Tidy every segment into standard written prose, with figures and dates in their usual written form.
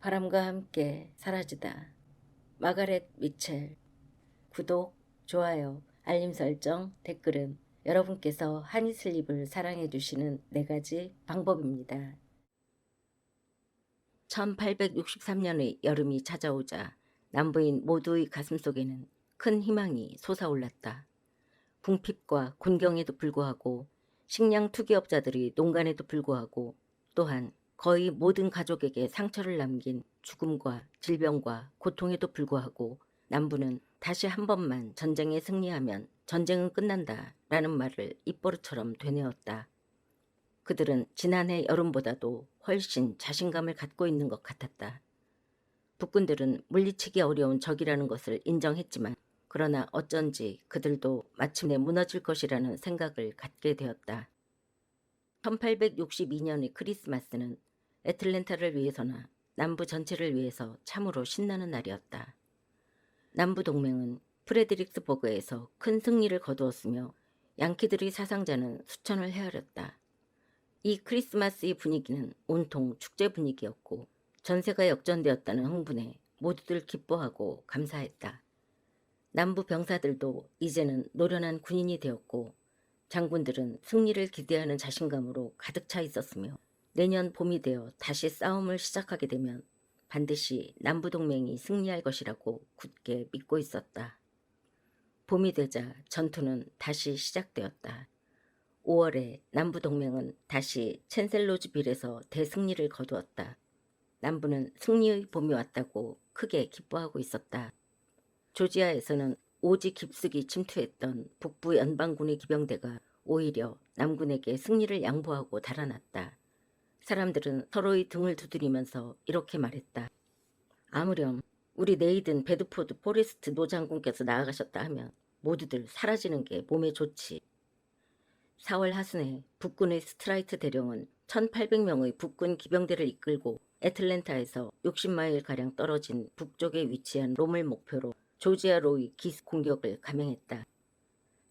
바람과 함께 사라지다. 마가렛 미첼. 구독, 좋아요, 알림 설정, 댓글은 여러분께서 하니슬립을 사랑해 주시는 4가지 방법입니다. 1863년의 여름이 찾아오자 남부인 모두의 가슴속에는 큰 희망이 솟아올랐다. 궁핍과 곤경에도 불구하고, 식량 투기업자들의 농간에도 불구하고, 또한 거의 모든 가족에게 상처를 남긴 죽음과 질병과 고통에도 불구하고 남부는 다시 한 번만 전쟁에 승리하면 전쟁은 끝난다 라는 말을 입버릇처럼 되뇌었다. 그들은 지난해 여름보다도 훨씬 자신감을 갖고 있는 것 같았다. 북군들은 물리치기 어려운 적이라는 것을 인정했지만, 그러나 어쩐지 그들도 마침내 무너질 것이라는 생각을 갖게 되었다. 1862년의 크리스마스는 애틀랜타를 위해서나 남부 전체를 위해서 참으로 신나는 날이었다. 남부 동맹은 프레드릭스버그에서 큰 승리를 거두었으며 양키들의 사상자는 수천을 헤아렸다. 이 크리스마스의 분위기는 온통 축제 분위기였고, 전세가 역전되었다는 흥분에 모두들 기뻐하고 감사했다. 남부 병사들도 이제는 노련한 군인이 되었고, 장군들은 승리를 기대하는 자신감으로 가득 차 있었으며, 내년 봄이 되어 다시 싸움을 시작하게 되면 반드시 남부동맹이 승리할 것이라고 굳게 믿고 있었다. 봄이 되자 전투는 다시 시작되었다. 5월에 남부동맹은 다시 챈셀로즈빌에서 대승리를 거두었다. 남부는 승리의 봄이 왔다고 크게 기뻐하고 있었다. 조지아에서는 오지 깊숙이 침투했던 북부 연방군의 기병대가 오히려 남군에게 승리를 양보하고 달아났다. 사람들은 서로의 등을 두드리면서 이렇게 말했다. 아무렴 우리 네이든 베드포드 포레스트 노장군께서 나아가셨다 하면 모두들 사라지는 게 몸에 좋지. 4월 하순에 북군의 스트라이트 대령은 1800명의 북군 기병대를 이끌고 애틀랜타에서 60마일가량 떨어진 북쪽에 위치한 롬을 목표로 조지아로의 기습 공격을 감행했다.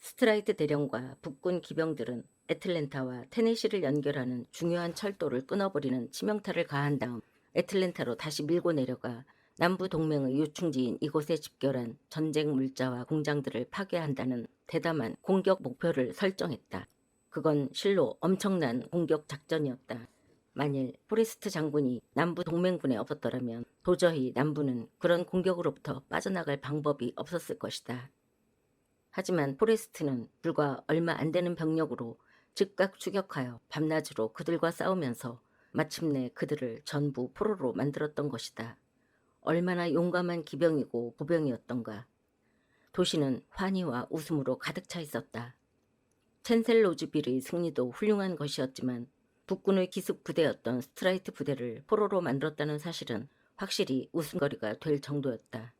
스트라이트 대령과 북군 기병들은 애틀랜타와 테네시를 연결하는 중요한 철도를 끊어버리는 치명타를 가한 다음 애틀랜타로 다시 밀고 내려가 남부 동맹의 요충지인 이곳에 집결한 전쟁 물자와 공장들을 파괴한다는 대담한 공격 목표를 설정했다. 그건 실로 엄청난 공격 작전이었다. 만일 포레스트 장군이 남부 동맹군에 없었더라면 도저히 남부는 그런 공격으로부터 빠져나갈 방법이 없었을 것이다. 하지만 포레스트는 불과 얼마 안 되는 병력으로 즉각 추격하여 밤낮으로 그들과 싸우면서 마침내 그들을 전부 포로로 만들었던 것이다. 얼마나 용감한 기병이고 보병이었던가. 도시는 환희와 웃음으로 가득 차 있었다. 챈셀로즈빌의 승리도 훌륭한 것이었지만 북군의 기습 부대였던 스트라이트 부대를 포로로 만들었다는 사실은 확실히 웃음거리가 될 정도였다.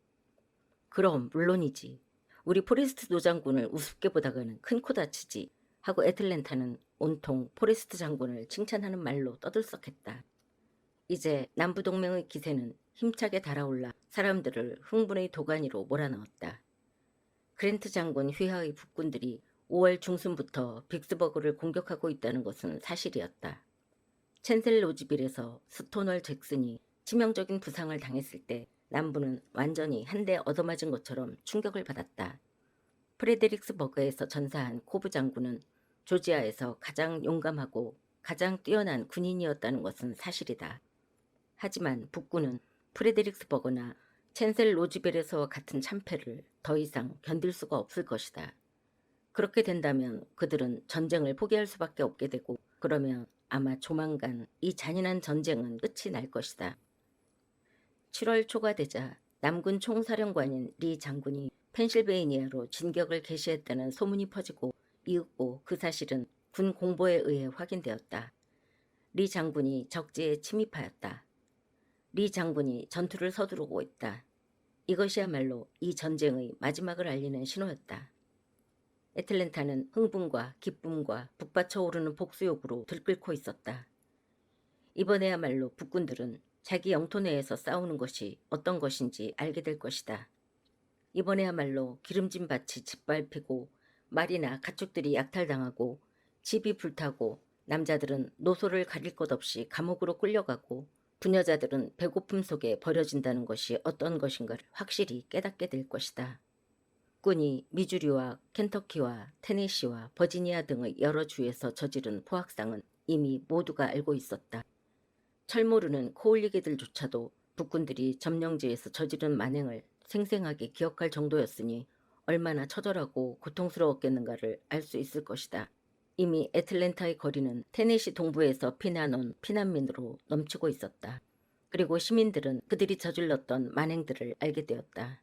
그럼 물론이지. 우리 포레스트 노장군을 우습게 보다가는 큰 코 다치지 하고 애틀랜타는 온통 포레스트 장군을 칭찬하는 말로 떠들썩했다. 이제 남부동맹의 기세는 힘차게 달아올라 사람들을 흥분의 도가니로 몰아넣었다. 그랜트 장군 휘하의 북군들이 5월 중순부터 빅스버그를 공격하고 있다는 것은 사실이었다. 챈셀로즈빌에서 스토널 잭슨이 치명적인 부상을 당했을 때 남부는 완전히 한 대 얻어맞은 것처럼 충격을 받았다. 프레데릭스버그에서 전사한 코브 장군은 조지아에서 가장 용감하고 가장 뛰어난 군인이었다는 것은 사실이다. 하지만 북군은 프레데릭스버그나 챈셀로즈빌에서와 같은 참패를 더 이상 견딜 수가 없을 것이다. 그렇게 된다면 그들은 전쟁을 포기할 수밖에 없게 되고, 그러면 아마 조만간 이 잔인한 전쟁은 끝이 날 것이다. 7월 초가 되자 남군 총사령관인 리 장군이 펜실베이니아로 진격을 개시했다는 소문이 퍼지고 이윽고 그 사실은 군 공보에 의해 확인되었다. 리 장군이 적지에 침입하였다. 리 장군이 전투를 서두르고 있다. 이것이야말로 이 전쟁의 마지막을 알리는 신호였다. 애틀랜타는 흥분과 기쁨과 북받쳐 오르는 복수욕으로 들끓고 있었다. 이번에야말로 북군들은 자기 영토 내에서 싸우는 것이 어떤 것인지 알게 될 것이다. 이번에야말로 기름진 밭이 짓밟히고 말이나 가축들이 약탈당하고 집이 불타고 남자들은 노소를 가릴 것 없이 감옥으로 끌려가고 부녀자들은 배고픔 속에 버려진다는 것이 어떤 것인가를 확실히 깨닫게 될 것이다. 군이 미주리와 켄터키와 테네시와 버지니아 등의 여러 주에서 저지른 포악상은 이미 모두가 알고 있었다. 철모르는 코올리개들조차도 북군들이 점령지에서 저지른 만행을 생생하게 기억할 정도였으니 얼마나 처절하고 고통스러웠겠는가를 알 수 있을 것이다. 이미 애틀랜타의 거리는 테네시 동부에서 피난온 피난민으로 넘치고 있었다. 그리고 시민들은 그들이 저질렀던 만행들을 알게 되었다.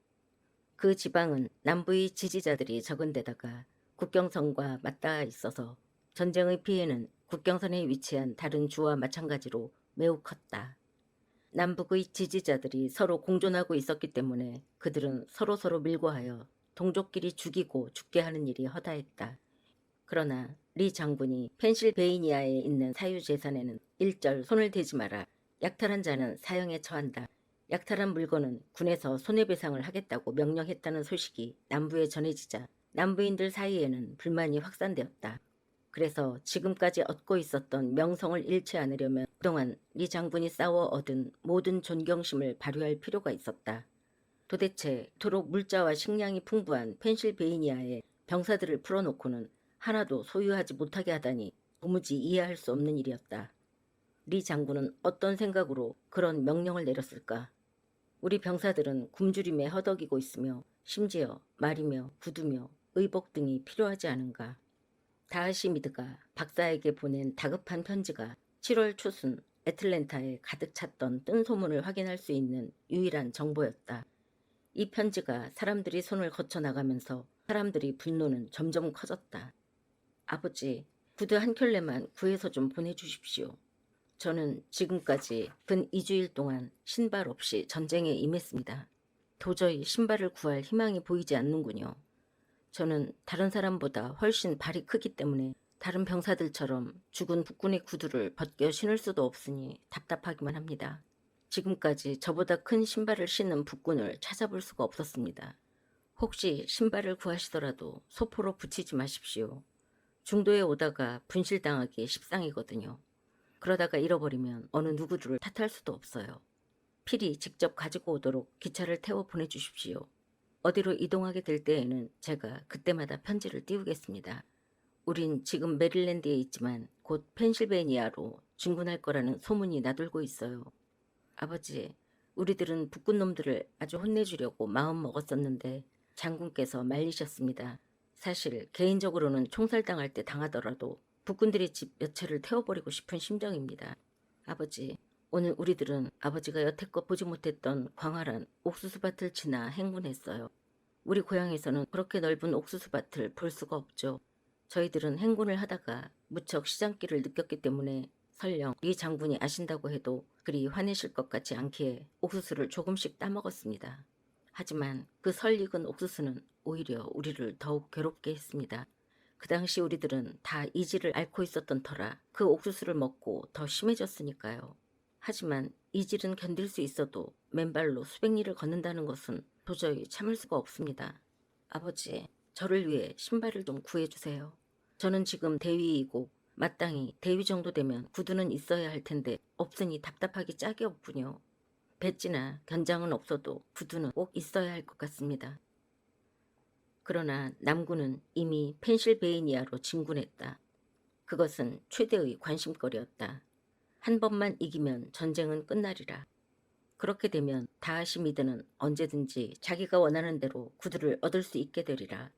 그 지방은 남부의 지지자들이 적은 데다가 국경선과 맞닿아 있어서 전쟁의 피해는 국경선에 위치한 다른 주와 마찬가지로 매우 컸다. 남북의 지지자들이 서로 공존하고 있었기 때문에 그들은 서로서로 밀고 하여 동족끼리 죽이고 죽게 하는 일이 허다했다. 그러나 리 장군이 펜실베이니아에 있는 사유재산에는 일절 손을 대지 마라. 약탈한 자는 사형에 처한다. 약탈한 물건은 군에서 손해배상을 하겠다고 명령했다는 소식이 남부에 전해지자 남부인들 사이에는 불만이 확산되었다. 그래서 지금까지 얻고 있었던 명성을 잃지 않으려면 그동안 리 장군이 싸워 얻은 모든 존경심을 발휘할 필요가 있었다. 도대체 그토록 물자와 식량이 풍부한 펜실베이니아에 병사들을 풀어놓고는 하나도 소유하지 못하게 하다니 도무지 이해할 수 없는 일이었다. 리 장군은 어떤 생각으로 그런 명령을 내렸을까? 우리 병사들은 굶주림에 허덕이고 있으며 심지어 말이며 구두며 의복 등이 필요하지 않은가? 다하시미드가 박사에게 보낸 다급한 편지가 7월 초순 애틀랜타에 가득 찼던 뜬 소문을 확인할 수 있는 유일한 정보였다. 이 편지가 사람들이 손을 거쳐 나가면서 사람들의 분노는 점점 커졌다. 아버지, 구두 한 켤레만 구해서 좀 보내주십시오. 저는 지금까지 근 2주일 동안 신발 없이 전쟁에 임했습니다. 도저히 신발을 구할 희망이 보이지 않는군요. 저는 다른 사람보다 훨씬 발이 크기 때문에 다른 병사들처럼 죽은 북군의 구두를 벗겨 신을 수도 없으니 답답하기만 합니다. 지금까지 저보다 큰 신발을 신는 북군을 찾아볼 수가 없었습니다. 혹시 신발을 구하시더라도 소포로 붙이지 마십시오. 중도에 오다가 분실당하기 십상이거든요. 그러다가 잃어버리면 어느 누구를 탓할 수도 없어요. 필히 직접 가지고 오도록 기차를 태워 보내주십시오. 어디로 이동하게 될 때에는 제가 그때마다 편지를 띄우겠습니다. 우린 지금 메릴랜드에 있지만 곧 펜실베니아로 진군할 거라는 소문이 나돌고 있어요. 아버지, 우리들은 북군 놈들을 아주 혼내주려고 마음 먹었었는데 장군께서 말리셨습니다. 사실 개인적으로는 총살당할 때 당하더라도 북군들의 집 몇 채를 태워버리고 싶은 심정입니다. 아버지, 오늘 우리들은 아버지가 여태껏 보지 못했던 광활한 옥수수밭을 지나 행군했어요. 우리 고향에서는 그렇게 넓은 옥수수밭을 볼 수가 없죠. 저희들은 행군을 하다가 무척 시장길을 느꼈기 때문에 설령 이 장군이 아신다고 해도 그리 화내실 것 같지 않기에 옥수수를 조금씩 따먹었습니다. 하지만 그 설익은 옥수수는 오히려 우리를 더욱 괴롭게 했습니다. 그 당시 우리들은 다 이지를 앓고 있었던 터라 그 옥수수를 먹고 더 심해졌으니까요. 하지만 이질은 견딜 수 있어도 맨발로 수백 리를 걷는다는 것은 도저히 참을 수가 없습니다. 아버지, 저를 위해 신발을 좀 구해주세요. 저는 지금 대위이고 마땅히 대위 정도 되면 구두는 있어야 할 텐데 없으니 답답하기 짝이 없군요. 배지나 견장은 없어도 구두는 꼭 있어야 할 것 같습니다. 그러나 남군은 이미 펜실베이니아로 진군했다. 그것은 최대의 관심거리였다. 한 번만 이기면 전쟁은 끝나리라. 그렇게 되면 다하시미드는 언제든지 자기가 원하는 대로 구두를 얻을 수 있게 되리라.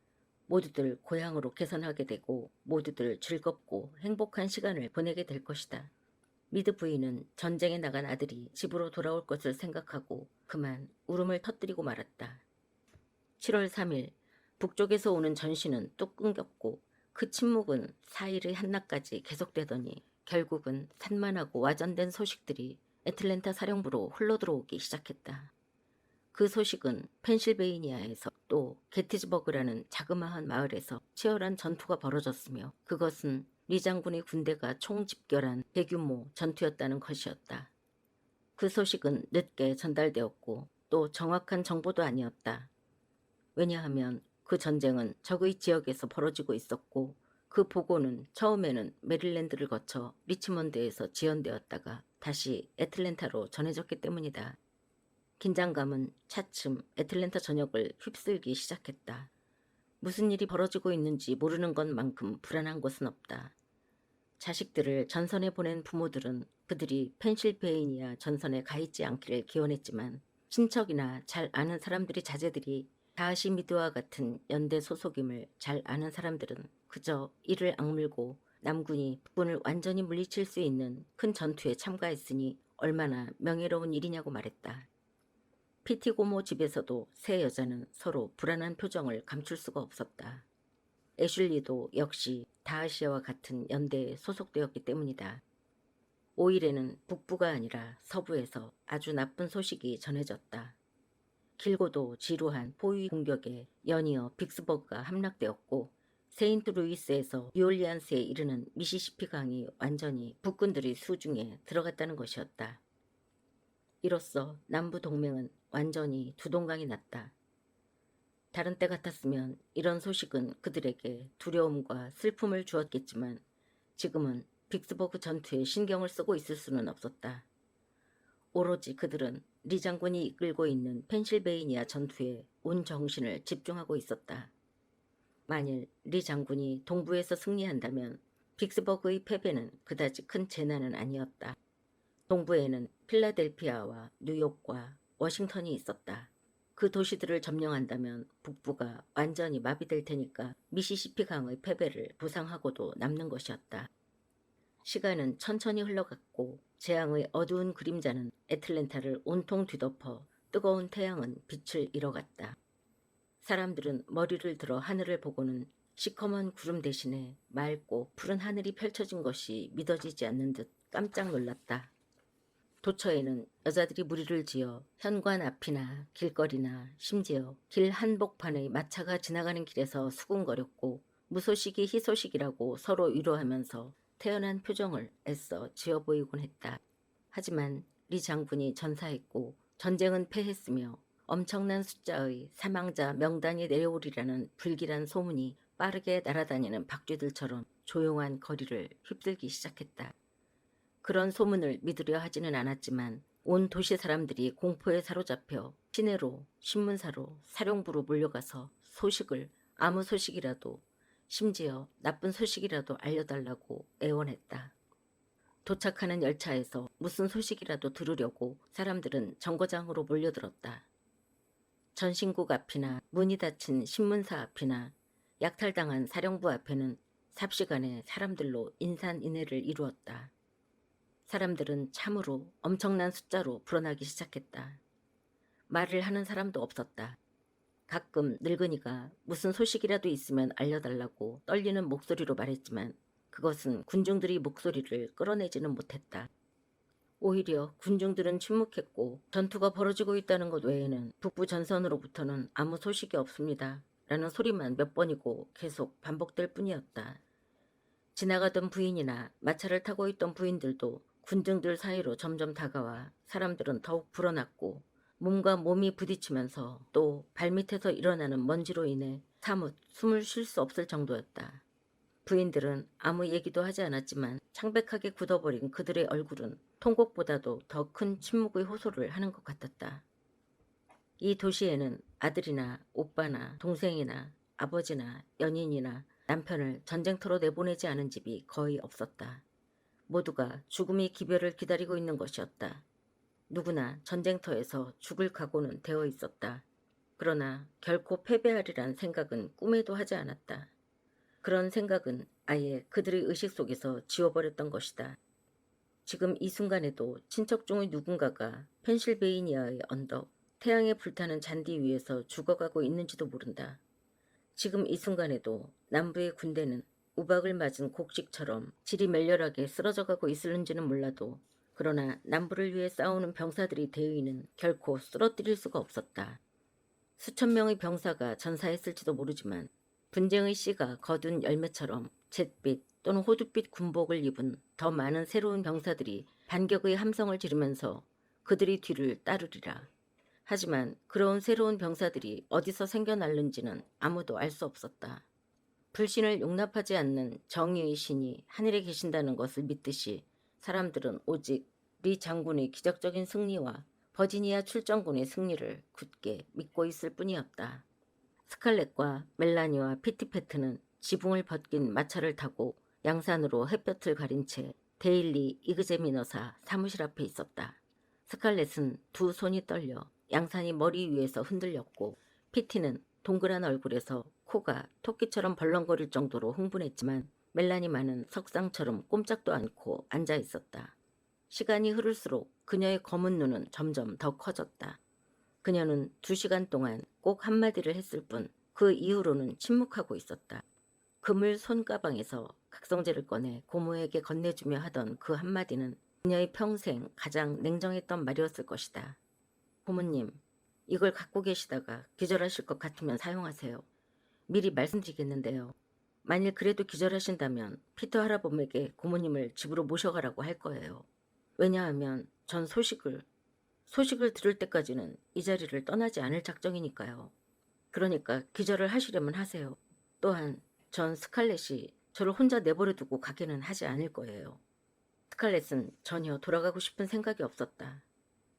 모두들 고향으로 개선하게 되고 모두들 즐겁고 행복한 시간을 보내게 될 것이다. 미드 부인은 전쟁에 나간 아들이 집으로 돌아올 것을 생각하고 그만 울음을 터뜨리고 말았다. 7월 3일 북쪽에서 오는 전신은 뚝 끊겼고 그 침묵은 4일의 한낮까지 계속되더니 결국은 산만하고 와전된 소식들이 애틀랜타 사령부로 흘러들어오기 시작했다. 그 소식은 펜실베이니아에서 또 게티즈버그라는 자그마한 마을에서 치열한 전투가 벌어졌으며 그것은 리 장군의 군대가 총집결한 대규모 전투였다는 것이었다. 그 소식은 늦게 전달되었고 또 정확한 정보도 아니었다. 왜냐하면 그 전쟁은 적의 지역에서 벌어지고 있었고 그 보고는 처음에는 메릴랜드를 거쳐 리치먼드에서 지연되었다가 다시 애틀랜타로 전해졌기 때문이다. 긴장감은 차츰 애틀랜타 전역을 휩쓸기 시작했다. 무슨 일이 벌어지고 있는지 모르는 것만큼 불안한 것은 없다. 자식들을 전선에 보낸 부모들은 그들이 펜실베이니아 전선에 가 있지 않기를 기원했지만 친척이나 잘 아는 사람들의 자제들이 다하시 미드와 같은 연대 소속임을 잘 아는 사람들은 그저 이를 악물고 남군이 북군을 완전히 물리칠 수 있는 큰 전투에 참가했으니 얼마나 명예로운 일이냐고 말했다. 피티고모 집에서도 세 여자는 서로 불안한 표정을 감출 수가 없었다. 애슐리도 역시 다하시아와 같은 연대에 소속되었기 때문이다. 5일에는 북부가 아니라 서부에서 아주 나쁜 소식이 전해졌다. 길고도 지루한 포위 공격에 연이어 빅스버그가 함락되었고 세인트루이스에서 뉴올리안스에 이르는 미시시피 강이 완전히 북군들의 수중에 들어갔다는 것이었다. 이로써 남부 동맹은 완전히 두동강이 났다. 다른 때 같았으면 이런 소식은 그들에게 두려움과 슬픔을 주었겠지만 지금은 빅스버그 전투에 신경을 쓰고 있을 수는 없었다. 오로지 그들은 리 장군이 이끌고 있는 펜실베이니아 전투에 온 정신을 집중하고 있었다. 만일 리 장군이 동부에서 승리한다면 빅스버그의 패배는 그다지 큰 재난은 아니었다. 동부에는 필라델피아와 뉴욕과 워싱턴이 있었다. 그 도시들을 점령한다면 북부가 완전히 마비될 테니까 미시시피 강의 패배를 보상하고도 남는 것이었다. 시간은 천천히 흘러갔고 재앙의 어두운 그림자는 애틀랜타를 온통 뒤덮어 뜨거운 태양은 빛을 잃어갔다. 사람들은 머리를 들어 하늘을 보고는 시커먼 구름 대신에 맑고 푸른 하늘이 펼쳐진 것이 믿어지지 않는 듯 깜짝 놀랐다. 도처에는 여자들이 무리를 지어 현관 앞이나 길거리나 심지어 길 한복판의 마차가 지나가는 길에서 수군거렸고 무소식이 희소식이라고 서로 위로하면서 태연한 표정을 애써 지어 보이곤 했다. 하지만 리 장군이 전사했고 전쟁은 패했으며 엄청난 숫자의 사망자 명단이 내려오리라는 불길한 소문이 빠르게 날아다니는 박쥐들처럼 조용한 거리를 휩쓸기 시작했다. 그런 소문을 믿으려 하지는 않았지만 온 도시 사람들이 공포에 사로잡혀 시내로, 신문사로, 사령부로 몰려가서 소식을 아무 소식이라도 심지어 나쁜 소식이라도 알려달라고 애원했다. 도착하는 열차에서 무슨 소식이라도 들으려고 사람들은 정거장으로 몰려들었다. 전신국 앞이나 문이 닫힌 신문사 앞이나 약탈당한 사령부 앞에는 삽시간에 사람들로 인산인해를 이루었다. 사람들은 참으로 엄청난 숫자로 불어나기 시작했다. 말을 하는 사람도 없었다. 가끔 늙은이가 무슨 소식이라도 있으면 알려달라고 떨리는 목소리로 말했지만 그것은 군중들의 목소리를 끌어내지는 못했다. 오히려 군중들은 침묵했고 전투가 벌어지고 있다는 것 외에는 북부 전선으로부터는 아무 소식이 없습니다. 라는 소리만 몇 번이고 계속 반복될 뿐이었다. 지나가던 부인이나 마차를 타고 있던 부인들도 군중들 사이로 점점 다가와 사람들은 더욱 불어났고 몸과 몸이 부딪히면서 또 발밑에서 일어나는 먼지로 인해 사뭇 숨을 쉴 수 없을 정도였다. 부인들은 아무 얘기도 하지 않았지만 창백하게 굳어버린 그들의 얼굴은 통곡보다도 더 큰 침묵의 호소를 하는 것 같았다. 이 도시에는 아들이나 오빠나 동생이나 아버지나 연인이나 남편을 전쟁터로 내보내지 않은 집이 거의 없었다. 모두가 죽음의 기별을 기다리고 있는 것이었다. 누구나 전쟁터에서 죽을 각오는 되어 있었다. 그러나 결코 패배하리란 생각은 꿈에도 하지 않았다. 그런 생각은 아예 그들의 의식 속에서 지워버렸던 것이다. 지금 이 순간에도 친척 중의 누군가가 펜실베이니아의 언덕, 태양에 불타는 잔디 위에서 죽어가고 있는지도 모른다. 지금 이 순간에도 남부의 군대는 우박을 맞은 곡식처럼 질이 멸렬하게 쓰러져가고 있을는지는 몰라도 그러나 남부를 위해 싸우는 병사들의 대의는 결코 쓰러뜨릴 수가 없었다. 수천 명의 병사가 전사했을지도 모르지만 분쟁의 씨가 거둔 열매처럼 잿빛 또는 호두빛 군복을 입은 더 많은 새로운 병사들이 반격의 함성을 지르면서 그들의 뒤를 따르리라. 하지만 그런 새로운 병사들이 어디서 생겨날는지는 아무도 알 수 없었다. 불신을 용납하지 않는 정의의 신이 하늘에 계신다는 것을 믿듯이 사람들은 오직 리 장군의 기적적인 승리와 버지니아 출정군의 승리를 굳게 믿고 있을 뿐이었다. 스칼렛과 멜라니와 피티패트는 지붕을 벗긴 마차를 타고 양산으로 햇볕을 가린 채 데일리 이그제미너사 사무실 앞에 있었다. 스칼렛은 두 손이 떨려 양산이 머리 위에서 흔들렸고 피티는 동그란 얼굴에서 코가 토끼처럼 벌렁거릴 정도로 흥분했지만 멜라니만은 석상처럼 꼼짝도 않고 앉아 있었다. 시간이 흐를수록 그녀의 검은 눈은 점점 더 커졌다. 그녀는 2시간 동안 꼭 한마디를 했을 뿐 그 이후로는 침묵하고 있었다. 그물 손가방에서 각성제를 꺼내 고모에게 건네주며 하던 그 한마디는 그녀의 평생 가장 냉정했던 말이었을 것이다. 고모님, 이걸 갖고 계시다가 기절하실 것 같으면 사용하세요. 미리 말씀드리겠는데요. 만일 그래도 기절하신다면 피터 할아범에게 고모님을 집으로 모셔가라고 할 거예요. 왜냐하면 전 소식을 들을 때까지는 이 자리를 떠나지 않을 작정이니까요. 그러니까 기절을 하시려면 하세요. 또한 전 스칼렛이 저를 혼자 내버려 두고 가게는 하지 않을 거예요. 스칼렛은 전혀 돌아가고 싶은 생각이 없었다.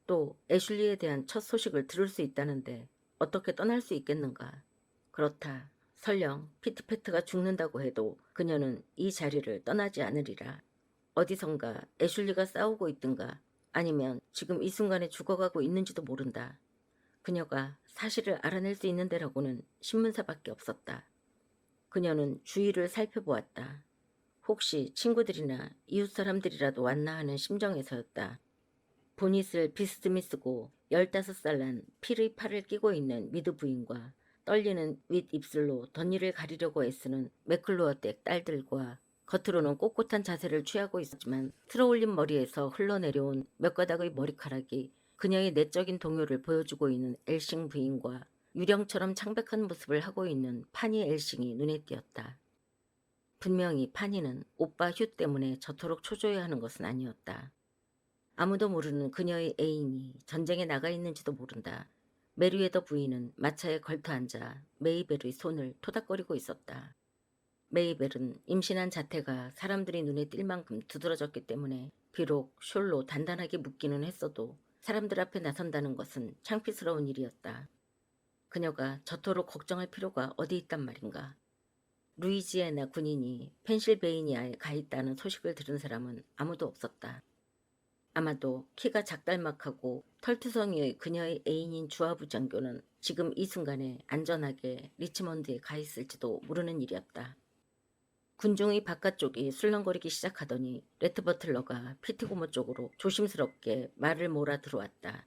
또 애슐리에 대한 첫 소식을 들을 수 있다는데 어떻게 떠날 수 있겠는가. 그렇다. 설령 피트패트가 죽는다고 해도 그녀는 이 자리를 떠나지 않으리라. 어디선가 애슐리가 싸우고 있든가 아니면 지금 이 순간에 죽어가고 있는지도 모른다. 그녀가 사실을 알아낼 수 있는 데라고는 신문사밖에 없었다. 그녀는 주위를 살펴보았다. 혹시 친구들이나 이웃 사람들이라도 왔나 하는 심정에서였다. 보닛을 비스듬히 쓰고 15살 난 피의 팔을 끼고 있는 미드 부인과 떨리는 윗입술로 덧니를 가리려고 애쓰는 매클로어 댁 딸들과 겉으로는 꼿꼿한 자세를 취하고 있었지만 틀어올린 머리에서 흘러내려온 몇 가닥의 머리카락이 그녀의 내적인 동요를 보여주고 있는 엘싱 부인과 유령처럼 창백한 모습을 하고 있는 파니 엘싱이 눈에 띄었다. 분명히 파니는 오빠 휴 때문에 저토록 초조해하는 것은 아니었다. 아무도 모르는 그녀의 애인이 전쟁에 나가 있는지도 모른다. 메리웨더 부인은 마차에 걸터앉아 메이벨의 손을 토닥거리고 있었다. 메이벨은 임신한 자태가 사람들이 눈에 띌 만큼 두드러졌기 때문에 비록 숄로 단단하게 묶기는 했어도 사람들 앞에 나선다는 것은 창피스러운 일이었다. 그녀가 저토록 걱정할 필요가 어디 있단 말인가. 루이지애나 군인이 펜실베이니아에 가 있다는 소식을 들은 사람은 아무도 없었다. 아마도 키가 작달막하고 털투성이의 그녀의 애인인 주하부 장교는 지금 이 순간에 안전하게 리치먼드에 가 있을지도 모르는 일이었다. 군중의 바깥쪽이 술렁거리기 시작하더니 레트 버틀러가 피트고모 쪽으로 조심스럽게 말을 몰아 들어왔다.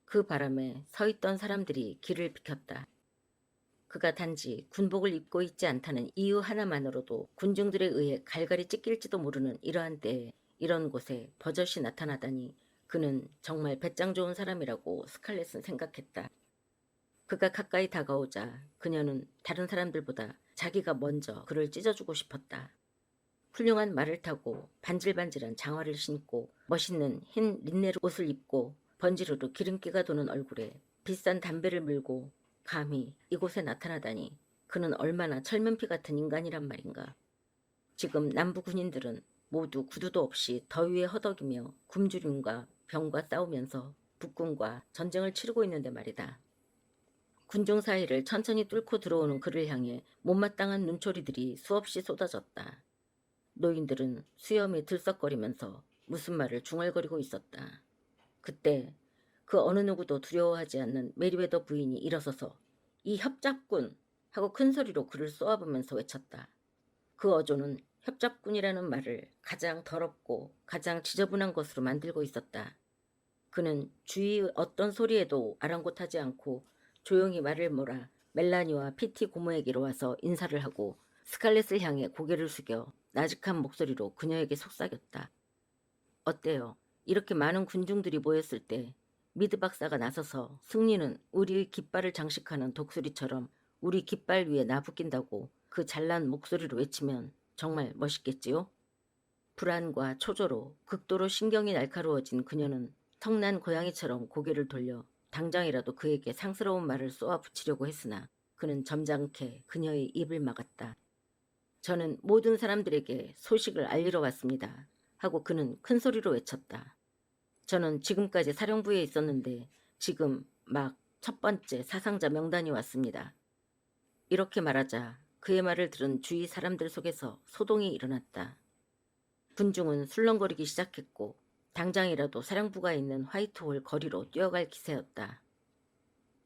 그 바람에 서 있던 사람들이 길을 비켰다. 그가 단지 군복을 입고 있지 않다는 이유 하나만으로도 군중들에 의해 갈갈이 찢길지도 모르는 이러한 때에 이런 곳에 버젓이 나타나다니 그는 정말 배짱 좋은 사람이라고 스칼렛은 생각했다. 그가 가까이 다가오자 그녀는 다른 사람들보다 자기가 먼저 그를 찢어주고 싶었다. 훌륭한 말을 타고 반질반질한 장화를 신고 멋있는 흰 린네르 옷을 입고 번지르르 기름기가 도는 얼굴에 비싼 담배를 물고 감히 이곳에 나타나다니 그는 얼마나 철면피 같은 인간이란 말인가. 지금 남부 군인들은 모두 구두도 없이 더위에 허덕이며 굶주림과 병과 싸우면서 북군과 전쟁을 치르고 있는데 말이다. 군중 사이를 천천히 뚫고 들어오는 그를 향해 못마땅한 눈초리들이 수없이 쏟아졌다. 노인들은 수염이 들썩거리면서 무슨 말을 중얼거리고 있었다. 그때 그 어느 누구도 두려워하지 않는 메리웨더 부인이 일어서서 이 협잡꾼! 하고 큰 소리로 그를 쏘아보면서 외쳤다. 그 어조는 협잡꾼이라는 말을 가장 더럽고 가장 지저분한 것으로 만들고 있었다. 그는 주위의 어떤 소리에도 아랑곳하지 않고 조용히 말을 몰아 멜라니와 피티 고모에게로 와서 인사를 하고 스칼렛을 향해 고개를 숙여 나직한 목소리로 그녀에게 속삭였다. 어때요? 이렇게 많은 군중들이 모였을 때 미드 박사가 나서서 승리는 우리의 깃발을 장식하는 독수리처럼 우리 깃발 위에 나부낀다고 그 잘난 목소리로 외치면 정말 멋있겠지요? 불안과 초조로 극도로 신경이 날카로워진 그녀는 성난 고양이처럼 고개를 돌려 당장이라도 그에게 상스러운 말을 쏘아붙이려고 했으나 그는 점잖게 그녀의 입을 막았다. 저는 모든 사람들에게 소식을 알리러 왔습니다. 하고 그는 큰 소리로 외쳤다. 저는 지금까지 사령부에 있었는데 지금 막 첫 번째 사상자 명단이 왔습니다. 이렇게 말하자 그의 말을 들은 주위 사람들 속에서 소동이 일어났다. 군중은 술렁거리기 시작했고 당장이라도 사령부가 있는 화이트홀 거리로 뛰어갈 기세였다.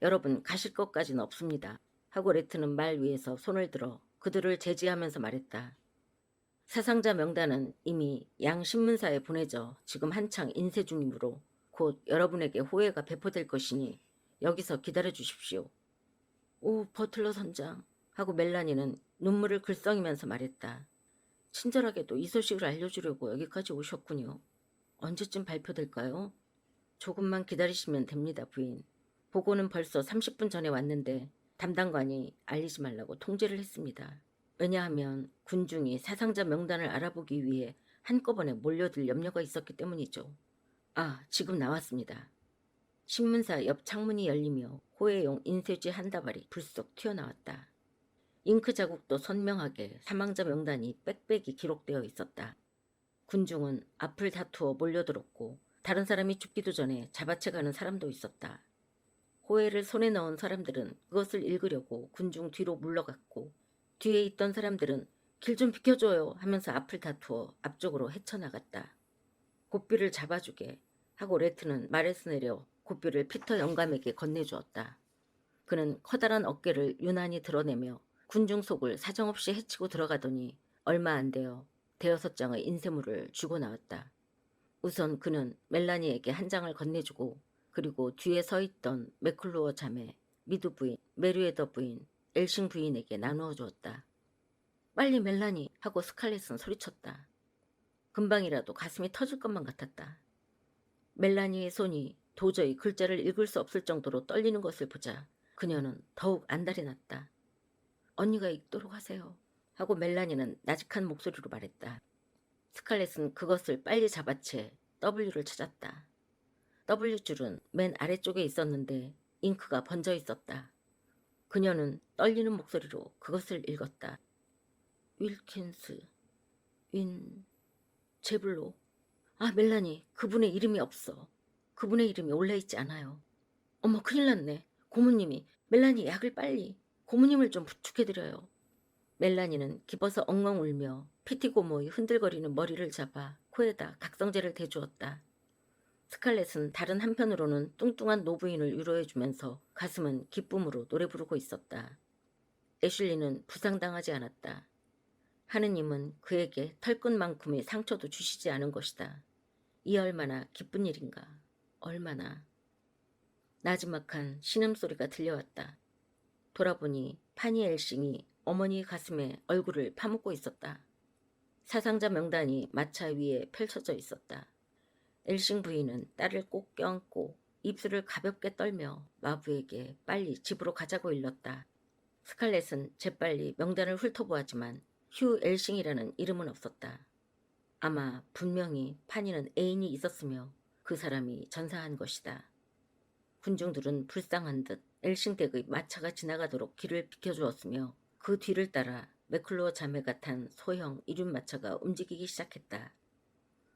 여러분 가실 것까진 없습니다. 하고 레트는 말 위에서 손을 들어 그들을 제지하면서 말했다. 사상자 명단은 이미 양 신문사에 보내져 지금 한창 인쇄 중이므로 곧 여러분에게 호해가 배포될 것이니 여기서 기다려 주십시오. 오, 버틀러 선장 하고 멜라니는 눈물을 글썽이면서 말했다. 친절하게도 이 소식을 알려주려고 여기까지 오셨군요. 언제쯤 발표될까요? 조금만 기다리시면 됩니다, 부인. 보고는 벌써 30분 전에 왔는데 담당관이 알리지 말라고 통제를 했습니다. 왜냐하면 군중이 사상자 명단을 알아보기 위해 한꺼번에 몰려들 염려가 있었기 때문이죠. 아, 지금 나왔습니다. 신문사 옆 창문이 열리며 호해용 인쇄지 한 다발이 불쑥 튀어나왔다. 잉크 자국도 선명하게 사망자 명단이 빽빽이 기록되어 있었다. 군중은 앞을 다투어 몰려들었고 다른 사람이 죽기도 전에 잡아채가는 사람도 있었다. 호해를 손에 넣은 사람들은 그것을 읽으려고 군중 뒤로 물러갔고 뒤에 있던 사람들은 길 좀 비켜줘요 하면서 앞을 다투어 앞쪽으로 헤쳐나갔다. 고삐를 잡아주게 하고 레트는 말에서 내려 고삐를 피터 영감에게 건네주었다. 그는 커다란 어깨를 유난히 드러내며 군중 속을 사정없이 헤치고 들어가더니 얼마 안 되어 대여섯 장의 인쇄물을 주고 나왔다. 우선 그는 멜라니에게 한 장을 건네주고 그리고 뒤에 서 있던 맥클루어 자매, 미드 부인, 메리웨더 부인, 엘싱 부인에게 나누어 주었다. 빨리 멜라니 하고 스칼렛은 소리쳤다. 금방이라도 가슴이 터질 것만 같았다. 멜라니의 손이 도저히 글자를 읽을 수 없을 정도로 떨리는 것을 보자 그녀는 더욱 안달이 났다. 언니가 읽도록 하세요 하고 멜라니는 나직한 목소리로 말했다. 스칼렛은 그것을 빨리 잡아채 W를 찾았다. W줄은 맨 아래쪽에 있었는데 잉크가 번져 있었다. 그녀는 떨리는 목소리로 그것을 읽었다. 윌킨스, 제블로. 아, 멜라니, 그분의 이름이 없어. 그분의 이름이 올라있지 않아요. 어머, 큰일 났네. 고모님이 멜라니 약을 빨리. 고모님을 좀 부축해드려요. 멜라니는 기뻐서 엉엉 울며 피티 고모의 흔들거리는 머리를 잡아 코에다 각성제를 대주었다. 스칼렛은 다른 한편으로는 뚱뚱한 노부인을 위로해주면서 가슴은 기쁨으로 노래 부르고 있었다. 애슐리는 부상당하지 않았다. 하느님은 그에게 털끝만큼의 상처도 주시지 않은 것이다. 이 얼마나 기쁜 일인가. 얼마나. 나지막한 신음소리가 들려왔다. 돌아보니 파니 엘싱이 어머니의 가슴에 얼굴을 파묻고 있었다. 사상자 명단이 마차 위에 펼쳐져 있었다. 엘싱 부인은 딸을 꼭 껴안고 입술을 가볍게 떨며 마부에게 빨리 집으로 가자고 일렀다. 스칼렛은 재빨리 명단을 훑어보았지만 휴 엘싱이라는 이름은 없었다. 아마 분명히 파니는 애인이 있었으며 그 사람이 전사한 것이다. 군중들은 불쌍한 듯 엘싱 댁의 마차가 지나가도록 길을 비켜주었으며 그 뒤를 따라 맥클로어 자매가 탄 소형 이륜마차가 움직이기 시작했다.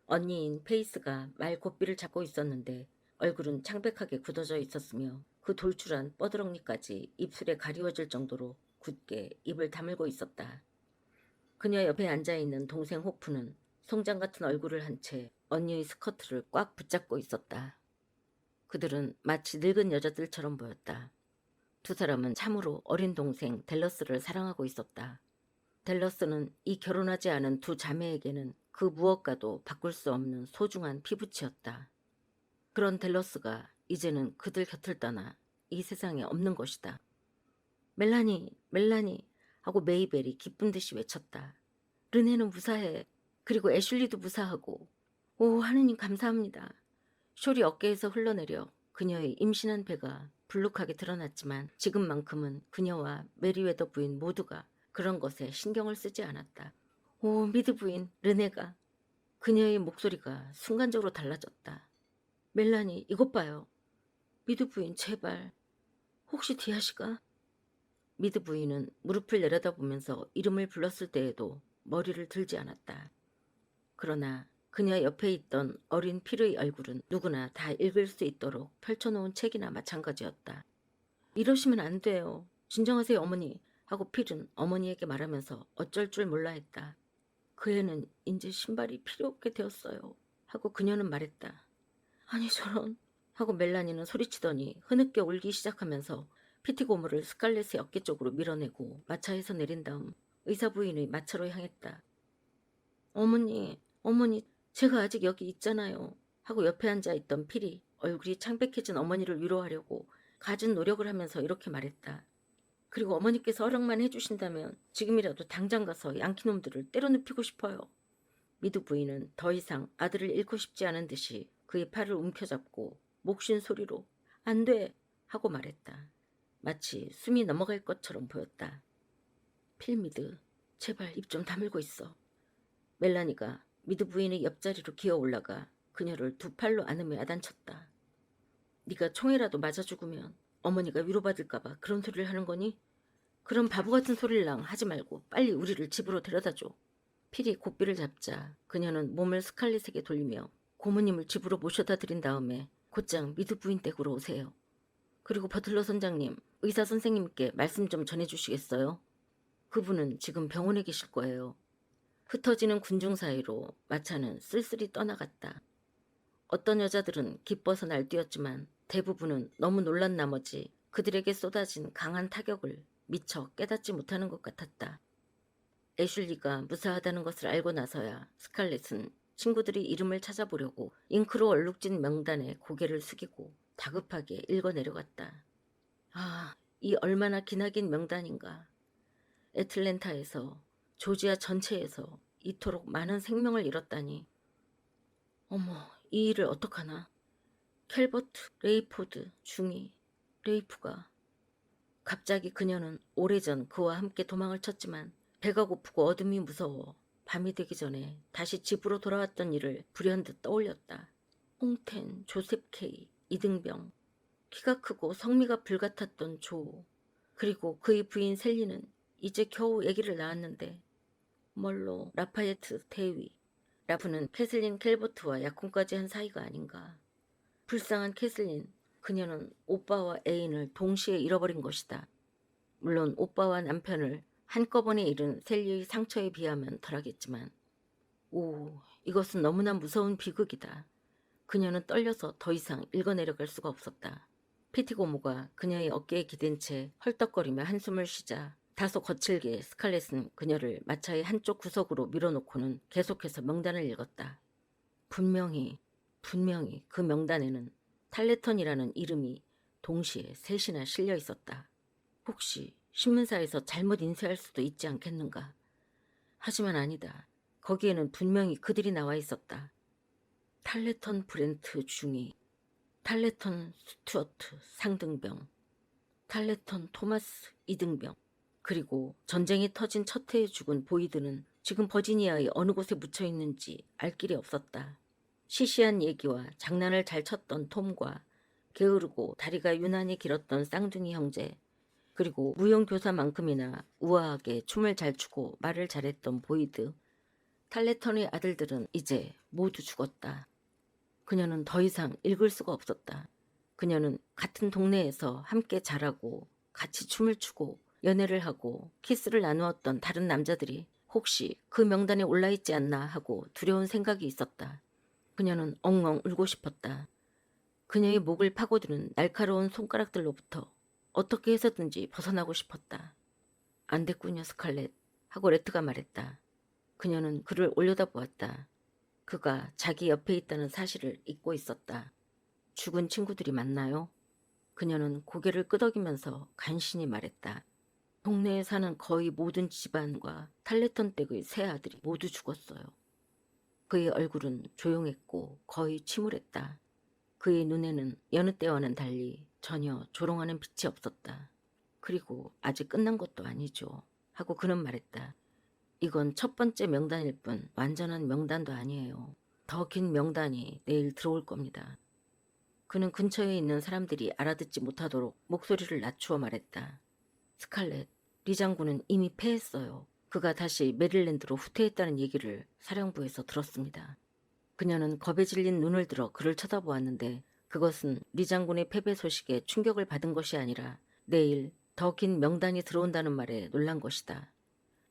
언니인 페이스가 말 고삐를 잡고 있었는데 얼굴은 창백하게 굳어져 있었으며 그 돌출한 뻐드렁니까지 입술에 가리워질 정도로 굳게 입을 다물고 있었다. 그녀 옆에 앉아있는 동생 호프는 송장 같은 얼굴을 한 채 언니의 스커트를 꽉 붙잡고 있었다. 그들은 마치 늙은 여자들처럼 보였다. 두 사람은 참으로 어린 동생 델러스를 사랑하고 있었다. 델러스는 이 결혼하지 않은 두 자매에게는 그 무엇과도 바꿀 수 없는 소중한 피부치였다. 그런 델러스가 이제는 그들 곁을 떠나 이 세상에 없는 것이다. 멜라니, 멜라니 하고 메이벨이 기쁜 듯이 외쳤다. 르네는 무사해. 그리고 애슐리도 무사하고. 오, 하느님 감사합니다. 숄이 어깨에서 흘러내려 그녀의 임신한 배가 불룩하게 드러났지만 지금만큼은 그녀와 메리웨더 부인 모두가 그런 것에 신경을 쓰지 않았다. 오, 미드 부인, 르네가. 그녀의 목소리가 순간적으로 달라졌다. 멜라니, 이것 봐요. 미드 부인, 제발. 혹시 디아씨가? 미드 부인은 무릎을 내려다보면서 이름을 불렀을 때에도 머리를 들지 않았다. 그러나 그녀 옆에 있던 어린 필의 얼굴은 누구나 다 읽을 수 있도록 펼쳐놓은 책이나 마찬가지였다. 이러시면 안 돼요. 진정하세요, 어머니. 하고 필은 어머니에게 말하면서 어쩔 줄 몰라 했다. 그 애는 이제 신발이 필요 없게 되었어요. 하고 그녀는 말했다. 아니 저런. 하고 멜라니는 소리치더니 흐느껴 울기 시작하면서 PT 고무를 스칼렛의 어깨 쪽으로 밀어내고 마차에서 내린 다음 의사 부인의 마차로 향했다. 어머니, 어머니, 제가 아직 여기 있잖아요. 하고 옆에 앉아있던 필이 얼굴이 창백해진 어머니를 위로하려고 갖은 노력을 하면서 이렇게 말했다. 그리고 어머니께서 허락만 해주신다면 지금이라도 당장 가서 양키놈들을 때려눕히고 싶어요. 미두 부인은 더 이상 아들을 잃고 싶지 않은 듯이 그의 팔을 움켜잡고 목쉰 소리로 안 돼! 하고 말했다. 마치 숨이 넘어갈 것처럼 보였다. 필미드, 제발 입 좀 다물고 있어. 멜라니가 미드 부인의 옆자리로 기어 올라가 그녀를 두 팔로 안으며 야단쳤다. 네가 총에라도 맞아 죽으면 어머니가 위로받을까봐 그런 소리를 하는 거니? 그런 바보 같은 소리랑 하지 말고 빨리 우리를 집으로 데려다줘. 필이 고삐를 잡자 그녀는 몸을 스칼렛에게 돌리며 고모님을 집으로 모셔다 드린 다음에 곧장 미드 부인 댁으로 오세요. 그리고 버틀러 선장님, 의사 선생님께 말씀 좀 전해주시겠어요? 그분은 지금 병원에 계실 거예요. 흩어지는 군중 사이로 마차는 쓸쓸히 떠나갔다. 어떤 여자들은 기뻐서 날뛰었지만 대부분은 너무 놀란 나머지 그들에게 쏟아진 강한 타격을 미처 깨닫지 못하는 것 같았다. 애슐리가 무사하다는 것을 알고 나서야 스칼렛은 친구들이 이름을 찾아보려고 잉크로 얼룩진 명단에 고개를 숙이고 다급하게 읽어 내려갔다. 아, 이 얼마나 기나긴 명단인가. 애틀랜타에서, 조지아 전체에서 이토록 많은 생명을 잃었다니. 어머, 이 일을 어떡하나. 캘버트, 레이포드, 중이, 레이프가. 갑자기 그녀는 오래전 그와 함께 도망을 쳤지만 배가 고프고 어둠이 무서워 밤이 되기 전에 다시 집으로 돌아왔던 일을 불현듯 떠올렸다. 홍텐, 조셉 케이, 이등병, 키가 크고 성미가 불같았던 조, 그리고 그의 부인 셀리는 이제 겨우 아기를 낳았는데 멀로, 라파예트 대위, 라프는 캐슬린 캘버트와 약혼까지 한 사이가 아닌가. 불쌍한 캐슬린, 그녀는 오빠와 애인을 동시에 잃어버린 것이다. 물론 오빠와 남편을 한꺼번에 잃은 셀리의 상처에 비하면 덜하겠지만 오, 이것은 너무나 무서운 비극이다. 그녀는 떨려서 더 이상 읽어내려갈 수가 없었다. 피티고모가 그녀의 어깨에 기댄 채 헐떡거리며 한숨을 쉬자 다소 거칠게 스칼렛은 그녀를 마차의 한쪽 구석으로 밀어놓고는 계속해서 명단을 읽었다. 분명히 그 명단에는 탈레턴이라는 이름이 동시에 셋이나 실려 있었다. 혹시 신문사에서 잘못 인쇄할 수도 있지 않겠는가? 하지만 아니다. 거기에는 분명히 그들이 나와 있었다. 탈레턴 브렌트 중위, 탈레턴 스튜어트 상등병, 탈레턴 토마스 이등병, 그리고 전쟁이 터진 첫 해에 죽은 보이드는 지금 버지니아의 어느 곳에 묻혀 있는지 알 길이 없었다. 시시한 얘기와 장난을 잘 쳤던 톰과 게으르고 다리가 유난히 길었던 쌍둥이 형제, 그리고 무용교사만큼이나 우아하게 춤을 잘 추고 말을 잘했던 보이드, 탈레턴의 아들들은 이제 모두 죽었다. 그녀는 더 이상 읽을 수가 없었다. 그녀는 같은 동네에서 함께 자라고 같이 춤을 추고 연애를 하고 키스를 나누었던 다른 남자들이 혹시 그 명단에 올라있지 않나 하고 두려운 생각이 있었다. 그녀는 엉엉 울고 싶었다. 그녀의 목을 파고드는 날카로운 손가락들로부터 어떻게 해서든지 벗어나고 싶었다. 안 됐군요, 스칼렛. 하고 레트가 말했다. 그녀는 그를 올려다보았다. 그가 자기 옆에 있다는 사실을 잊고 있었다. 죽은 친구들이 맞나요? 그녀는 고개를 끄덕이면서 간신히 말했다. 동네에 사는 거의 모든 집안과 탈레턴 댁의 세 아들이 모두 죽었어요. 그의 얼굴은 조용했고 거의 침울했다. 그의 눈에는 여느 때와는 달리 전혀 조롱하는 빛이 없었다. 그리고 아직 끝난 것도 아니죠. 하고 그는 말했다. 이건 첫 번째 명단일 뿐 완전한 명단도 아니에요. 더 긴 명단이 내일 들어올 겁니다. 그는 근처에 있는 사람들이 알아듣지 못하도록 목소리를 낮추어 말했다. 스칼렛, 리 장군은 이미 패했어요. 그가 다시 메릴랜드로 후퇴했다는 얘기를 사령부에서 들었습니다. 그녀는 겁에 질린 눈을 들어 그를 쳐다보았는데 그것은 리 장군의 패배 소식에 충격을 받은 것이 아니라 내일 더 긴 명단이 들어온다는 말에 놀란 것이다.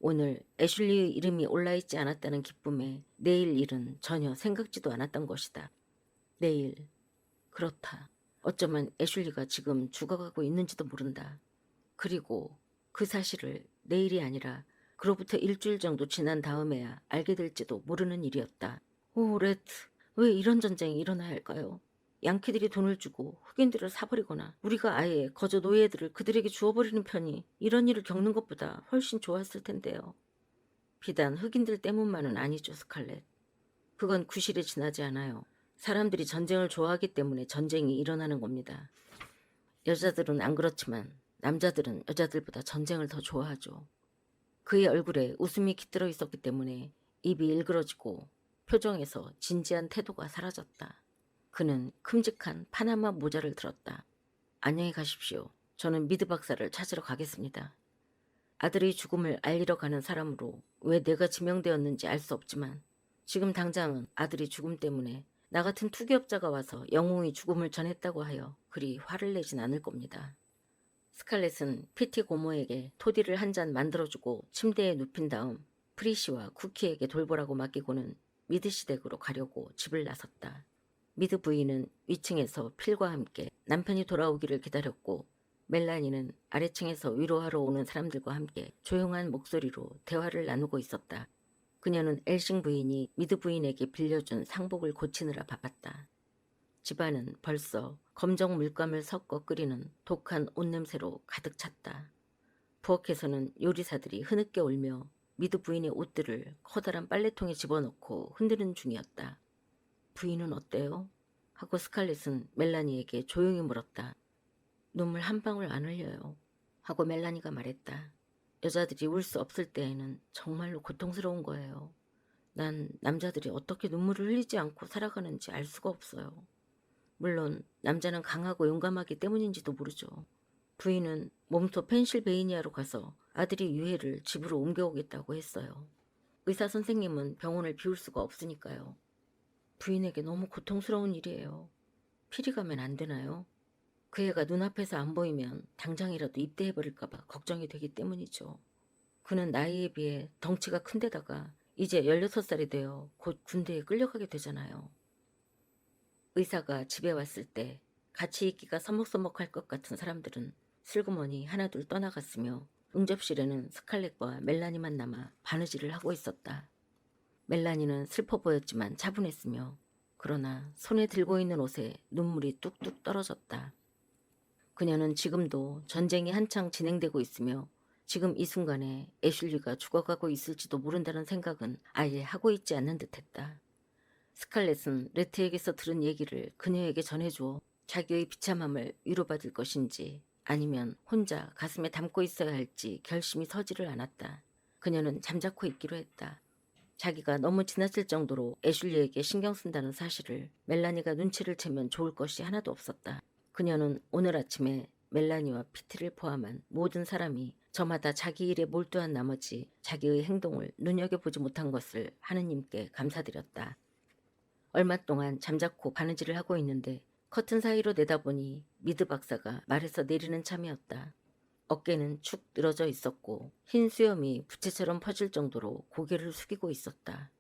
오늘 애슐리의 이름이 올라있지 않았다는 기쁨에 내일 일은 전혀 생각지도 않았던 것이다. 내일, 그렇다. 어쩌면 애슐리가 지금 죽어가고 있는지도 모른다. 그리고 그 사실을 내일이 아니라 그로부터 일주일 정도 지난 다음에야 알게 될지도 모르는 일이었다. 오, 레트, 왜 이런 전쟁이 일어나야 할까요? 양키들이 돈을 주고 흑인들을 사버리거나 우리가 아예 거저 노예들을 그들에게 주어버리는 편이 이런 일을 겪는 것보다 훨씬 좋았을 텐데요. 비단 흑인들 때문만은 아니죠, 스칼렛. 그건 구실에 지나지 않아요. 사람들이 전쟁을 좋아하기 때문에 전쟁이 일어나는 겁니다. 여자들은 안 그렇지만 남자들은 여자들보다 전쟁을 더 좋아하죠. 그의 얼굴에 웃음이 깃들어 있었기 때문에 입이 일그러지고 표정에서 진지한 태도가 사라졌다. 그는 큼직한 파나마 모자를 들었다. 안녕히 가십시오. 저는 미드 박사를 찾으러 가겠습니다. 아들의 죽음을 알리러 가는 사람으로 왜 내가 지명되었는지 알 수 없지만 지금 당장은 아들이 죽음 때문에 나 같은 투기업자가 와서 영웅이 죽음을 전했다고 하여 그리 화를 내진 않을 겁니다. 스칼렛은 피티 고모에게 토디를 한 잔 만들어주고 침대에 눕힌 다음 프리시와 쿠키에게 돌보라고 맡기고는 미드 시댁으로 가려고 집을 나섰다. 미드 부인은 위층에서 필과 함께 남편이 돌아오기를 기다렸고 멜라니는 아래층에서 위로하러 오는 사람들과 함께 조용한 목소리로 대화를 나누고 있었다. 그녀는 엘싱 부인이 미드 부인에게 빌려준 상복을 고치느라 바빴다. 집안은 벌써 검정 물감을 섞어 끓이는 독한 옷냄새로 가득 찼다. 부엌에서는 요리사들이 흐느껴 울며 미드 부인의 옷들을 커다란 빨래통에 집어넣고 흔드는 중이었다. 부인은 어때요? 하고 스칼렛은 멜라니에게 조용히 물었다. 눈물 한 방울 안 흘려요. 하고 멜라니가 말했다. 여자들이 울 수 없을 때에는 정말로 고통스러운 거예요. 난 남자들이 어떻게 눈물을 흘리지 않고 살아가는지 알 수가 없어요. 물론 남자는 강하고 용감하기 때문인지도 모르죠. 부인은 몸소 펜실베이니아로 가서 아들이 유해를 집으로 옮겨오겠다고 했어요. 의사 선생님은 병원을 비울 수가 없으니까요. 부인에게 너무 고통스러운 일이에요. 피리 가면 안 되나요? 그 애가 눈앞에서 안 보이면 당장이라도 입대해버릴까봐 걱정이 되기 때문이죠. 그는 나이에 비해 덩치가 큰데다가 이제 16살이 되어 곧 군대에 끌려가게 되잖아요. 의사가 집에 왔을 때 같이 있기가 서먹서먹할 것 같은 사람들은 슬그머니 하나둘 떠나갔으며 응접실에는 스칼렛과 멜라니만 남아 바느질을 하고 있었다. 멜라니는 슬퍼 보였지만 차분했으며 그러나 손에 들고 있는 옷에 눈물이 뚝뚝 떨어졌다. 그녀는 지금도 전쟁이 한창 진행되고 있으며 지금 이 순간에 애슐리가 죽어가고 있을지도 모른다는 생각은 아예 하고 있지 않는 듯했다. 스칼렛은 레트에게서 들은 얘기를 그녀에게 전해주어 자기의 비참함을 위로받을 것인지 아니면 혼자 가슴에 담고 있어야 할지 결심이 서지를 않았다. 그녀는 잠자코 있기로 했다. 자기가 너무 지나칠 정도로 애슐리에게 신경 쓴다는 사실을 멜라니가 눈치를 채면 좋을 것이 하나도 없었다. 그녀는 오늘 아침에 멜라니와 피티를 포함한 모든 사람이 저마다 자기 일에 몰두한 나머지 자기의 행동을 눈여겨보지 못한 것을 하느님께 감사드렸다. 얼마 동안 잠자코 바느질을 하고 있는데 커튼 사이로 내다보니 미드 박사가 말에서 내리는 참이었다. 어깨는 축 늘어져 있었고 흰 수염이 부채처럼 퍼질 정도로 고개를 숙이고 있었다.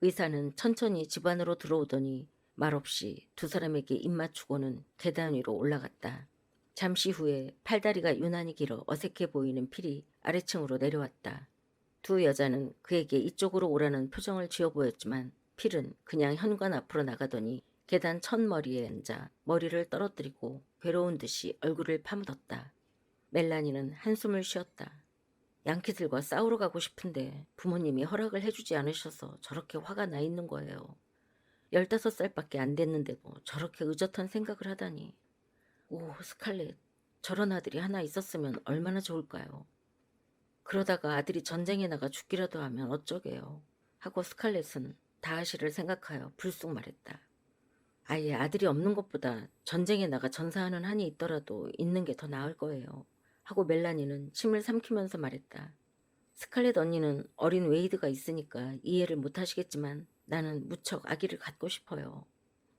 의사는 천천히 집 안으로 들어오더니 말없이 두 사람에게 입 맞추고는 계단 위로 올라갔다. 잠시 후에 팔다리가 유난히 길어 어색해 보이는 필이 아래층으로 내려왔다. 두 여자는 그에게 이쪽으로 오라는 표정을 지어 보였지만 필은 그냥 현관 앞으로 나가더니 계단 첫머리에 앉아 머리를 떨어뜨리고 괴로운 듯이 얼굴을 파묻었다. 멜라니는 한숨을 쉬었다. 양키들과 싸우러 가고 싶은데 부모님이 허락을 해주지 않으셔서 저렇게 화가 나 있는 거예요. 15살밖에 안 됐는데도 저렇게 의젓한 생각을 하다니. 오, 스칼렛, 저런 아들이 하나 있었으면 얼마나 좋을까요? 그러다가 아들이 전쟁에 나가 죽기라도 하면 어쩌게요. 하고 스칼렛은 다하시를 생각하여 불쑥 말했다. 아예 아들이 없는 것보다 전쟁에 나가 전사하는 한이 있더라도 있는 게 더 나을 거예요. 하고 멜라니는 침을 삼키면서 말했다. 스칼렛 언니는 어린 웨이드가 있으니까 이해를 못하시겠지만 나는 무척 아기를 갖고 싶어요.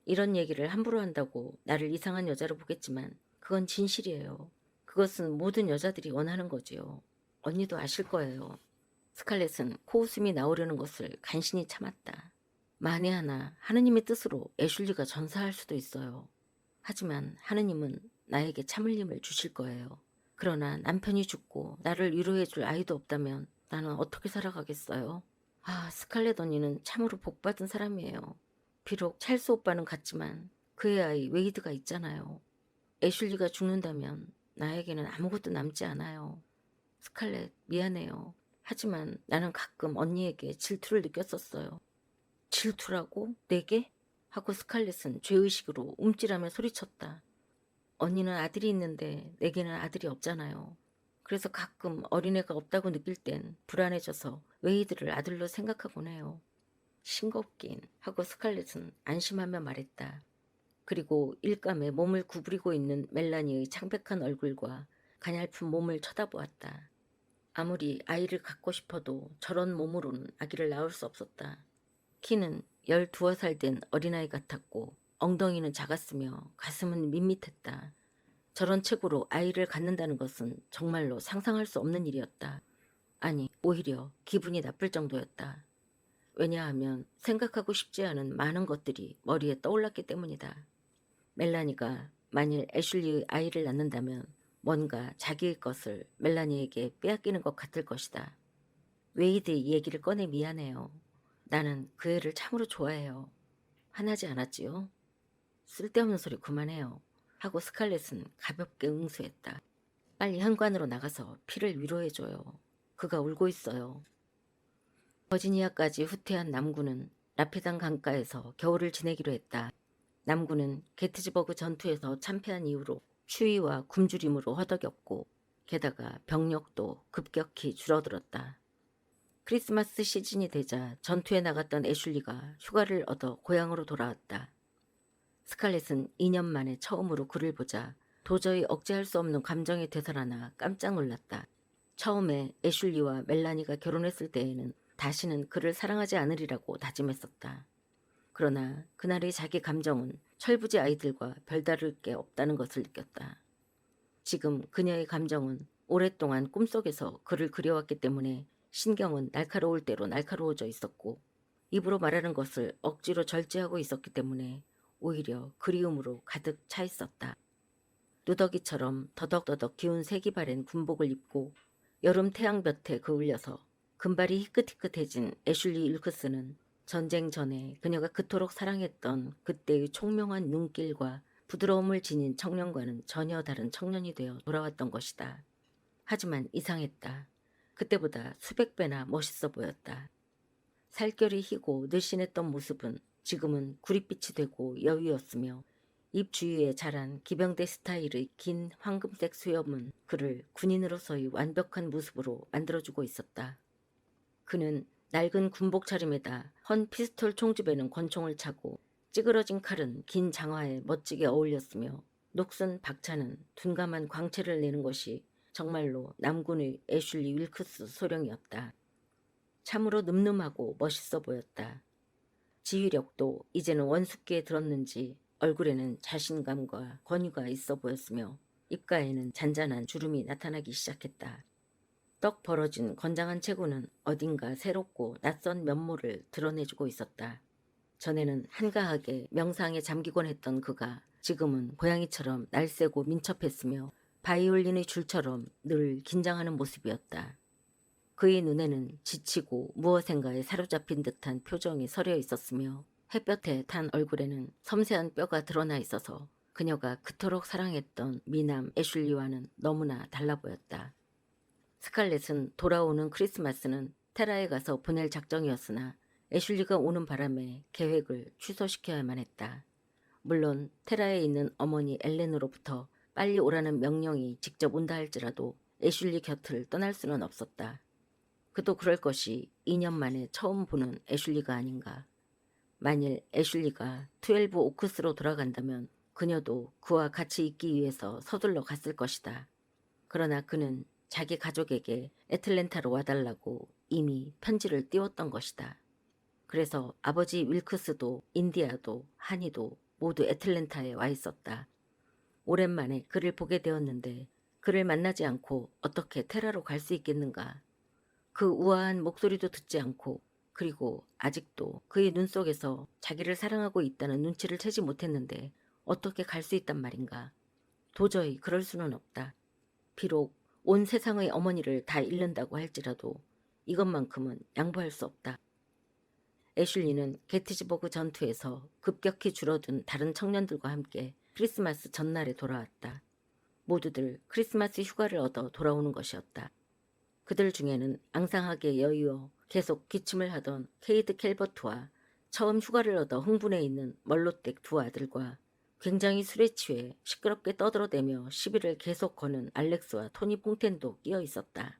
이런 얘기를 함부로 한다고 나를 이상한 여자로 보겠지만 그건 진실이에요. 그것은 모든 여자들이 원하는 거지요. 언니도 아실 거예요. 스칼렛은 코웃음이 나오려는 것을 간신히 참았다. 만에 하나 하느님의 뜻으로 애슐리가 전사할 수도 있어요. 하지만 하느님은 나에게 참을 힘을 주실 거예요. 그러나 남편이 죽고 나를 위로해줄 아이도 없다면 나는 어떻게 살아가겠어요? 아, 스칼렛 언니는 참으로 복받은 사람이에요. 비록 찰스 오빠는 같지만 그의 아이 웨이드가 있잖아요. 애슐리가 죽는다면 나에게는 아무것도 남지 않아요. 스칼렛, 미안해요. 하지만 나는 가끔 언니에게 질투를 느꼈었어요. 질투라고? 내게? 하고 스칼렛은 죄의식으로 움찔하며 소리쳤다. 언니는 아들이 있는데 내게는 아들이 없잖아요. 그래서 가끔 어린애가 없다고 느낄 땐 불안해져서 웨이드를 아들로 생각하곤 해요. 싱겁긴 하고 스칼렛은 안심하며 말했다. 그리고 일감에 몸을 구부리고 있는 멜라니의 창백한 얼굴과 가냘픈 몸을 쳐다보았다. 아무리 아이를 갖고 싶어도 저런 몸으로는 아기를 낳을 수 없었다. 키는 12살 된 어린아이 같았고 엉덩이는 작았으며 가슴은 밋밋했다. 저런 체구로 아이를 갖는다는 것은 정말로 상상할 수 없는 일이었다. 아니, 오히려 기분이 나쁠 정도였다. 왜냐하면 생각하고 싶지 않은 많은 것들이 머리에 떠올랐기 때문이다. 멜라니가 만일 애슐리의 아이를 낳는다면 뭔가 자기의 것을 멜라니에게 빼앗기는 것 같을 것이다. 웨이드의 얘기를 꺼내 미안해요. 나는 그 애를 참으로 좋아해요. 화나지 않았지요? 쓸데없는 소리 그만해요. 하고 스칼렛은 가볍게 응수했다. 빨리 현관으로 나가서 피를 위로해줘요. 그가 울고 있어요. 버지니아까지 후퇴한 남군은 라페단 강가에서 겨울을 지내기로 했다. 남군은 게티즈버그 전투에서 참패한 이후로 추위와 굶주림으로 허덕였고 게다가 병력도 급격히 줄어들었다. 크리스마스 시즌이 되자 전투에 나갔던 애슐리가 휴가를 얻어 고향으로 돌아왔다. 스칼렛은 2년 만에 처음으로 그를 보자 도저히 억제할 수 없는 감정이 되살아나 깜짝 놀랐다. 처음에 애슐리와 멜라니가 결혼했을 때에는 다시는 그를 사랑하지 않으리라고 다짐했었다. 그러나 그날의 자기 감정은 철부지 아이들과 별다를 게 없다는 것을 느꼈다. 지금 그녀의 감정은 오랫동안 꿈속에서 그를 그려왔기 때문에 신경은 날카로울 대로 날카로워져 있었고 입으로 말하는 것을 억지로 절제하고 있었기 때문에 오히려 그리움으로 가득 차 있었다. 누더기처럼 더덕더덕 기운 세기 바랜 군복을 입고 여름 태양볕에 그을려서 금발이 희끗희끗해진 애슐리 윌크스는 전쟁 전에 그녀가 그토록 사랑했던 그때의 총명한 눈길과 부드러움을 지닌 청년과는 전혀 다른 청년이 되어 돌아왔던 것이다. 하지만 이상했다. 그때보다 수백 배나 멋있어 보였다. 살결이 희고 늘씬했던 모습은 지금은 구릿빛이 되고 여위였으며 입 주위에 자란 기병대 스타일의 긴 황금색 수염은 그를 군인으로서의 완벽한 모습으로 만들어주고 있었다. 그는 낡은 군복 차림에다 헌 피스톨 총집에는 권총을 차고 찌그러진 칼은 긴 장화에 멋지게 어울렸으며 녹슨 박차는 둔감한 광채를 내는 것이 정말로 남군의 애슐리 윌크스 소령이었다. 참으로 늠름하고 멋있어 보였다. 지휘력도 이제는 원숙기에 들었는지 얼굴에는 자신감과 권위가 있어 보였으며 입가에는 잔잔한 주름이 나타나기 시작했다. 떡 벌어진 건장한 체구는 어딘가 새롭고 낯선 면모를 드러내주고 있었다. 전에는 한가하게 명상에 잠기곤 했던 그가 지금은 고양이처럼 날쌔고 민첩했으며 바이올린의 줄처럼 늘 긴장하는 모습이었다. 그의 눈에는 지치고 무엇인가에 사로잡힌 듯한 표정이 서려 있었으며 햇볕에 탄 얼굴에는 섬세한 뼈가 드러나 있어서 그녀가 그토록 사랑했던 미남 애슐리와는 너무나 달라 보였다. 스칼렛은 돌아오는 크리스마스는 테라에 가서 보낼 작정이었으나 애슐리가 오는 바람에 계획을 취소시켜야만 했다. 물론 테라에 있는 어머니 엘렌으로부터 빨리 오라는 명령이 직접 온다 할지라도 애슐리 곁을 떠날 수는 없었다. 그도 그럴 것이 2년 만에 처음 보는 애슐리가 아닌가. 만일 애슐리가 12 오크스로 돌아간다면 그녀도 그와 같이 있기 위해서 서둘러 갔을 것이다. 그러나 그는 자기 가족에게 애틀랜타로 와달라고 이미 편지를 띄웠던 것이다. 그래서 아버지 윌크스도 인디아도 하니도 모두 애틀랜타에 와 있었다. 오랜만에 그를 보게 되었는데 그를 만나지 않고 어떻게 테라로 갈 수 있겠는가. 그 우아한 목소리도 듣지 않고 그리고 아직도 그의 눈 속에서 자기를 사랑하고 있다는 눈치를 채지 못했는데 어떻게 갈 수 있단 말인가. 도저히 그럴 수는 없다. 비록 온 세상의 어머니를 다 잃는다고 할지라도 이것만큼은 양보할 수 없다. 애슐리는 게티즈버그 전투에서 급격히 줄어든 다른 청년들과 함께 크리스마스 전날에 돌아왔다. 모두들 크리스마스 휴가를 얻어 돌아오는 것이었다. 그들 중에는 앙상하게 여유어 계속 기침을 하던 케이드 캘버트와 처음 휴가를 얻어 흥분해 있는 멀로댁 두 아들과 굉장히 술에 취해 시끄럽게 떠들어대며 시비를 계속 거는 알렉스와 토니 퐁텐도 끼어 있었다.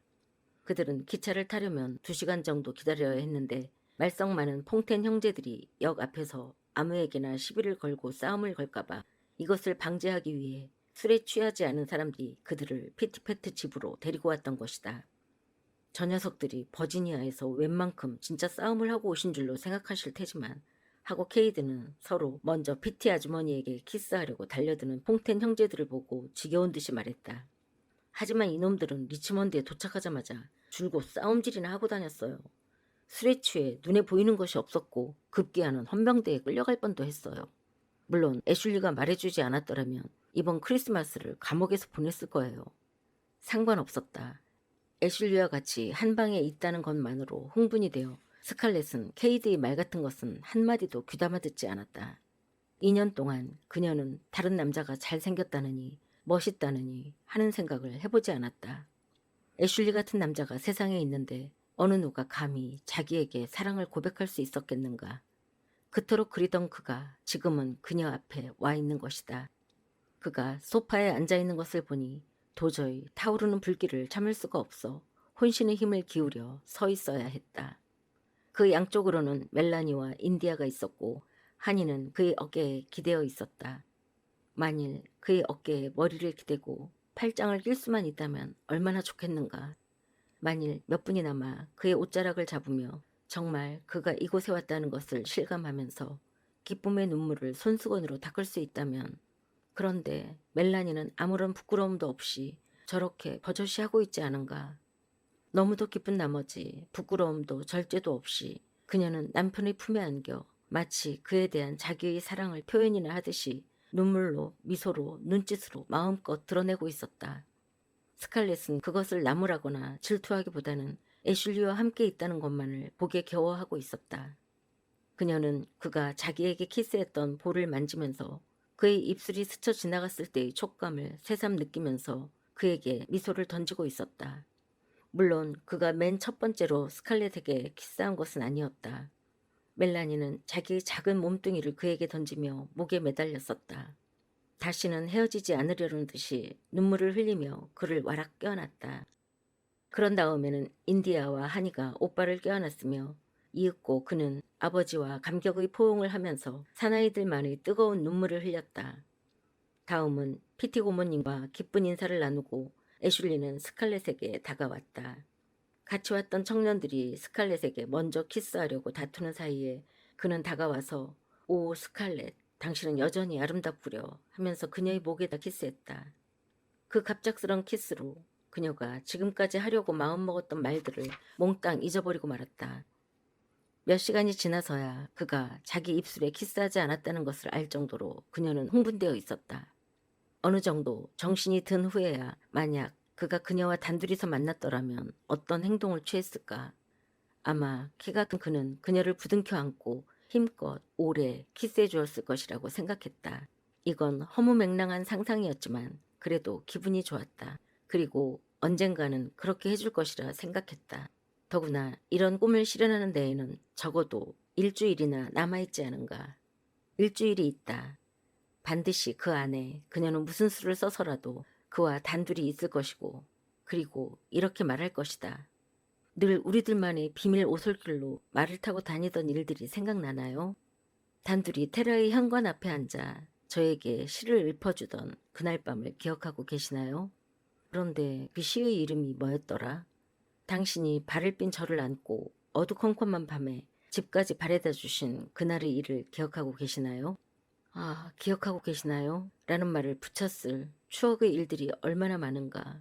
그들은 기차를 타려면 2시간 정도 기다려야 했는데 말썽 많은 퐁텐 형제들이 역 앞에서 아무에게나 시비를 걸고 싸움을 걸까봐 이것을 방지하기 위해 술에 취하지 않은 사람들이 그들을 피티패트 집으로 데리고 왔던 것이다. 저 녀석들이 버지니아에서 웬만큼 진짜 싸움을 하고 오신 줄로 생각하실 테지만 하고 케이드는 서로 먼저 피티 아주머니에게 키스하려고 달려드는 퐁텐 형제들을 보고 지겨운 듯이 말했다. 하지만 이놈들은 리치먼드에 도착하자마자 줄곧 싸움질이나 하고 다녔어요. 술에 취해 눈에 보이는 것이 없었고 급기야는 헌병대에 끌려갈 뻔도 했어요. 물론 애슐리가 말해주지 않았더라면 이번 크리스마스를 감옥에서 보냈을 거예요. 상관없었다. 애슐리와 같이 한 방에 있다는 것만으로 흥분이 되어 스칼렛은 케이드의 말 같은 것은 한마디도 귀담아 듣지 않았다. 2년 동안 그녀는 다른 남자가 잘생겼다느니 멋있다느니 하는 생각을 해보지 않았다. 애슐리 같은 남자가 세상에 있는데 어느 누가 감히 자기에게 사랑을 고백할 수 있었겠는가. 그토록 그리던 그가 지금은 그녀 앞에 와 있는 것이다. 그가 소파에 앉아 있는 것을 보니 도저히 타오르는 불길을 참을 수가 없어 혼신의 힘을 기울여 서 있어야 했다. 그 양쪽으로는 멜라니와 인디아가 있었고 한이는 그의 어깨에 기대어 있었다. 만일 그의 어깨에 머리를 기대고 팔짱을 낄 수만 있다면 얼마나 좋겠는가. 만일 몇 분이 남아 그의 옷자락을 잡으며 정말 그가 이곳에 왔다는 것을 실감하면서 기쁨의 눈물을 손수건으로 닦을 수 있다면. 그런데 멜라니는 아무런 부끄러움도 없이 저렇게 버젓이 하고 있지 않은가. 너무도 기쁜 나머지 부끄러움도 절제도 없이 그녀는 남편의 품에 안겨 마치 그에 대한 자기의 사랑을 표현이나 하듯이 눈물로 미소로 눈짓으로 마음껏 드러내고 있었다. 스칼렛은 그것을 나무라거나 질투하기보다는 애슐리와 함께 있다는 것만을 보게 겨워하고 있었다. 그녀는 그가 자기에게 키스했던 볼을 만지면서 그의 입술이 스쳐 지나갔을 때의 촉감을 새삼 느끼면서 그에게 미소를 던지고 있었다. 물론 그가 맨 첫 번째로 스칼렛에게 키스한 것은 아니었다. 멜라니는 자기의 작은 몸뚱이를 그에게 던지며 목에 매달렸었다. 다시는 헤어지지 않으려는 듯이 눈물을 흘리며 그를 와락 껴안았다. 그런 다음에는 인디아와 하니가 오빠를 껴안았으며 이윽고 그는 아버지와 감격의 포옹을 하면서 사나이들만의 뜨거운 눈물을 흘렸다. 다음은 피티 고모님과 기쁜 인사를 나누고 애슐리는 스칼렛에게 다가왔다. 같이 왔던 청년들이 스칼렛에게 먼저 키스하려고 다투는 사이에 그는 다가와서 오 스칼렛 당신은 여전히 아름답구려 하면서 그녀의 목에다 키스했다. 그 갑작스런 키스로 그녀가 지금까지 하려고 마음먹었던 말들을 몽땅 잊어버리고 말았다. 몇 시간이 지나서야 그가 자기 입술에 키스하지 않았다는 것을 알 정도로 그녀는 흥분되어 있었다. 어느 정도 정신이 든 후에야 만약 그가 그녀와 단둘이서 만났더라면 어떤 행동을 취했을까. 아마 키가 큰 그는 그녀를 부둥켜 안고 힘껏 오래 키스해 주었을 것이라고 생각했다. 이건 허무맹랑한 상상이었지만 그래도 기분이 좋았다. 그리고 언젠가는 그렇게 해줄 것이라 생각했다. 더구나 이런 꿈을 실현하는 데에는 적어도 일주일이나 남아있지 않은가. 일주일이 있다. 반드시 그 안에 그녀는 무슨 수를 써서라도 그와 단둘이 있을 것이고 그리고 이렇게 말할 것이다. 늘 우리들만의 비밀 오솔길로 말을 타고 다니던 일들이 생각나나요? 단둘이 테라의 현관 앞에 앉아 저에게 시를 읊어주던 그날 밤을 기억하고 계시나요? 그런데 그 시의 이름이 뭐였더라? 당신이 발을 삔 저를 안고 어두컴컴한 밤에 집까지 바래다 주신 그날의 일을 기억하고 계시나요? 아, 기억하고 계시나요? 라는 말을 붙였을 추억의 일들이 얼마나 많은가.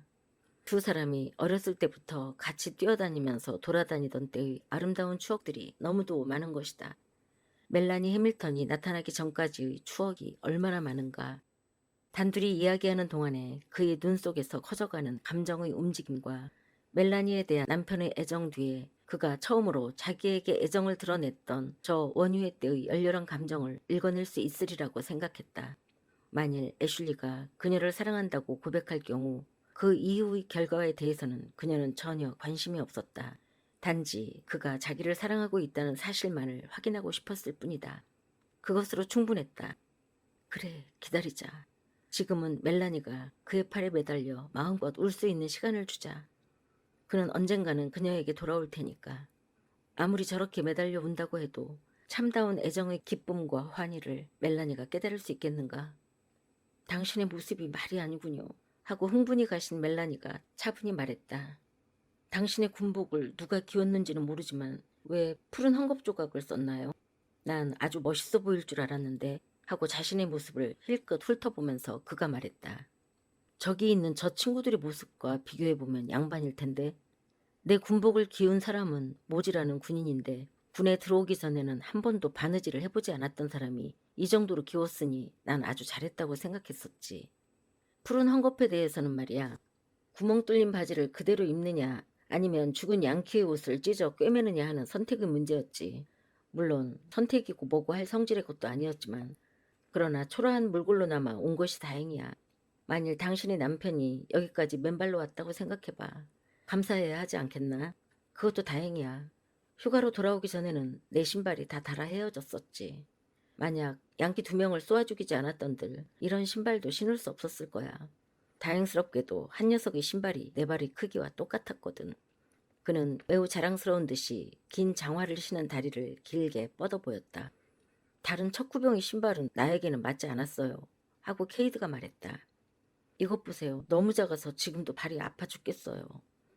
두 사람이 어렸을 때부터 같이 뛰어다니면서 돌아다니던 때의 아름다운 추억들이 너무도 많은 것이다. 멜라니 해밀턴이 나타나기 전까지의 추억이 얼마나 많은가. 단둘이 이야기하는 동안에 그의 눈 속에서 커져가는 감정의 움직임과 멜라니에 대한 남편의 애정 뒤에 그가 처음으로 자기에게 애정을 드러냈던 저 원유회 때의 열렬한 감정을 읽어낼 수 있으리라고 생각했다. 만일 애슐리가 그녀를 사랑한다고 고백할 경우 그 이후의 결과에 대해서는 그녀는 전혀 관심이 없었다. 단지 그가 자기를 사랑하고 있다는 사실만을 확인하고 싶었을 뿐이다. 그것으로 충분했다. 그래, 기다리자. 지금은 멜라니가 그의 팔에 매달려 마음껏 울 수 있는 시간을 주자. 그는 언젠가는 그녀에게 돌아올 테니까. 아무리 저렇게 매달려 운다고 해도 참다운 애정의 기쁨과 환희를 멜라니가 깨달을 수 있겠는가? 당신의 모습이 말이 아니군요. 하고 흥분이 가신 멜라니가 차분히 말했다. 당신의 군복을 누가 기웠는지는 모르지만 왜 푸른 헝겊 조각을 썼나요? 난 아주 멋있어 보일 줄 알았는데 하고 자신의 모습을 힐끗 훑어보면서 그가 말했다. 저기 있는 저 친구들의 모습과 비교해보면 양반일 텐데 내 군복을 기운 사람은 모지라는 군인인데 군에 들어오기 전에는 한 번도 바느질을 해보지 않았던 사람이 이 정도로 기웠으니 난 아주 잘했다고 생각했었지. 푸른 헝겊에 대해서는 말이야. 구멍 뚫린 바지를 그대로 입느냐 아니면 죽은 양키의 옷을 찢어 꿰매느냐 하는 선택의 문제였지. 물론 선택이고 뭐고 할 성질의 것도 아니었지만 그러나 초라한 물골로나마 온 것이 다행이야. 만일 당신의 남편이 여기까지 맨발로 왔다고 생각해봐. 감사해야 하지 않겠나? 그것도 다행이야. 휴가로 돌아오기 전에는 내 신발이 다 닳아 헤어졌었지. 만약 양키 2명을 쏘아 죽이지 않았던들 이런 신발도 신을 수 없었을 거야. 다행스럽게도 한 녀석의 신발이 내 발의 크기와 똑같았거든. 그는 매우 자랑스러운 듯이 긴 장화를 신은 다리를 길게 뻗어 보였다. 다른 척구병의 신발은 나에게는 맞지 않았어요. 하고 케이드가 말했다. 이것 보세요. 너무 작아서 지금도 발이 아파 죽겠어요.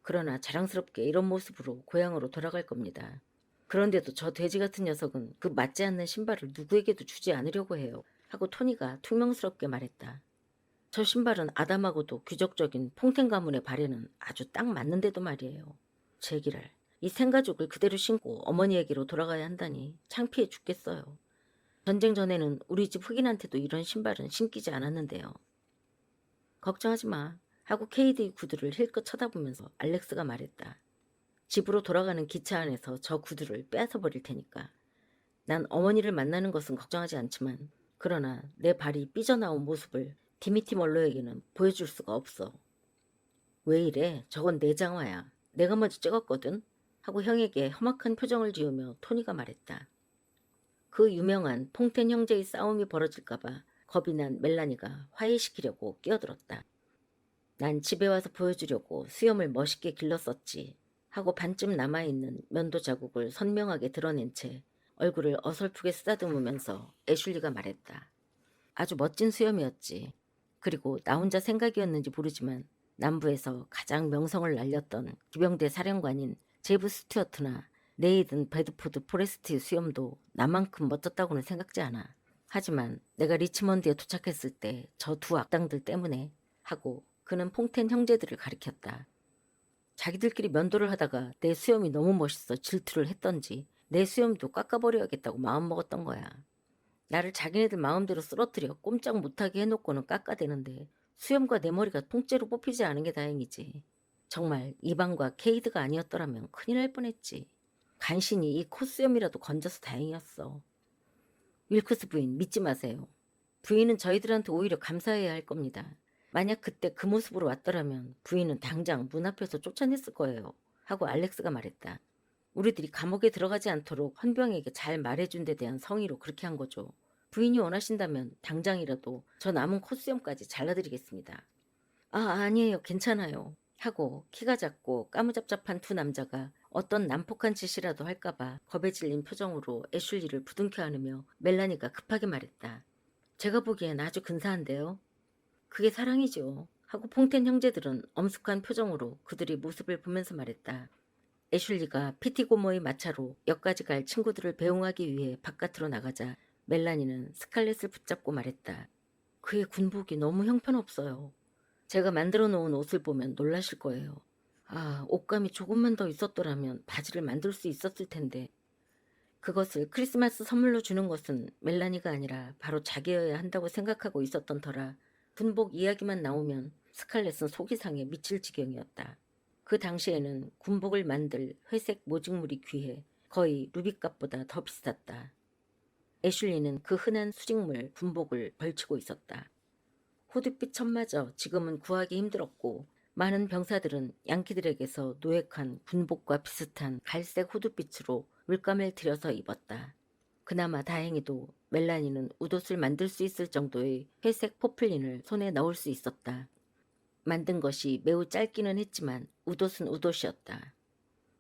그러나 자랑스럽게 이런 모습으로 고향으로 돌아갈 겁니다. 그런데도 저 돼지 같은 녀석은 그 맞지 않는 신발을 누구에게도 주지 않으려고 해요. 하고 토니가 퉁명스럽게 말했다. 저 신발은 아담하고도 귀족적인 퐁텐 가문의 발에는 아주 딱 맞는데도 말이에요. 제기를 이 생가죽을 그대로 신고 어머니에게로 돌아가야 한다니 창피해 죽겠어요. 전쟁 전에는 우리 집 흑인한테도 이런 신발은 신기지 않았는데요. 걱정하지 마. 하고 케이드의 구두를 힐끗 쳐다보면서 알렉스가 말했다. 집으로 돌아가는 기차 안에서 저 구두를 빼앗아 버릴 테니까. 난 어머니를 만나는 것은 걱정하지 않지만 그러나 내 발이 삐져나온 모습을 디미티 멀로에게는 보여줄 수가 없어. 왜 이래? 저건 내 장화야. 내가 먼저 찍었거든? 하고 형에게 험악한 표정을 지으며 토니가 말했다. 그 유명한 퐁텐 형제의 싸움이 벌어질까봐 겁이 난 멜라니가 화해시키려고 끼어들었다. 난 집에 와서 보여주려고 수염을 멋있게 길렀었지. 하고 반쯤 남아있는 면도 자국을 선명하게 드러낸 채 얼굴을 어설프게 쓰다듬으면서 애슐리가 말했다. 아주 멋진 수염이었지. 그리고 나 혼자 생각이었는지 모르지만 남부에서 가장 명성을 날렸던 기병대 사령관인 제브 스튜어트나 네이든 베드포드 포레스트의 수염도 나만큼 멋졌다고는 생각지 않아. 하지만 내가 리치먼드에 도착했을 때 저 두 악당들 때문에 하고 그는 퐁텐 형제들을 가리켰다. 자기들끼리 면도를 하다가 내 수염이 너무 멋있어 질투를 했던지 내 수염도 깎아버려야겠다고 마음먹었던 거야. 나를 자기네들 마음대로 쓰러뜨려 꼼짝 못하게 해놓고는 깎아대는데 수염과 내 머리가 통째로 뽑히지 않은 게 다행이지. 정말 이방과 케이드가 아니었더라면 큰일 날 뻔했지. 간신히 이 콧수염이라도 건져서 다행이었어. 윌크스 부인 믿지 마세요. 부인은 저희들한테 오히려 감사해야 할 겁니다. 만약 그때 그 모습으로 왔더라면 부인은 당장 문 앞에서 쫓아냈을 거예요. 하고 알렉스가 말했다. 우리들이 감옥에 들어가지 않도록 헌병에게 잘 말해준 데 대한 성의로 그렇게 한 거죠. 부인이 원하신다면 당장이라도 저 남은 콧수염까지 잘라드리겠습니다. 아, 아니에요. 괜찮아요. 하고 키가 작고 까무잡잡한 두 남자가 어떤 난폭한 짓이라도 할까봐 겁에 질린 표정으로 애슐리를 부둥켜 안으며 멜라니가 급하게 말했다. 제가 보기엔 아주 근사한데요. 그게 사랑이죠. 하고 퐁텐 형제들은 엄숙한 표정으로 그들의 모습을 보면서 말했다. 애슐리가 PT 고모의 마차로 역까지 갈 친구들을 배웅하기 위해 바깥으로 나가자 멜라니는 스칼렛을 붙잡고 말했다. 그의 군복이 너무 형편없어요. 제가 만들어 놓은 옷을 보면 놀라실 거예요. 아, 옷감이 조금만 더 있었더라면 바지를 만들 수 있었을 텐데. 그것을 크리스마스 선물로 주는 것은 멜라니가 아니라 바로 자기여야 한다고 생각하고 있었던 터라 군복 이야기만 나오면 스칼렛은 속이 상해 미칠 지경이었다. 그 당시에는 군복을 만들 회색 모직물이 귀해 거의 루비값보다 더 비쌌다. 애슐리는 그 흔한 수직물 군복을 걸치고 있었다. 호두빛 천마저 지금은 구하기 힘들었고 많은 병사들은 양키들에게서 노획한 군복과 비슷한 갈색 호두빛으로 물감을 들여서 입었다. 그나마 다행히도 멜라니는 웃옷을 만들 수 있을 정도의 회색 포플린을 손에 넣을 수 있었다. 만든 것이 매우 짧기는 했지만 웃옷은 웃옷이었다.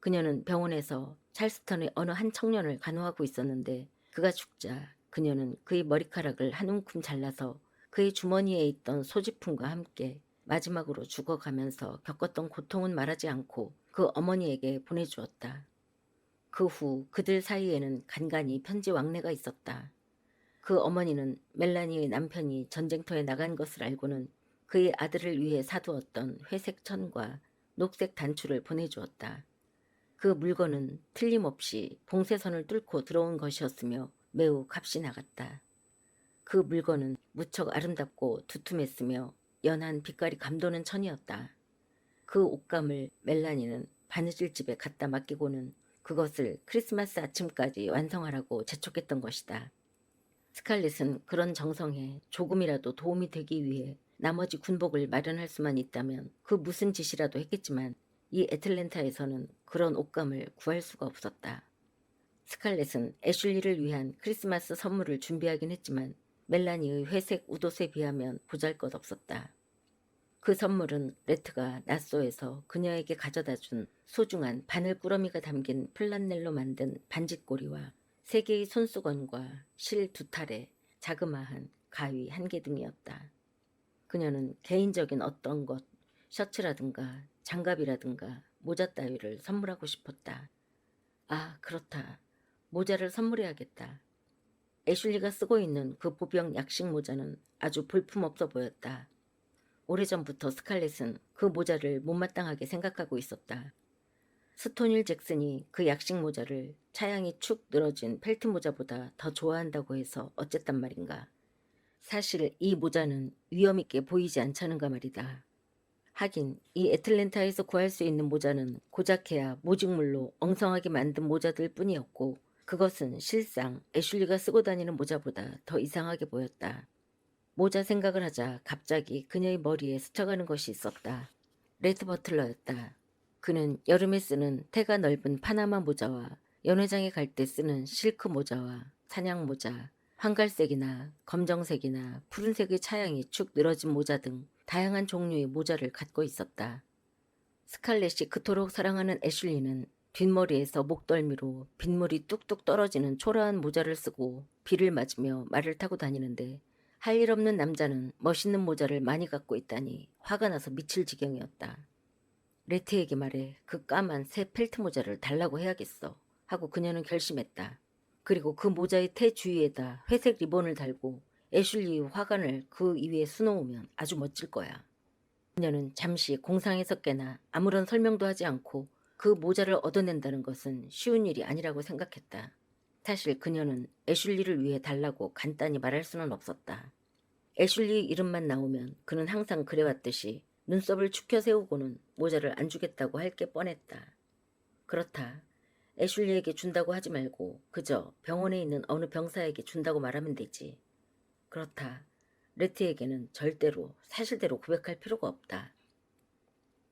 그녀는 병원에서 찰스턴의 어느 한 청년을 간호하고 있었는데 그가 죽자 그녀는 그의 머리카락을 한 움큼 잘라서 그의 주머니에 있던 소지품과 함께 마지막으로 죽어가면서 겪었던 고통은 말하지 않고 그 어머니에게 보내주었다. 그 후 그들 사이에는 간간히 편지 왕래가 있었다. 그 어머니는 멜라니의 남편이 전쟁터에 나간 것을 알고는 그의 아들을 위해 사두었던 회색 천과 녹색 단추를 보내주었다. 그 물건은 틀림없이 봉쇄선을 뚫고 들어온 것이었으며 매우 값이 나갔다. 그 물건은 무척 아름답고 두툼했으며 연한 빛깔이 감도는 천이었다. 그 옷감을 멜라니는 바느질집에 갖다 맡기고는 그것을 크리스마스 아침까지 완성하라고 재촉했던 것이다. 스칼렛은 그런 정성에 조금이라도 도움이 되기 위해 나머지 군복을 마련할 수만 있다면 그 무슨 짓이라도 했겠지만 이 애틀랜타에서는 그런 옷감을 구할 수가 없었다. 스칼렛은 애슐리를 위한 크리스마스 선물을 준비하긴 했지만 멜라니의 회색 웃옷에 비하면 보잘것없었다. 그 선물은 레트가 나소에서 그녀에게 가져다준 소중한 바늘 꾸러미가 담긴 플란넬로 만든 반짓고리와 3개의 손수건과 실 2탈에 자그마한 가위 1개 등이었다. 그녀는 개인적인 어떤 것, 셔츠라든가 장갑이라든가 모자 따위를 선물하고 싶었다. 아, 그렇다. 모자를 선물해야겠다. 애슐리가 쓰고 있는 그 보병 약식 모자는 아주 볼품없어 보였다. 오래전부터 스칼렛은 그 모자를 못마땅하게 생각하고 있었다. 스토닐 잭슨이 그 약식 모자를 차양이 축 늘어진 펠트 모자보다 더 좋아한다고 해서 어쨌단 말인가. 사실 이 모자는 위험있게 보이지 않자는가 말이다. 하긴 이 애틀랜타에서 구할 수 있는 모자는 고작해야 모직물로 엉성하게 만든 모자들 뿐이었고 그것은 실상 애슐리가 쓰고 다니는 모자보다 더 이상하게 보였다. 모자 생각을 하자 갑자기 그녀의 머리에 스쳐가는 것이 있었다. 레드 버틀러였다. 그는 여름에 쓰는 태가 넓은 파나마 모자와 연회장에 갈 때 쓰는 실크 모자와 사냥 모자, 황갈색이나 검정색이나 푸른색의 차양이 축 늘어진 모자 등 다양한 종류의 모자를 갖고 있었다. 스칼렛이 그토록 사랑하는 애슐리는 뒷머리에서 목덜미로 빗물이 뚝뚝 떨어지는 초라한 모자를 쓰고 비를 맞으며 말을 타고 다니는데 할 일 없는 남자는 멋있는 모자를 많이 갖고 있다니 화가 나서 미칠 지경이었다. 레트에게 말해 그 까만 새 펠트 모자를 달라고 해야겠어 하고 그녀는 결심했다. 그리고 그 모자의 테 주위에다 회색 리본을 달고 애슐리의 화관을 그 위에 수놓으면 아주 멋질 거야. 그녀는 잠시 공상에서 깨나 아무런 설명도 하지 않고 그 모자를 얻어낸다는 것은 쉬운 일이 아니라고 생각했다. 사실 그녀는 애슐리를 위해 달라고 간단히 말할 수는 없었다. 애슐리 이름만 나오면 그는 항상 그래왔듯이 눈썹을 축혀 세우고는 모자를 안 주겠다고 할 게 뻔했다. 그렇다. 애슐리에게 준다고 하지 말고 그저 병원에 있는 어느 병사에게 준다고 말하면 되지. 그렇다. 레트에게는 절대로 사실대로 고백할 필요가 없다.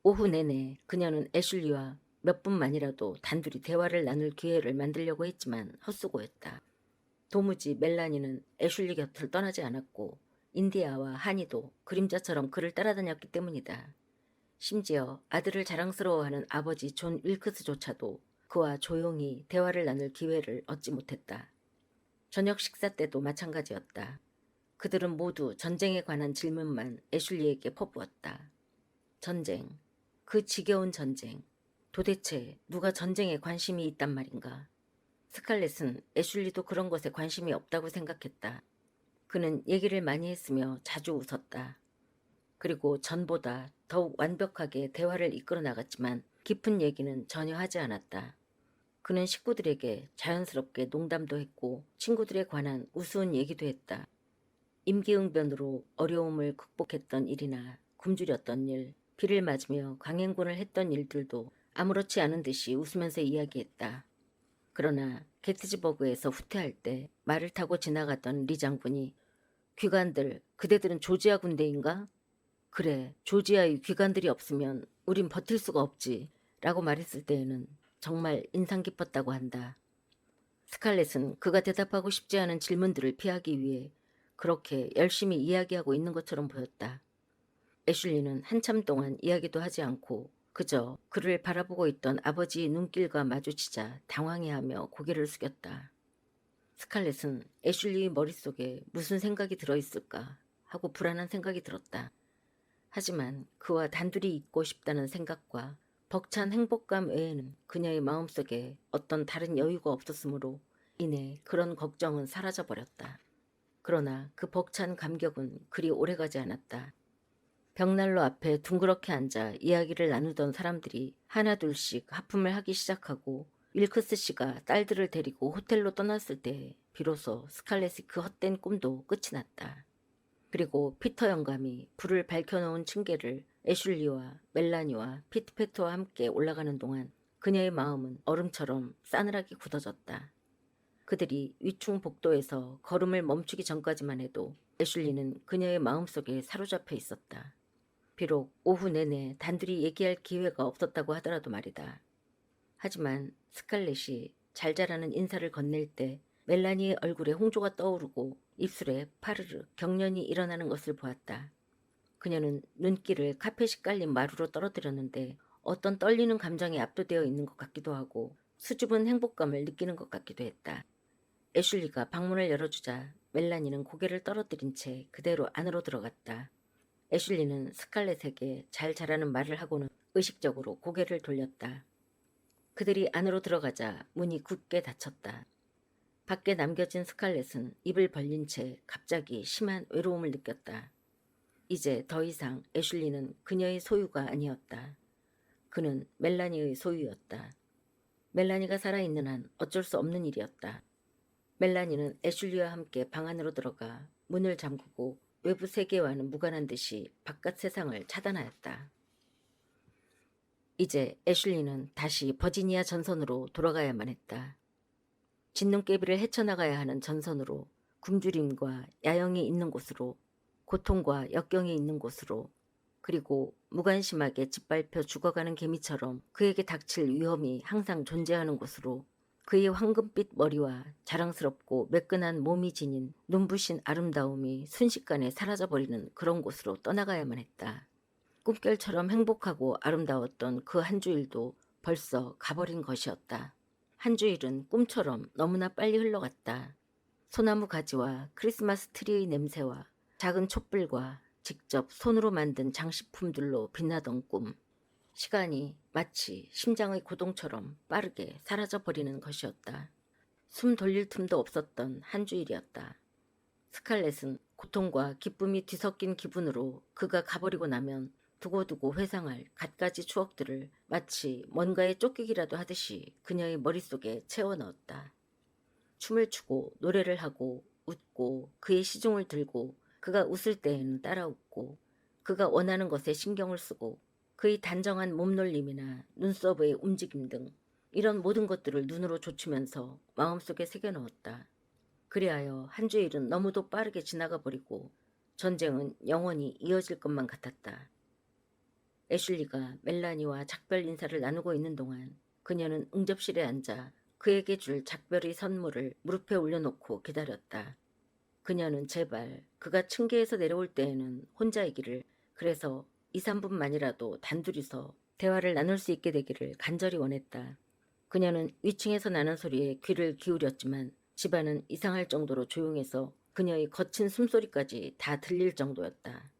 오후 내내 그녀는 애슐리와 몇 분만이라도 단둘이 대화를 나눌 기회를 만들려고 했지만 헛수고였다. 도무지 멜라니는 애슐리 곁을 떠나지 않았고 인디아와 하니도 그림자처럼 그를 따라다녔기 때문이다. 심지어 아들을 자랑스러워하는 아버지 존 윌크스조차도 그와 조용히 대화를 나눌 기회를 얻지 못했다. 저녁 식사 때도 마찬가지였다. 그들은 모두 전쟁에 관한 질문만 애슐리에게 퍼부었다. 전쟁, 그 지겨운 전쟁, 도대체 누가 전쟁에 관심이 있단 말인가? 스칼렛은 애슐리도 그런 것에 관심이 없다고 생각했다. 그는 얘기를 많이 했으며 자주 웃었다. 그리고 전보다 더욱 완벽하게 대화를 이끌어 나갔지만 깊은 얘기는 전혀 하지 않았다. 그는 식구들에게 자연스럽게 농담도 했고 친구들에 관한 우스운 얘기도 했다. 임기응변으로 어려움을 극복했던 일이나 굶주렸던 일, 비를 맞으며 강행군을 했던 일들도 아무렇지 않은 듯이 웃으면서 이야기했다. 그러나 게티즈버그에서 후퇴할 때 말을 타고 지나갔던 리 장군이 귀관들, 그대들은 조지아 군대인가? 그래, 조지아의 귀관들이 없으면 우린 버틸 수가 없지 라고 말했을 때에는 정말 인상 깊었다고 한다. 스칼렛은 그가 대답하고 싶지 않은 질문들을 피하기 위해 그렇게 열심히 이야기하고 있는 것처럼 보였다. 애슐리는 한참 동안 이야기도 하지 않고 그저 그를 바라보고 있던 아버지의 눈길과 마주치자 당황해하며 고개를 숙였다. 스칼렛은 애슐리의 머릿속에 무슨 생각이 들어있을까 하고 불안한 생각이 들었다. 하지만 그와 단둘이 있고 싶다는 생각과 벅찬 행복감 외에는 그녀의 마음속에 어떤 다른 여유가 없었으므로 이내 그런 걱정은 사라져버렸다. 그러나 그 벅찬 감격은 그리 오래가지 않았다. 벽난로 앞에 둥그렇게 앉아 이야기를 나누던 사람들이 하나둘씩 하품을 하기 시작하고 윌크스 씨가 딸들을 데리고 호텔로 떠났을 때 비로소 스칼렛의 그 헛된 꿈도 끝이 났다. 그리고 피터 영감이 불을 밝혀놓은 층계를 애슐리와 멜라니와 피트패트와 함께 올라가는 동안 그녀의 마음은 얼음처럼 싸늘하게 굳어졌다. 그들이 위층 복도에서 걸음을 멈추기 전까지만 해도 애슐리는 그녀의 마음속에 사로잡혀 있었다. 비록 오후 내내 단둘이 얘기할 기회가 없었다고 하더라도 말이다. 하지만 스칼렛이 잘 자라는 인사를 건넬 때 멜라니의 얼굴에 홍조가 떠오르고 입술에 파르르 경련이 일어나는 것을 보았다. 그녀는 눈길을 카펫이 깔린 마루로 떨어뜨렸는데 어떤 떨리는 감정에 압도되어 있는 것 같기도 하고 수줍은 행복감을 느끼는 것 같기도 했다. 애슐리가 방문을 열어주자 멜라니는 고개를 떨어뜨린 채 그대로 안으로 들어갔다. 애슐리는 스칼렛에게 잘 자라는 말을 하고는 의식적으로 고개를 돌렸다. 그들이 안으로 들어가자 문이 굳게 닫혔다. 밖에 남겨진 스칼렛은 입을 벌린 채 갑자기 심한 외로움을 느꼈다. 이제 더 이상 애슐리는 그녀의 소유가 아니었다. 그는 멜라니의 소유였다. 멜라니가 살아있는 한 어쩔 수 없는 일이었다. 멜라니는 애슐리와 함께 방 안으로 들어가 문을 잠그고 외부 세계와는 무관한 듯이 바깥 세상을 차단하였다. 이제 애슐리는 다시 버지니아 전선으로 돌아가야만 했다. 진눈깨비를 헤쳐나가야 하는 전선으로, 굶주림과 야영이 있는 곳으로, 고통과 역경이 있는 곳으로, 그리고 무관심하게 짓밟혀 죽어가는 개미처럼 그에게 닥칠 위험이 항상 존재하는 곳으로, 그의 황금빛 머리와 자랑스럽고 매끈한 몸이 지닌 눈부신 아름다움이 순식간에 사라져버리는 그런 곳으로 떠나가야만 했다. 꿈결처럼 행복하고 아름다웠던 그 한 주일도 벌써 가버린 것이었다. 한 주일은 꿈처럼 너무나 빨리 흘러갔다. 소나무 가지와 크리스마스 트리의 냄새와 작은 촛불과 직접 손으로 만든 장식품들로 빛나던 꿈. 시간이 마치 심장의 고동처럼 빠르게 사라져버리는 것이었다. 숨 돌릴 틈도 없었던 한 주일이었다. 스칼렛은 고통과 기쁨이 뒤섞인 기분으로 그가 가버리고 나면 두고두고 회상할 갖가지 추억들을 마치 뭔가에 쫓기기라도 하듯이 그녀의 머릿속에 채워넣었다. 춤을 추고 노래를 하고 웃고 그의 시중을 들고 그가 웃을 때에는 따라 웃고 그가 원하는 것에 신경을 쓰고 그의 단정한 몸놀림이나 눈썹의 움직임 등 이런 모든 것들을 눈으로 좇으면서 마음속에 새겨넣었다. 그리하여 한 주일은 너무도 빠르게 지나가 버리고 전쟁은 영원히 이어질 것만 같았다. 애슐리가 멜라니와 작별 인사를 나누고 있는 동안 그녀는 응접실에 앉아 그에게 줄 작별의 선물을 무릎에 올려놓고 기다렸다. 그녀는 제발 그가 층계에서 내려올 때에는 혼자이기를, 그래서 2, 3분만이라도 단둘이서 대화를 나눌 수 있게 되기를 간절히 원했다. 그녀는 위층에서 나는 소리에 귀를 기울였지만 집안은 이상할 정도로 조용해서 그녀의 거친 숨소리까지 다 들릴 정도였다.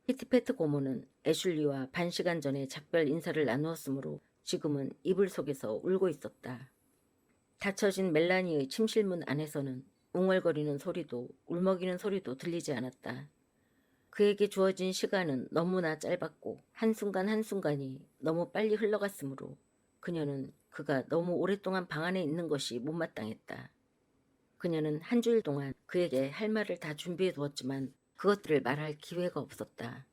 피트패트 고모는 애슐리와 반 시간 전에 작별 인사를 나누었으므로 지금은 이불 속에서 울고 있었다. 닫혀진 멜라니의 침실문 안에서는 웅얼거리는 소리도 울먹이는 소리도 들리지 않았다. 그에게 주어진 시간은 너무나 짧았고 한순간 한순간이 너무 빨리 흘러갔으므로 그녀는 그가 너무 오랫동안 방 안에 있는 것이 못마땅했다. 그녀는 한 주일 동안 그에게 할 말을 다 준비해 두었지만 그것들을 말할 기회가 없었다.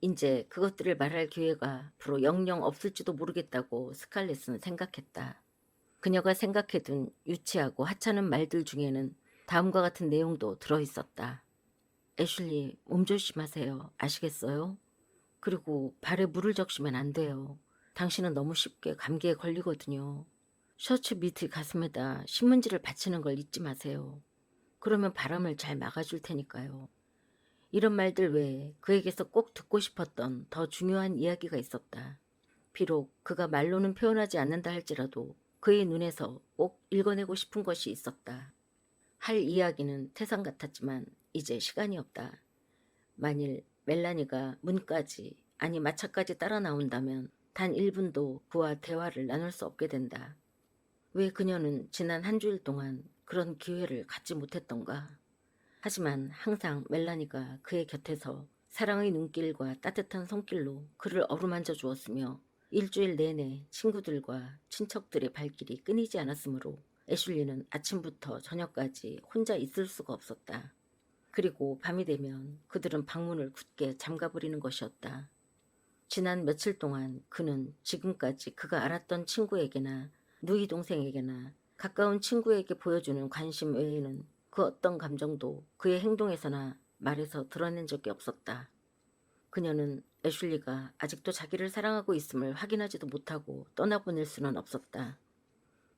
이제 그것들을 말할 기회가 앞으로 영영 없을지도 모르겠다고 스칼렛은 생각했다. 그녀가 생각해둔 유치하고 하찮은 말들 중에는 다음과 같은 내용도 들어있었다. 애슐리, 몸 조심하세요. 아시겠어요? 그리고 발에 물을 적시면 안 돼요. 당신은 너무 쉽게 감기에 걸리거든요. 셔츠 밑의 가슴에다 신문지를 받치는 걸 잊지 마세요. 그러면 바람을 잘 막아줄 테니까요. 이런 말들 외에 그에게서 꼭 듣고 싶었던 더 중요한 이야기가 있었다. 비록 그가 말로는 표현하지 않는다 할지라도 그의 눈에서 꼭 읽어내고 싶은 것이 있었다. 할 이야기는 태산 같았지만 이제 시간이 없다. 만일 멜라니가 문까지 아니 마차까지 따라 나온다면 단 1분도 그와 대화를 나눌 수 없게 된다. 왜 그녀는 지난 한 주일 동안 그런 기회를 갖지 못했던가? 하지만 항상 멜라니가 그의 곁에서 사랑의 눈길과 따뜻한 손길로 그를 어루만져 주었으며 일주일 내내 친구들과 친척들의 발길이 끊이지 않았으므로 애슐리는 아침부터 저녁까지 혼자 있을 수가 없었다. 그리고 밤이 되면 그들은 방문을 굳게 잠가버리는 것이었다. 지난 며칠 동안 그는 지금까지 그가 알았던 친구에게나 누이 동생에게나 가까운 친구에게 보여주는 관심 외에는 그 어떤 감정도 그의 행동에서나 말에서 드러낸 적이 없었다. 그녀는 애슐리가 아직도 자기를 사랑하고 있음을 확인하지도 못하고 떠나보낼 수는 없었다.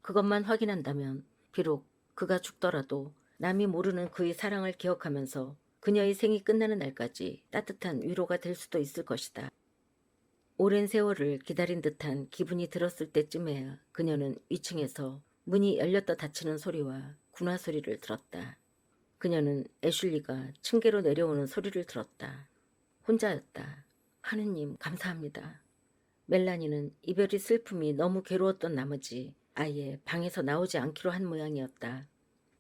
그것만 확인한다면 비록 그가 죽더라도 남이 모르는 그의 사랑을 기억하면서 그녀의 생이 끝나는 날까지 따뜻한 위로가 될 수도 있을 것이다. 오랜 세월을 기다린 듯한 기분이 들었을 때쯤에야 그녀는 위층에서 문이 열렸다 닫히는 소리와 군화 소리를 들었다. 그녀는 애슐리가 층계로 내려오는 소리를 들었다. 혼자였다. 하느님 감사합니다. 멜라니는 이별의 슬픔이 너무 괴로웠던 나머지 아예 방에서 나오지 않기로 한 모양이었다.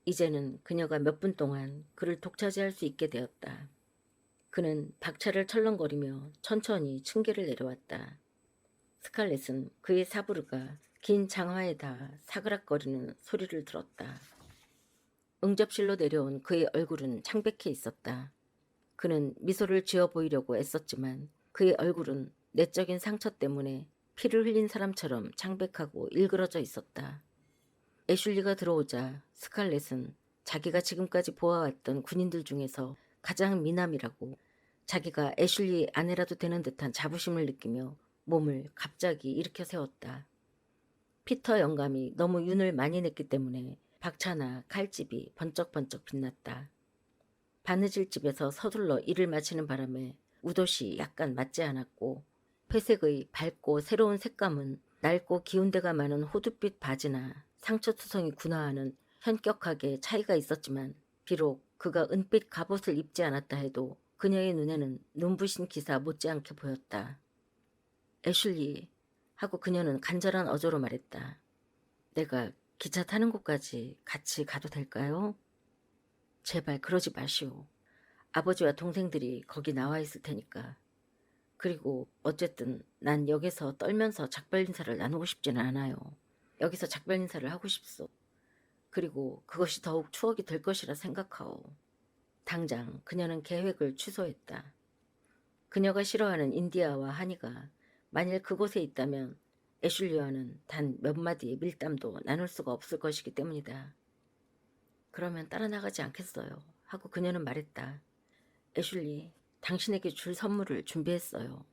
이제는 그녀가 몇 분 동안 그를 독차지할 수 있게 되었다. 그는 박차를 철렁거리며 천천히 층계를 내려왔다. 스칼렛은 그의 사부르가 긴 장화에다 사그락거리는 소리를 들었다. 응접실로 내려온 그의 얼굴은 창백해 있었다. 그는 미소를 지어 보이려고 애썼지만 그의 얼굴은 내적인 상처 때문에 피를 흘린 사람처럼 창백하고 일그러져 있었다. 애슐리가 들어오자 스칼렛은 자기가 지금까지 보아왔던 군인들 중에서 가장 미남이라고 자기가 애슐리의 아내라도 되는 듯한 자부심을 느끼며 몸을 갑자기 일으켜 세웠다. 피터 영감이 너무 윤을 많이 냈기 때문에 박차나 칼집이 번쩍번쩍 빛났다. 바느질 집에서 서둘러 일을 마치는 바람에 웃옷이 약간 맞지 않았고 회색의 밝고 새로운 색감은 낡고 기운대가 많은 호두빛 바지나 상처투성이 군화와는 현격하게 차이가 있었지만 비록 그가 은빛 갑옷을 입지 않았다 해도 그녀의 눈에는 눈부신 기사 못지않게 보였다. 애슐리 하고 그녀는 간절한 어조로 말했다. 내가 기차 타는 곳까지 같이 가도 될까요? 제발 그러지 마시오. 아버지와 동생들이 거기 나와 있을 테니까. 그리고 어쨌든 난 여기서 떨면서 작별 인사를 나누고 싶지는 않아요. 여기서 작별 인사를 하고 싶소. 그리고 그것이 더욱 추억이 될 것이라 생각하오. 당장 그녀는 계획을 취소했다. 그녀가 싫어하는 인디아와 하니가 만일 그곳에 있다면 애슐리와는 단 몇 마디의 밀담도 나눌 수가 없을 것이기 때문이다. 그러면 따라 나가지 않겠어요. 하고 그녀는 말했다. 애슐리, 당신에게 줄 선물을 준비했어요.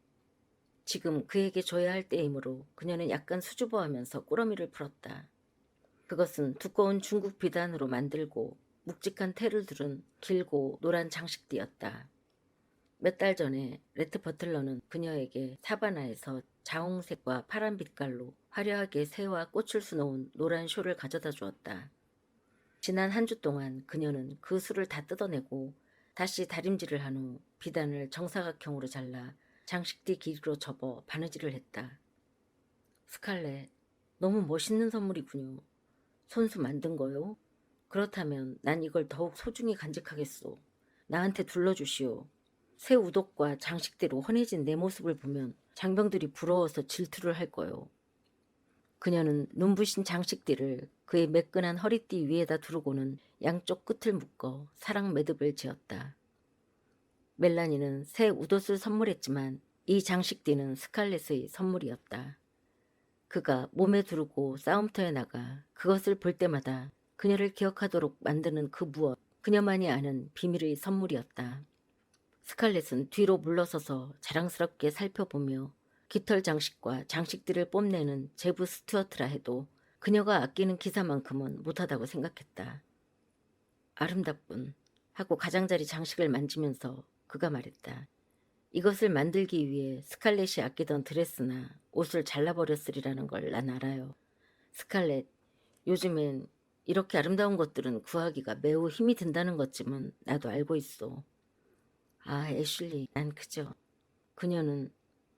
지금 그에게 줘야 할 때이므로 그녀는 약간 수줍어하면서 꾸러미를 풀었다. 그것은 두꺼운 중국 비단으로 만들고 묵직한 테를 두른 길고 노란 장식띠였다. 몇 달 전에 레트 버틀러는 그녀에게 사바나에서 자홍색과 파란 빛깔로 화려하게 새와 꽃을 수놓은 노란 쇼를 가져다 주었다. 지난 한 주 동안 그녀는 그 수를 다 뜯어내고 다시 다림질을 한 후 비단을 정사각형으로 잘라 장식띠 길이로 접어 바느질을 했다. 스칼렛, 너무 멋있는 선물이군요. 손수 만든 거요? 그렇다면 난 이걸 더욱 소중히 간직하겠소. 나한테 둘러주시오. 새 우독과 장식대로 헌해진 내 모습을 보면 장병들이 부러워서 질투를 할 거요. 그녀는 눈부신 장식띠를 그의 매끈한 허리띠 위에다 두르고는 양쪽 끝을 묶어 사랑 매듭을 지었다. 멜라니는 새 웃옷을 선물했지만 이 장식띠는 스칼렛의 선물이었다. 그가 몸에 두르고 싸움터에 나가 그것을 볼 때마다 그녀를 기억하도록 만드는 그 무엇, 그녀만이 아는 비밀의 선물이었다. 스칼렛은 뒤로 물러서서 자랑스럽게 살펴보며 깃털 장식과 장식들을 뽐내는 제부 스튜어트라 해도 그녀가 아끼는 기사만큼은 못하다고 생각했다. 아름답군 하고 가장자리 장식을 만지면서 그가 말했다. 이것을 만들기 위해 스칼렛이 아끼던 드레스나 옷을 잘라버렸으리라는 걸 난 알아요. 스칼렛, 요즘엔 이렇게 아름다운 것들은 구하기가 매우 힘이 든다는 것쯤은 나도 알고 있어. 아, 애슐리, 난 그저. 그녀는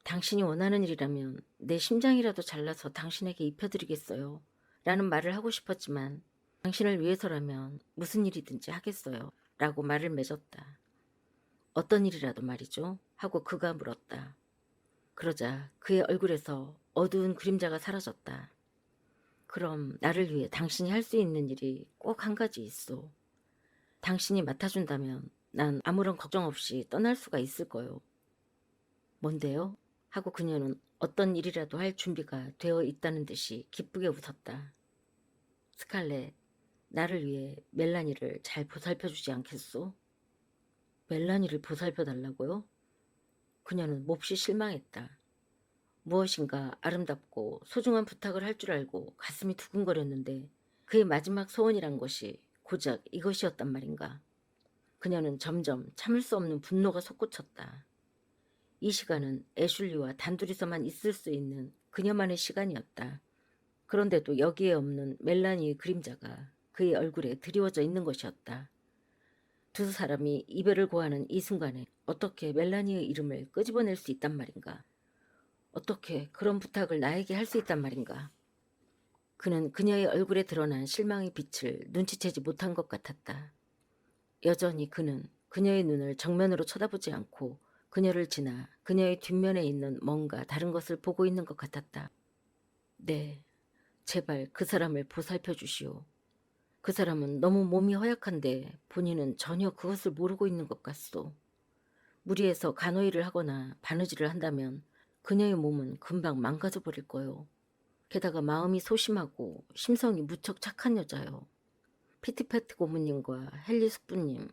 당신이 원하는 일이라면 내 심장이라도 잘라서 당신에게 입혀드리겠어요. 라는 말을 하고 싶었지만 당신을 위해서라면 무슨 일이든지 하겠어요. 라고 말을 맺었다. 어떤 일이라도 말이죠. 하고 그가 물었다. 그러자 그의 얼굴에서 어두운 그림자가 사라졌다. 그럼 나를 위해 당신이 할 수 있는 일이 꼭 한 가지 있어. 당신이 맡아준다면 난 아무런 걱정 없이 떠날 수가 있을 거요. 뭔데요? 하고 그녀는 어떤 일이라도 할 준비가 되어 있다는 듯이 기쁘게 웃었다. 스칼렛, 나를 위해 멜라니를 잘 보살펴주지 않겠소? 멜라니를 보살펴달라고요? 그녀는 몹시 실망했다. 무엇인가 아름답고 소중한 부탁을 할 줄 알고 가슴이 두근거렸는데 그의 마지막 소원이란 것이 고작 이것이었단 말인가. 그녀는 점점 참을 수 없는 분노가 솟구쳤다. 이 시간은 애슐리와 단둘이서만 있을 수 있는 그녀만의 시간이었다. 그런데도 여기에 없는 멜라니의 그림자가 그의 얼굴에 드리워져 있는 것이었다. 두 사람이 이별을 고하는 이 순간에 어떻게 멜라니의 이름을 끄집어낼 수 있단 말인가. 어떻게 그런 부탁을 나에게 할 수 있단 말인가. 그는 그녀의 얼굴에 드러난 실망의 빛을 눈치채지 못한 것 같았다. 여전히 그는 그녀의 눈을 정면으로 쳐다보지 않고 그녀를 지나 그녀의 뒷면에 있는 뭔가 다른 것을 보고 있는 것 같았다. 네, 제발 그 사람을 보살펴 주시오. 그 사람은 너무 몸이 허약한데 본인은 전혀 그것을 모르고 있는 것 같소. 무리해서 간호일을 하거나 바느질을 한다면 그녀의 몸은 금방 망가져 버릴 거요. 게다가 마음이 소심하고 심성이 무척 착한 여자요. 피티패트 고모님과 헨리 숙부님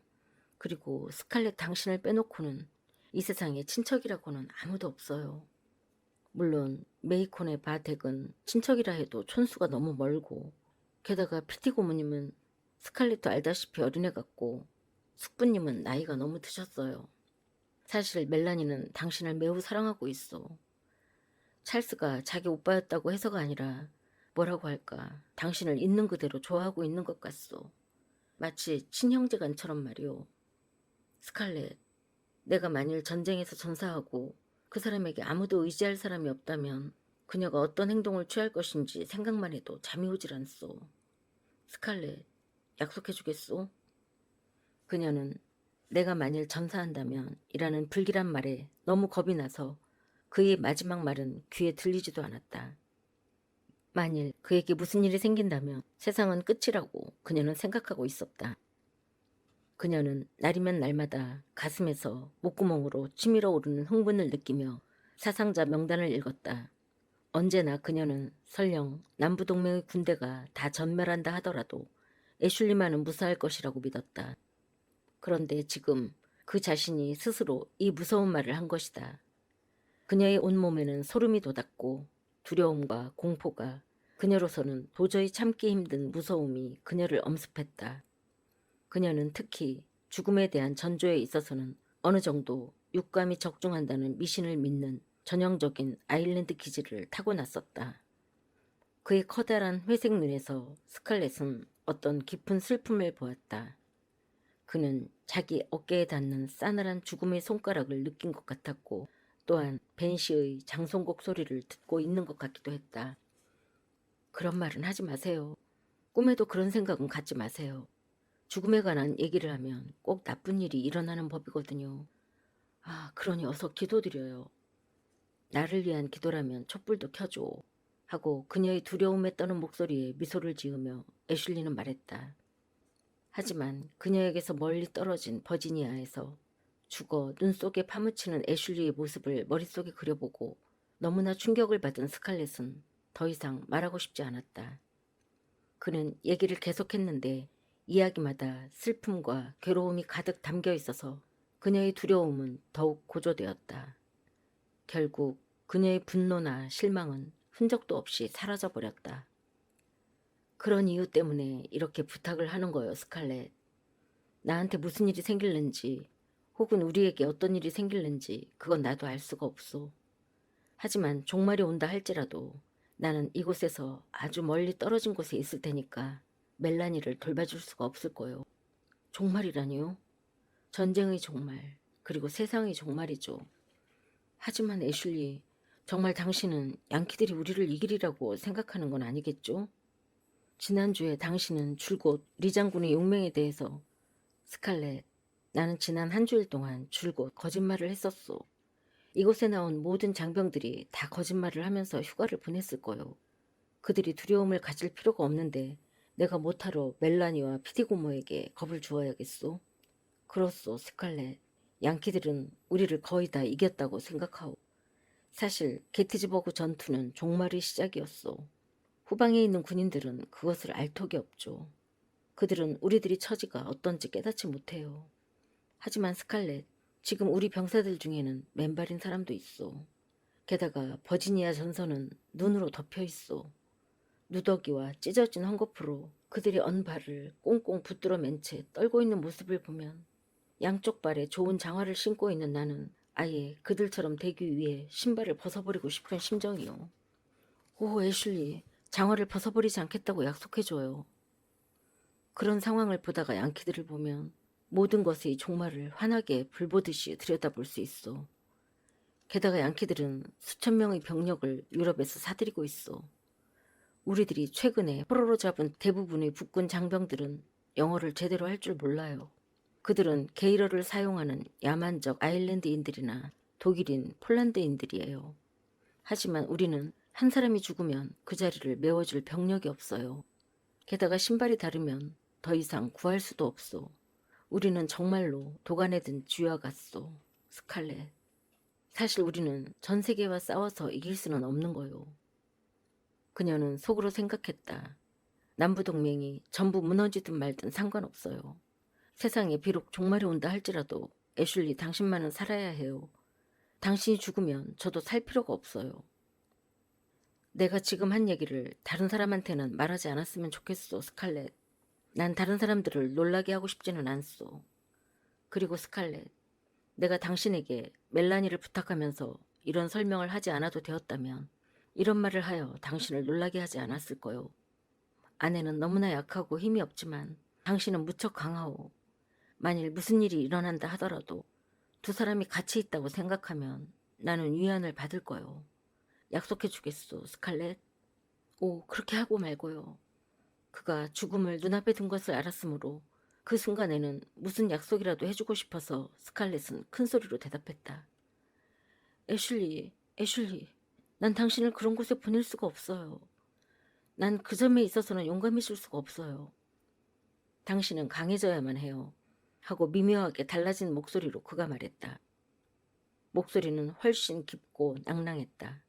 그리고 스칼렛 당신을 빼놓고는 이 세상에 친척이라고는 아무도 없어요. 물론 메이콘의 바덱은 친척이라 해도 촌수가 너무 멀고 게다가 피티 고모님은 스칼렛도 알다시피 어린애 같고 숙부님은 나이가 너무 드셨어요. 사실 멜라니는 당신을 매우 사랑하고 있어. 찰스가 자기 오빠였다고 해서가 아니라 뭐라고 할까 당신을 있는 그대로 좋아하고 있는 것 같소. 마치 친형제간처럼 말이오. 스칼렛, 내가 만일 전쟁에서 전사하고 그 사람에게 아무도 의지할 사람이 없다면 그녀가 어떤 행동을 취할 것인지 생각만 해도 잠이 오질 않소. 스칼렛, 약속해주겠소? 그녀는 내가 만일 전사한다면 이라는 불길한 말에 너무 겁이 나서 그의 마지막 말은 귀에 들리지도 않았다. 만일 그에게 무슨 일이 생긴다면 세상은 끝이라고 그녀는 생각하고 있었다. 그녀는 날이면 날마다 가슴에서 목구멍으로 치밀어 오르는 흥분을 느끼며 사상자 명단을 읽었다. 언제나 그녀는 설령 남부동맹의 군대가 다 전멸한다 하더라도 애슐리만은 무사할 것이라고 믿었다. 그런데 지금 그 자신이 스스로 이 무서운 말을 한 것이다. 그녀의 온몸에는 소름이 돋았고 두려움과 공포가 그녀로서는 도저히 참기 힘든 무서움이 그녀를 엄습했다. 그녀는 특히 죽음에 대한 전조에 있어서는 어느 정도 육감이 적중한다는 미신을 믿는 전형적인 아일랜드 기질을 타고났었다. 그의 커다란 회색 눈에서 스칼렛은 어떤 깊은 슬픔을 보았다. 그는 자기 어깨에 닿는 싸늘한 죽음의 손가락을 느낀 것 같았고 또한 벤 씨의 장송곡 소리를 듣고 있는 것 같기도 했다. 그런 말은 하지 마세요. 꿈에도 그런 생각은 갖지 마세요. 죽음에 관한 얘기를 하면 꼭 나쁜 일이 일어나는 법이거든요. 아, 그러니 어서 기도드려요. 나를 위한 기도라면 촛불도 켜줘. 하고 그녀의 두려움에 떠는 목소리에 미소를 지으며 애슐리는 말했다. 하지만 그녀에게서 멀리 떨어진 버지니아에서 죽어 눈 속에 파묻히는 애슐리의 모습을 머릿속에 그려보고 너무나 충격을 받은 스칼렛은 더 이상 말하고 싶지 않았다. 그는 얘기를 계속했는데 이야기마다 슬픔과 괴로움이 가득 담겨 있어서 그녀의 두려움은 더욱 고조되었다. 결국 그녀의 분노나 실망은 흔적도 없이 사라져버렸다. 그런 이유 때문에 이렇게 부탁을 하는 거요, 스칼렛. 나한테 무슨 일이 생길는지 혹은 우리에게 어떤 일이 생길는지 그건 나도 알 수가 없소. 하지만 종말이 온다 할지라도 나는 이곳에서 아주 멀리 떨어진 곳에 있을 테니까 멜라니를 돌봐줄 수가 없을 거요. 종말이라니요? 전쟁의 종말, 그리고 세상의 종말이죠. 하지만 애슐리, 정말 당신은 양키들이 우리를 이기리라고 생각하는 건 아니겠죠? 지난주에 당신은 줄곧 리 장군의 용맹에 대해서 스칼렛, 나는 지난 한 주일 동안 줄곧 거짓말을 했었소. 이곳에 나온 모든 장병들이 다 거짓말을 하면서 휴가를 보냈을 거요. 그들이 두려움을 가질 필요가 없는데 내가 못하러 멜라니와 피디고모에게 겁을 주어야겠소? 그렇소, 스칼렛. 양키들은 우리를 거의 다 이겼다고 생각하오. 사실 게티즈버그 전투는 종말의 시작이었소. 후방에 있는 군인들은 그것을 알 턱이 없죠. 그들은 우리들이 처지가 어떤지 깨닫지 못해요. 하지만 스칼렛, 지금 우리 병사들 중에는 맨발인 사람도 있어. 게다가 버지니아 전선은 눈으로 덮여 있어. 누더기와 찢어진 헝겊으로 그들이 언 발을 꽁꽁 붙들어 맨 채 떨고 있는 모습을 보면 양쪽 발에 좋은 장화를 신고 있는 나는 아예 그들처럼 되기 위해 신발을 벗어버리고 싶은 심정이요. 오, 애슐리, 장화를 벗어버리지 않겠다고 약속해줘요. 그런 상황을 보다가 양키들을 보면 모든 것의 종말을 환하게 불보듯이 들여다볼 수 있어. 게다가 양키들은 수천 명의 병력을 유럽에서 사들이고 있어. 우리들이 최근에 포로로 잡은 대부분의 북군 장병들은 영어를 제대로 할 줄 몰라요. 그들은 게이러를 사용하는 야만적 아일랜드인들이나 독일인, 폴란드인들이에요. 하지만 우리는 한 사람이 죽으면 그 자리를 메워줄 병력이 없어요. 게다가 신발이 다르면 더 이상 구할 수도 없소. 우리는 정말로 도간에 든 쥐와 같소. 스칼렛. 사실 우리는 전 세계와 싸워서 이길 수는 없는 거요. 그녀는 속으로 생각했다. 남부동맹이 전부 무너지든 말든 상관없어요. 세상에 비록 종말이 온다 할지라도 애슐리, 당신만은 살아야 해요. 당신이 죽으면 저도 살 필요가 없어요. 내가 지금 한 얘기를 다른 사람한테는 말하지 않았으면 좋겠어, 스칼렛. 난 다른 사람들을 놀라게 하고 싶지는 않소. 그리고 스칼렛, 내가 당신에게 멜라니를 부탁하면서 이런 설명을 하지 않아도 되었다면 이런 말을 하여 당신을 놀라게 하지 않았을 거요. 아내는 너무나 약하고 힘이 없지만 당신은 무척 강하오. 만일 무슨 일이 일어난다 하더라도 두 사람이 같이 있다고 생각하면 나는 위안을 받을 거요. 약속해 주겠소, 스칼렛? 오, 그렇게 하고 말고요. 그가 죽음을 눈앞에 둔 것을 알았으므로 그 순간에는 무슨 약속이라도 해주고 싶어서 스칼렛은 큰 소리로 대답했다. 애슐리, 애슐리, 난 당신을 그런 곳에 보낼 수가 없어요. 난 그 점에 있어서는 용감해질 수가 없어요. 당신은 강해져야만 해요. 하고 미묘하게 달라진 목소리로 그가 말했다. 목소리는 훨씬 깊고 낭낭했다.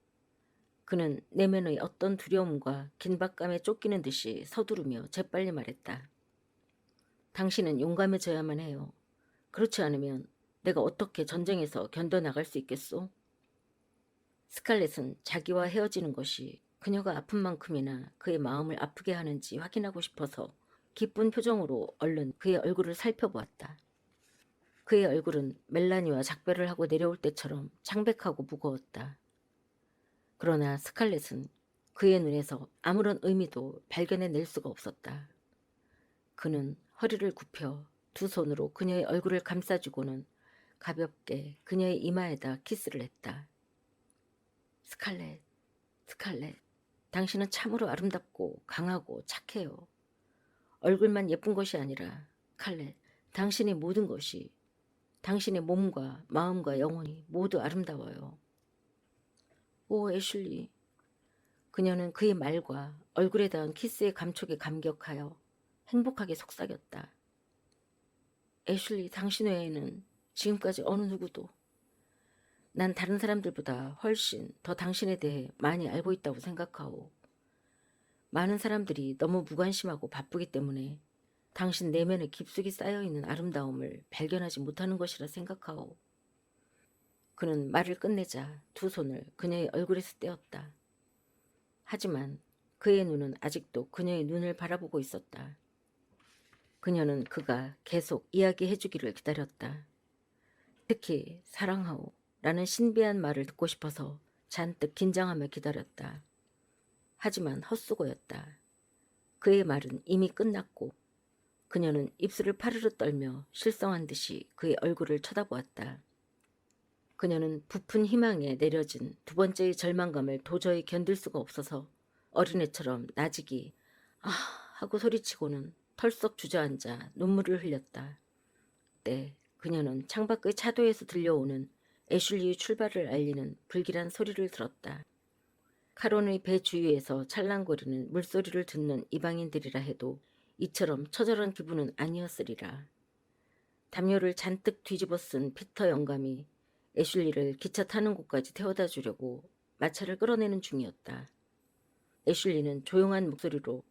그는 내면의 어떤 두려움과 긴박감에 쫓기는 듯이 서두르며 재빨리 말했다. 당신은 용감해져야만 해요. 그렇지 않으면 내가 어떻게 전쟁에서 견뎌나갈 수 있겠소? 스칼렛은 자기와 헤어지는 것이 그녀가 아픈 만큼이나 그의 마음을 아프게 하는지 확인하고 싶어서 기쁜 표정으로 얼른 그의 얼굴을 살펴보았다. 그의 얼굴은 멜라니와 작별을 하고 내려올 때처럼 창백하고 무거웠다. 그러나 스칼렛은 그의 눈에서 아무런 의미도 발견해낼 수가 없었다. 그는 허리를 굽혀 두 손으로 그녀의 얼굴을 감싸주고는 가볍게 그녀의 이마에다 키스를 했다. 스칼렛, 스칼렛, 당신은 참으로 아름답고 강하고 착해요. 얼굴만 예쁜 것이 아니라 칼렛, 당신의 모든 것이, 당신의 몸과 마음과 영혼이 모두 아름다워요. 오, 애슐리. 그녀는 그의 말과 얼굴에 닿은 키스의 감촉에 감격하여 행복하게 속삭였다. 애슐리, 당신 외에는 지금까지 어느 누구도 난 다른 사람들보다 훨씬 더 당신에 대해 많이 알고 있다고 생각하오. 많은 사람들이 너무 무관심하고 바쁘기 때문에 당신 내면에 깊숙이 쌓여있는 아름다움을 발견하지 못하는 것이라 생각하오. 그는 말을 끝내자 두 손을 그녀의 얼굴에서 떼었다. 하지만 그의 눈은 아직도 그녀의 눈을 바라보고 있었다. 그녀는 그가 계속 이야기해주기를 기다렸다. 특히 사랑하오 라는 신비한 말을 듣고 싶어서 잔뜩 긴장하며 기다렸다. 하지만 헛수고였다. 그의 말은 이미 끝났고 그녀는 입술을 파르르 떨며 실성한 듯이 그의 얼굴을 쳐다보았다. 그녀는 부푼 희망에 내려진 두 번째의 절망감을 도저히 견딜 수가 없어서 어린애처럼 나직이 아 하고 소리치고는 털썩 주저앉아 눈물을 흘렸다. 그때 그녀는 창밖의 차도에서 들려오는 애슐리의 출발을 알리는 불길한 소리를 들었다. 카론의 배 주위에서 찰랑거리는 물소리를 듣는 이방인들이라 해도 이처럼 처절한 기분은 아니었으리라. 담요를 잔뜩 뒤집어 쓴 피터 영감이 애슐리를 기차 타는 곳까지 태워다 주려고 마차를 끌어내는 중이었다. 애슐리는 조용한 목소리로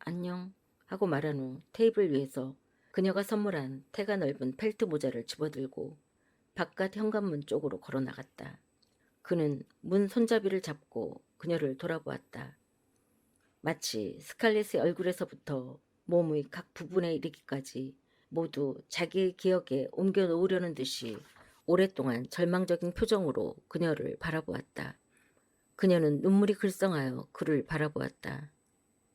안녕 하고 말한 후 테이블 위에서 그녀가 선물한 태가 넓은 펠트 모자를 집어들고 바깥 현관문 쪽으로 걸어 나갔다. 그는 문 손잡이를 잡고 그녀를 돌아보았다. 마치 스칼렛의 얼굴에서부터 몸의 각 부분에 이르기까지 모두 자기의 기억에 옮겨 놓으려는 듯이 오랫동안 절망적인 표정으로 그녀를 바라보았다. 그녀는 눈물이 글썽하여 그를 바라보았다.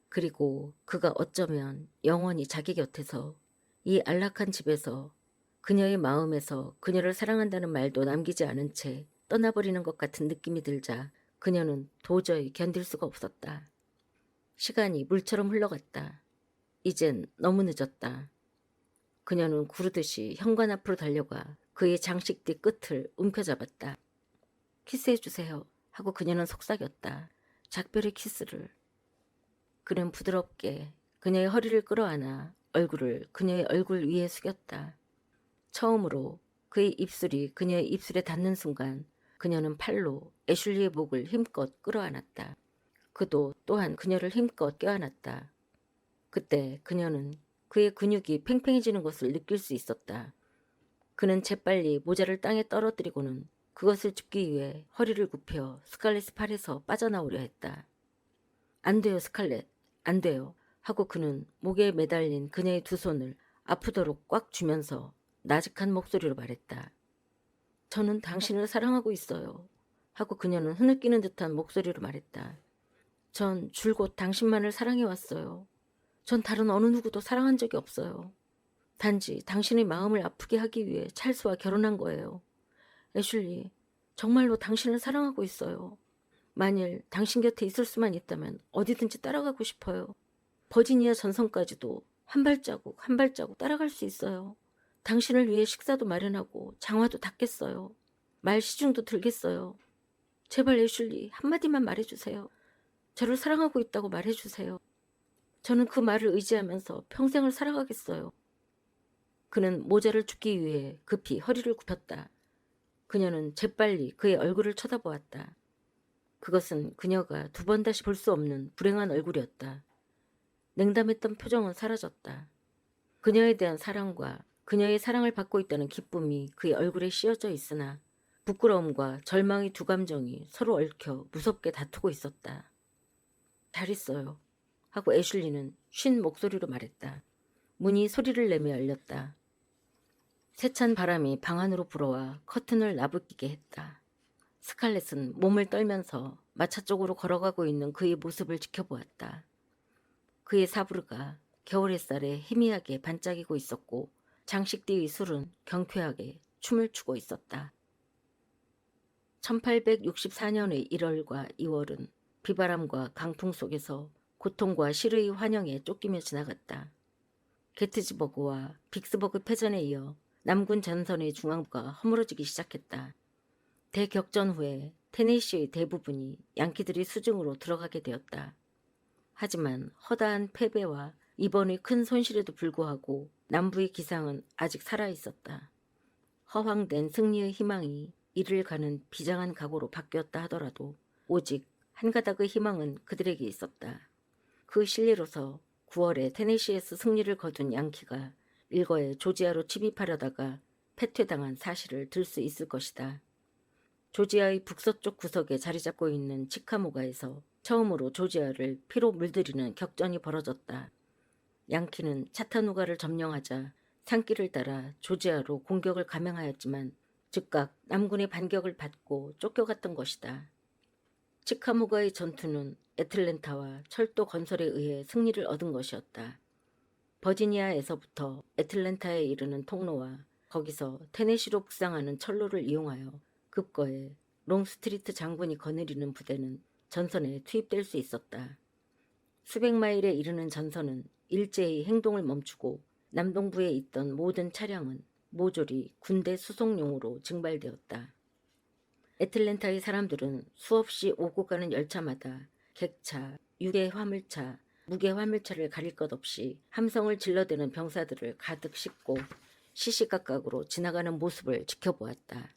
그리고 그가 어쩌면 영원히 자기 곁에서 이 안락한 집에서 그녀의 마음에서 그녀를 사랑한다는 말도 남기지 않은 채 떠나버리는 것 같은 느낌이 들자 그녀는 도저히 견딜 수가 없었다. 시간이 물처럼 흘러갔다. 이젠 너무 늦었다. 그녀는 구르듯이 현관 앞으로 달려가 그의 장식띠 끝을 움켜잡았다. 키스해주세요 하고 그녀는 속삭였다. 작별의 키스를. 그는 부드럽게 그녀의 허리를 끌어안아 얼굴을 그녀의 얼굴 위에 숙였다. 처음으로 그의 입술이 그녀의 입술에 닿는 순간 그녀는 팔로 애슐리의 목을 힘껏 끌어안았다. 그도 또한 그녀를 힘껏 껴안았다. 그때 그녀는 그의 근육이 팽팽해지는 것을 느낄 수 있었다. 그는 재빨리 모자를 땅에 떨어뜨리고는 그것을 줍기 위해 허리를 굽혀 스칼렛의 팔에서 빠져나오려 했다. 안 돼요, 스칼렛. 안 돼요. 하고 그는 목에 매달린 그녀의 두 손을 아프도록 꽉 쥐면서 나직한 목소리로 말했다. 저는 당신을 사랑하고 있어요. 하고 그녀는 흐느끼는 듯한 목소리로 말했다. 전 줄곧 당신만을 사랑해왔어요. 전 다른 어느 누구도 사랑한 적이 없어요. 단지 당신의 마음을 아프게 하기 위해 찰스와 결혼한 거예요. 애슐리, 정말로 당신을 사랑하고 있어요. 만일 당신 곁에 있을 수만 있다면 어디든지 따라가고 싶어요. 버지니아 전선까지도 한 발자국 한 발자국 따라갈 수 있어요. 당신을 위해 식사도 마련하고 장화도 닦겠어요. 말 시중도 들겠어요. 제발 애슐리 한마디만 말해주세요. 저를 사랑하고 있다고 말해주세요. 저는 그 말을 의지하면서 평생을 살아가겠어요. 그는 모자를 줍기 위해 급히 허리를 굽혔다. 그녀는 재빨리 그의 얼굴을 쳐다보았다. 그것은 그녀가 두 번 다시 볼 수 없는 불행한 얼굴이었다. 냉담했던 표정은 사라졌다. 그녀에 대한 사랑과 그녀의 사랑을 받고 있다는 기쁨이 그의 얼굴에 씌어져 있으나 부끄러움과 절망의 두 감정이 서로 얽혀 무섭게 다투고 있었다. 잘 있어요. 하고 애슐리는 쉰 목소리로 말했다. 문이 소리를 내며 열렸다. 세찬 바람이 방 안으로 불어와 커튼을 나부끼게 했다. 스칼렛은 몸을 떨면서 마차 쪽으로 걸어가고 있는 그의 모습을 지켜보았다. 그의 사부르가 겨울 햇살에 희미하게 반짝이고 있었고 장식띠의 술은 경쾌하게 춤을 추고 있었다. 1864년의 1월과 2월은 비바람과 강풍 속에서 고통과 시르의 환영에 쫓기며 지나갔다. 게티즈버그와 빅스버그 패전에 이어 남군 전선의 중앙부가 허물어지기 시작했다. 대격전 후에 테네시의 대부분이 양키들이 수중으로 들어가게 되었다. 하지만 허다한 패배와 이번의 큰 손실에도 불구하고 남부의 기상은 아직 살아있었다. 허황된 승리의 희망이 이를 가는 비장한 각오로 바뀌었다 하더라도 오직 한 가닥의 희망은 그들에게 있었다. 그 실례로서 9월에 테네시에서 승리를 거둔 양키가 일거에 조지아로 침입하려다가 패퇴당한 사실을 들 수 있을 것이다. 조지아의 북서쪽 구석에 자리 잡고 있는 치카모가에서 처음으로 조지아를 피로 물들이는 격전이 벌어졌다. 양키는 차타누가를 점령하자 산길을 따라 조지아로 공격을 감행하였지만 즉각 남군의 반격을 받고 쫓겨갔던 것이다. 치카모가의 전투는 애틀랜타와 철도 건설에 의해 승리를 얻은 것이었다. 버지니아에서부터 애틀랜타에 이르는 통로와 거기서 테네시로 북상하는 철로를 이용하여 급거에 롱스트리트 장군이 거느리는 부대는 전선에 투입될 수 있었다. 수백 마일에 이르는 전선은 일제히 행동을 멈추고 남동부에 있던 모든 차량은 모조리 군대 수송용으로 증발되었다. 애틀랜타의 사람들은 수없이 오고 가는 열차마다 객차, 유계 화물차, 무게 화물차를 가릴 것 없이 함성을 질러대는 병사들을 가득 싣고 시시각각으로 지나가는 모습을 지켜보았다.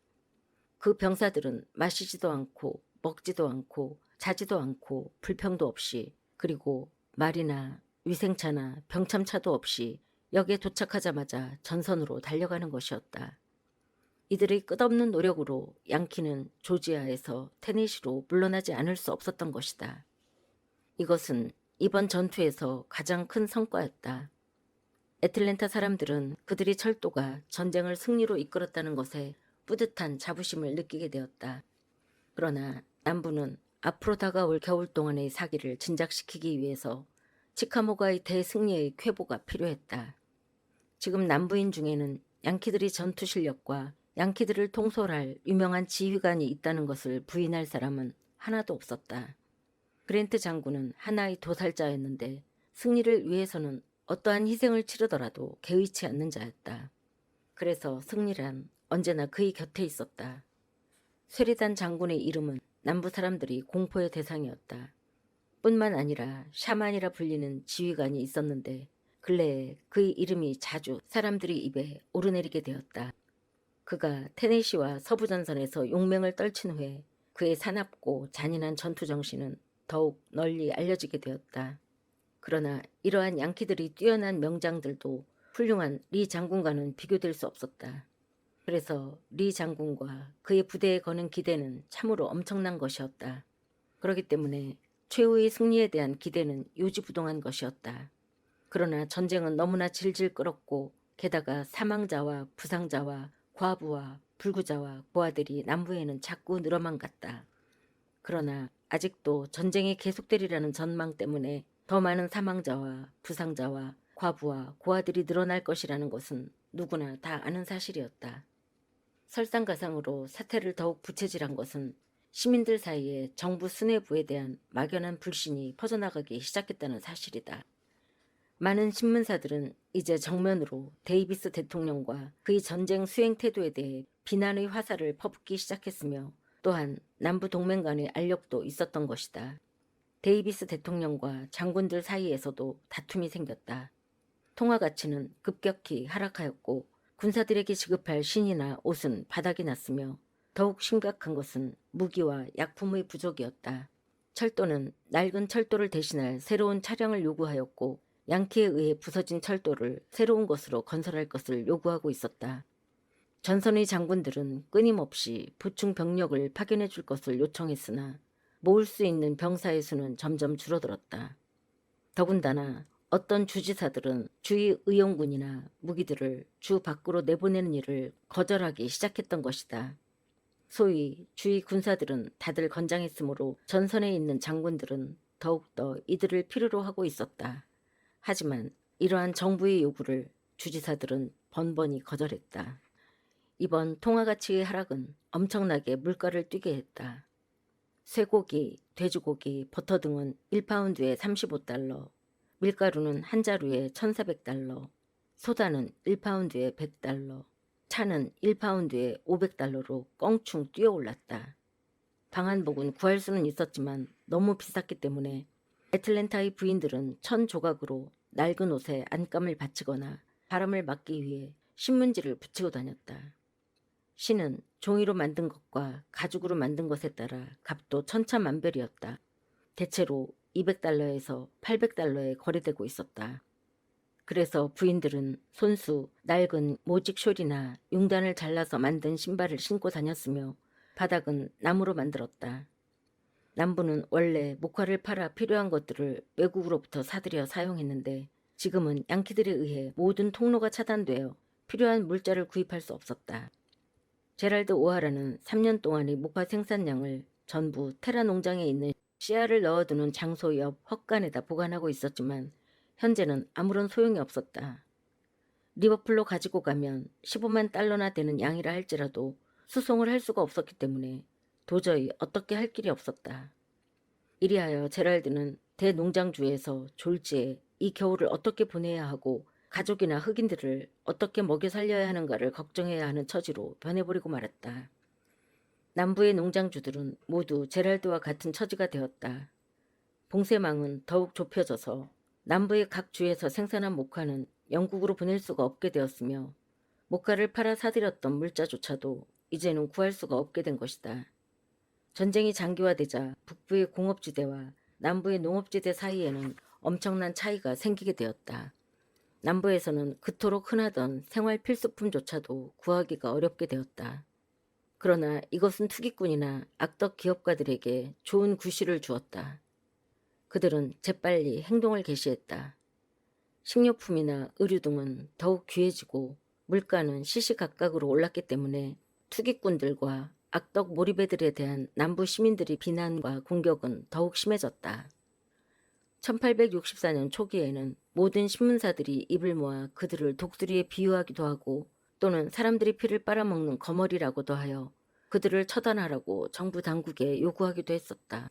그 병사들은 마시지도 않고 먹지도 않고 자지도 않고 불평도 없이 그리고 말이나 위생차나 병참차도 없이 역에 도착하자마자 전선으로 달려가는 것이었다. 이들의 끝없는 노력으로 양키는 조지아에서 테네시로 물러나지 않을 수 없었던 것이다. 이것은 이번 전투에서 가장 큰 성과였다. 애틀랜타 사람들은 그들의 철도가 전쟁을 승리로 이끌었다는 것에 뿌듯한 자부심을 느끼게 되었다. 그러나 남부는 앞으로 다가올 겨울 동안의 사기를 진작시키기 위해서 치카모가의 대승리의 쾌보가 필요했다. 지금 남부인 중에는 양키들의 전투 실력과 양키들을 통솔할 유명한 지휘관이 있다는 것을 부인할 사람은 하나도 없었다. 그랜트 장군은 하나의 도살자였는데 승리를 위해서는 어떠한 희생을 치르더라도 개의치 않는 자였다. 그래서 승리란 언제나 그의 곁에 있었다. 쇠리단 장군의 이름은 남부 사람들이 공포의 대상이었다. 뿐만 아니라 샤만이라 불리는 지휘관이 있었는데 근래에 그의 이름이 자주 사람들의 입에 오르내리게 되었다. 그가 테네시와 서부전선에서 용맹을 떨친 후에 그의 사납고 잔인한 전투 정신은 더욱 널리 알려지게 되었다. 그러나 이러한 양키들이 뛰어난 명장들도 훌륭한 리 장군과는 비교될 수 없었다. 그래서 리 장군과 그의 부대에 거는 기대는 참으로 엄청난 것이었다. 그렇기 때문에 최후의 승리에 대한 기대는 요지부동한 것이었다. 그러나 전쟁은 너무나 질질 끌었고 게다가 사망자와 부상자와 과부와 불구자와 고아들이 남부에는 자꾸 늘어만 갔다. 그러나 아직도 전쟁이 계속되리라는 전망 때문에 더 많은 사망자와 부상자와 과부와 고아들이 늘어날 것이라는 것은 누구나 다 아는 사실이었다. 설상가상으로 사태를 더욱 부채질한 것은 시민들 사이에 정부 수뇌부에 대한 막연한 불신이 퍼져나가기 시작했다는 사실이다. 많은 신문사들은 이제 정면으로 데이비스 대통령과 그의 전쟁 수행 태도에 대해 비난의 화살을 퍼붓기 시작했으며 또한 남부 동맹 간의 알력도 있었던 것이다. 데이비스 대통령과 장군들 사이에서도 다툼이 생겼다. 통화 가치는 급격히 하락하였고 군사들에게 지급할 신이나 옷은 바닥이 났으며 더욱 심각한 것은 무기와 약품의 부족이었다. 철도는 낡은 철도를 대신할 새로운 차량을 요구하였고 양키에 의해 부서진 철도를 새로운 것으로 건설할 것을 요구하고 있었다. 전선의 장군들은 끊임없이 보충 병력을 파견해 줄 것을 요청했으나 모을 수 있는 병사의 수는 점점 줄어들었다. 더군다나 어떤 주지사들은 주의 의용군이나 무기들을 주 밖으로 내보내는 일을 거절하기 시작했던 것이다. 소위 주의 군사들은 다들 건장했으므로 전선에 있는 장군들은 더욱더 이들을 필요로 하고 있었다. 하지만 이러한 정부의 요구를 주지사들은 번번이 거절했다. 이번 통화가치의 하락은 엄청나게 물가를 뛰게 했다. 쇠고기, 돼지고기, 버터 등은 1파운드에 35달러, 밀가루는 한 자루에 1,400달러, 소다는 1파운드에 100달러, 차는 1파운드에 500달러로 껑충 뛰어올랐다. 방한복은 구할 수는 있었지만 너무 비쌌기 때문에 애틀랜타의 부인들은 천 조각으로 낡은 옷에 안감을 받치거나 바람을 막기 위해 신문지를 붙이고 다녔다. 신은 종이로 만든 것과 가죽으로 만든 것에 따라 값도 천차만별이었다. 대체로 200달러에서 800달러에 거래되고 있었다. 그래서 부인들은 손수, 낡은 모직숄이나 융단을 잘라서 만든 신발을 신고 다녔으며 바닥은 나무로 만들었다. 남부는 원래 목화를 팔아 필요한 것들을 외국으로부터 사들여 사용했는데 지금은 양키들에 의해 모든 통로가 차단되어 필요한 물자를 구입할 수 없었다. 제랄드 오하라는 3년 동안의 목화 생산량을 전부 테라 농장에 있는 씨알을 넣어두는 장소 옆 헛간에다 보관하고 있었지만 현재는 아무런 소용이 없었다. 리버풀로 가지고 가면 15만 달러나 되는 양이라 할지라도 수송을 할 수가 없었기 때문에 도저히 어떻게 할 길이 없었다. 이리하여 제랄드는 대농장주에서 졸지에 이 겨울을 어떻게 보내야 하고 가족이나 흑인들을 어떻게 먹여 살려야 하는가를 걱정해야 하는 처지로 변해버리고 말았다. 남부의 농장주들은 모두 제랄드와 같은 처지가 되었다. 봉쇄망은 더욱 좁혀져서 남부의 각 주에서 생산한 목화는 영국으로 보낼 수가 없게 되었으며 목화를 팔아 사들였던 물자조차도 이제는 구할 수가 없게 된 것이다. 전쟁이 장기화되자 북부의 공업지대와 남부의 농업지대 사이에는 엄청난 차이가 생기게 되었다. 남부에서는 그토록 흔하던 생활 필수품조차도 구하기가 어렵게 되었다. 그러나 이것은 투기꾼이나 악덕 기업가들에게 좋은 구실을 주었다. 그들은 재빨리 행동을 개시했다. 식료품이나 의류 등은 더욱 귀해지고 물가는 시시각각으로 올랐기 때문에 투기꾼들과 악덕 몰입애들에 대한 남부 시민들의 비난과 공격은 더욱 심해졌다. 1864년 초기에는 모든 신문사들이 입을 모아 그들을 독수리에 비유하기도 하고 또는 사람들이 피를 빨아먹는 거머리라고도 하여 그들을 처단하라고 정부 당국에 요구하기도 했었다.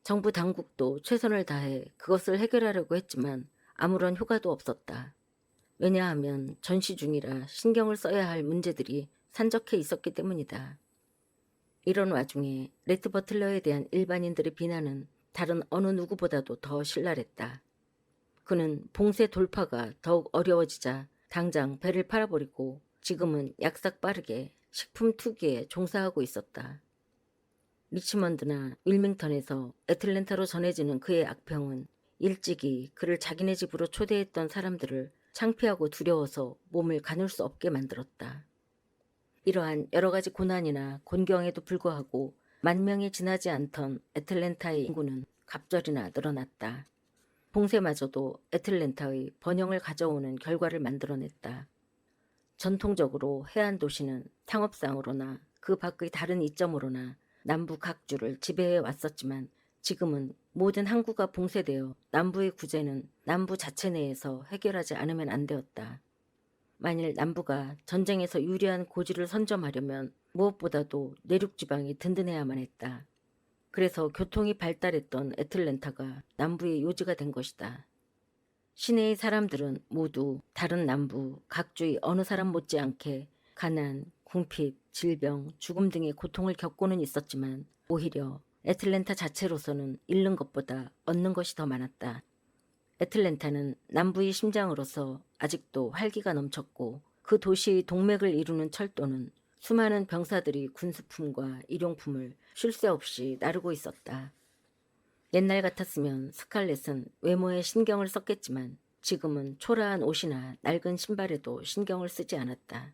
정부 당국도 최선을 다해 그것을 해결하려고 했지만 아무런 효과도 없었다. 왜냐하면 전시 중이라 신경을 써야 할 문제들이 산적해 있었기 때문이다. 이런 와중에 레트 버틀러에 대한 일반인들의 비난은 다른 어느 누구보다도 더 신랄했다. 그는 봉쇄 돌파가 더욱 어려워지자 당장 배를 팔아버리고 지금은 약삭 빠르게 식품 투기에 종사하고 있었다. 리치먼드나 윌밍턴에서 애틀랜타로 전해지는 그의 악평은 일찍이 그를 자기네 집으로 초대했던 사람들을 창피하고 두려워서 몸을 가눌 수 없게 만들었다. 이러한 여러 가지 고난이나 곤경에도 불구하고 10,000명이 지나지 않던 애틀랜타의 인구는 갑절이나 늘어났다. 봉쇄마저도 애틀랜타의 번영을 가져오는 결과를 만들어냈다. 전통적으로 해안 도시는 상업상으로나 그 밖의 다른 이점으로나 남부 각주를 지배해 왔었지만 지금은 모든 항구가 봉쇄되어 남부의 구제는 남부 자체 내에서 해결하지 않으면 안 되었다. 만일 남부가 전쟁에서 유리한 고지를 선점하려면 무엇보다도 내륙지방이 든든해야만 했다. 그래서 교통이 발달했던 애틀랜타가 남부의 요지가 된 것이다. 시내의 사람들은 모두 다른 남부 각주의 어느 사람 못지않게 가난, 궁핍, 질병, 죽음 등의 고통을 겪고는 있었지만 오히려 애틀랜타 자체로서는 잃는 것보다 얻는 것이 더 많았다. 애틀랜타는 남부의 심장으로서 아직도 활기가 넘쳤고 그 도시의 동맥을 이루는 철도는 수많은 병사들이 군수품과 일용품을 쉴 새 없이 나르고 있었다. 옛날 같았으면 스칼렛은 외모에 신경을 썼겠지만 지금은 초라한 옷이나 낡은 신발에도 신경을 쓰지 않았다.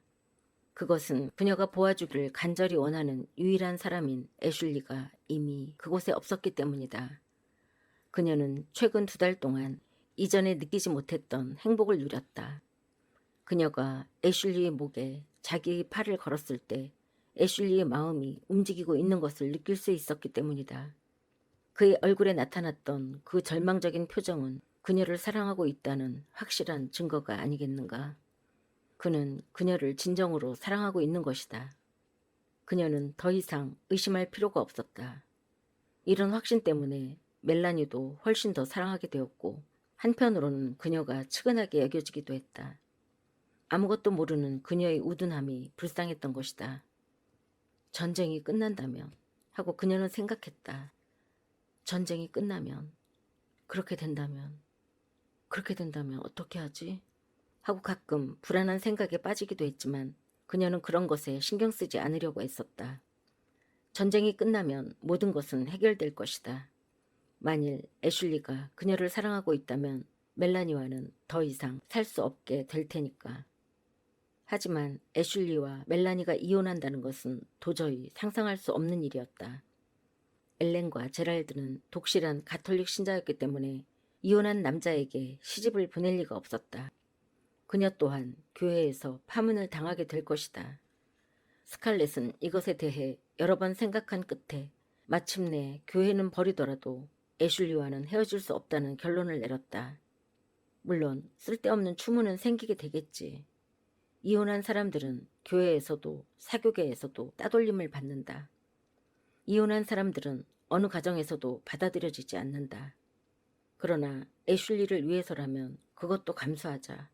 그것은 그녀가 보아주기를 간절히 원하는 유일한 사람인 애슐리가 이미 그곳에 없었기 때문이다. 그녀는 최근 2달 동안 이전에 느끼지 못했던 행복을 누렸다. 그녀가 애슐리의 목에 자기의 팔을 걸었을 때 애슐리의 마음이 움직이고 있는 것을 느낄 수 있었기 때문이다. 그의 얼굴에 나타났던 그 절망적인 표정은 그녀를 사랑하고 있다는 확실한 증거가 아니겠는가. 그는 그녀를 진정으로 사랑하고 있는 것이다. 그녀는 더 이상 의심할 필요가 없었다. 이런 확신 때문에 멜라니도 훨씬 더 사랑하게 되었고 한편으로는 그녀가 측은하게 여겨지기도 했다. 아무것도 모르는 그녀의 우둔함이 불쌍했던 것이다. 전쟁이 끝난다면 하고 그녀는 생각했다. 전쟁이 끝나면, 그렇게 된다면 어떻게 하지? 하고 가끔 불안한 생각에 빠지기도 했지만 그녀는 그런 것에 신경 쓰지 않으려고 애썼다. 전쟁이 끝나면 모든 것은 해결될 것이다. 만일 애슐리가 그녀를 사랑하고 있다면 멜라니와는 더 이상 살 수 없게 될 테니까. 하지만 애슐리와 멜라니가 이혼한다는 것은 도저히 상상할 수 없는 일이었다. 엘렌과 제랄드는 독실한 가톨릭 신자였기 때문에 이혼한 남자에게 시집을 보낼 리가 없었다. 그녀 또한 교회에서 파문을 당하게 될 것이다. 스칼렛은 이것에 대해 여러 번 생각한 끝에 마침내 교회는 버리더라도 애슐리와는 헤어질 수 없다는 결론을 내렸다. 물론 쓸데없는 추문은 생기게 되겠지. 이혼한 사람들은 교회에서도 사교계에서도 따돌림을 받는다. 이혼한 사람들은 어느 가정에서도 받아들여지지 않는다. 그러나 애슐리를 위해서라면 그것도 감수하자.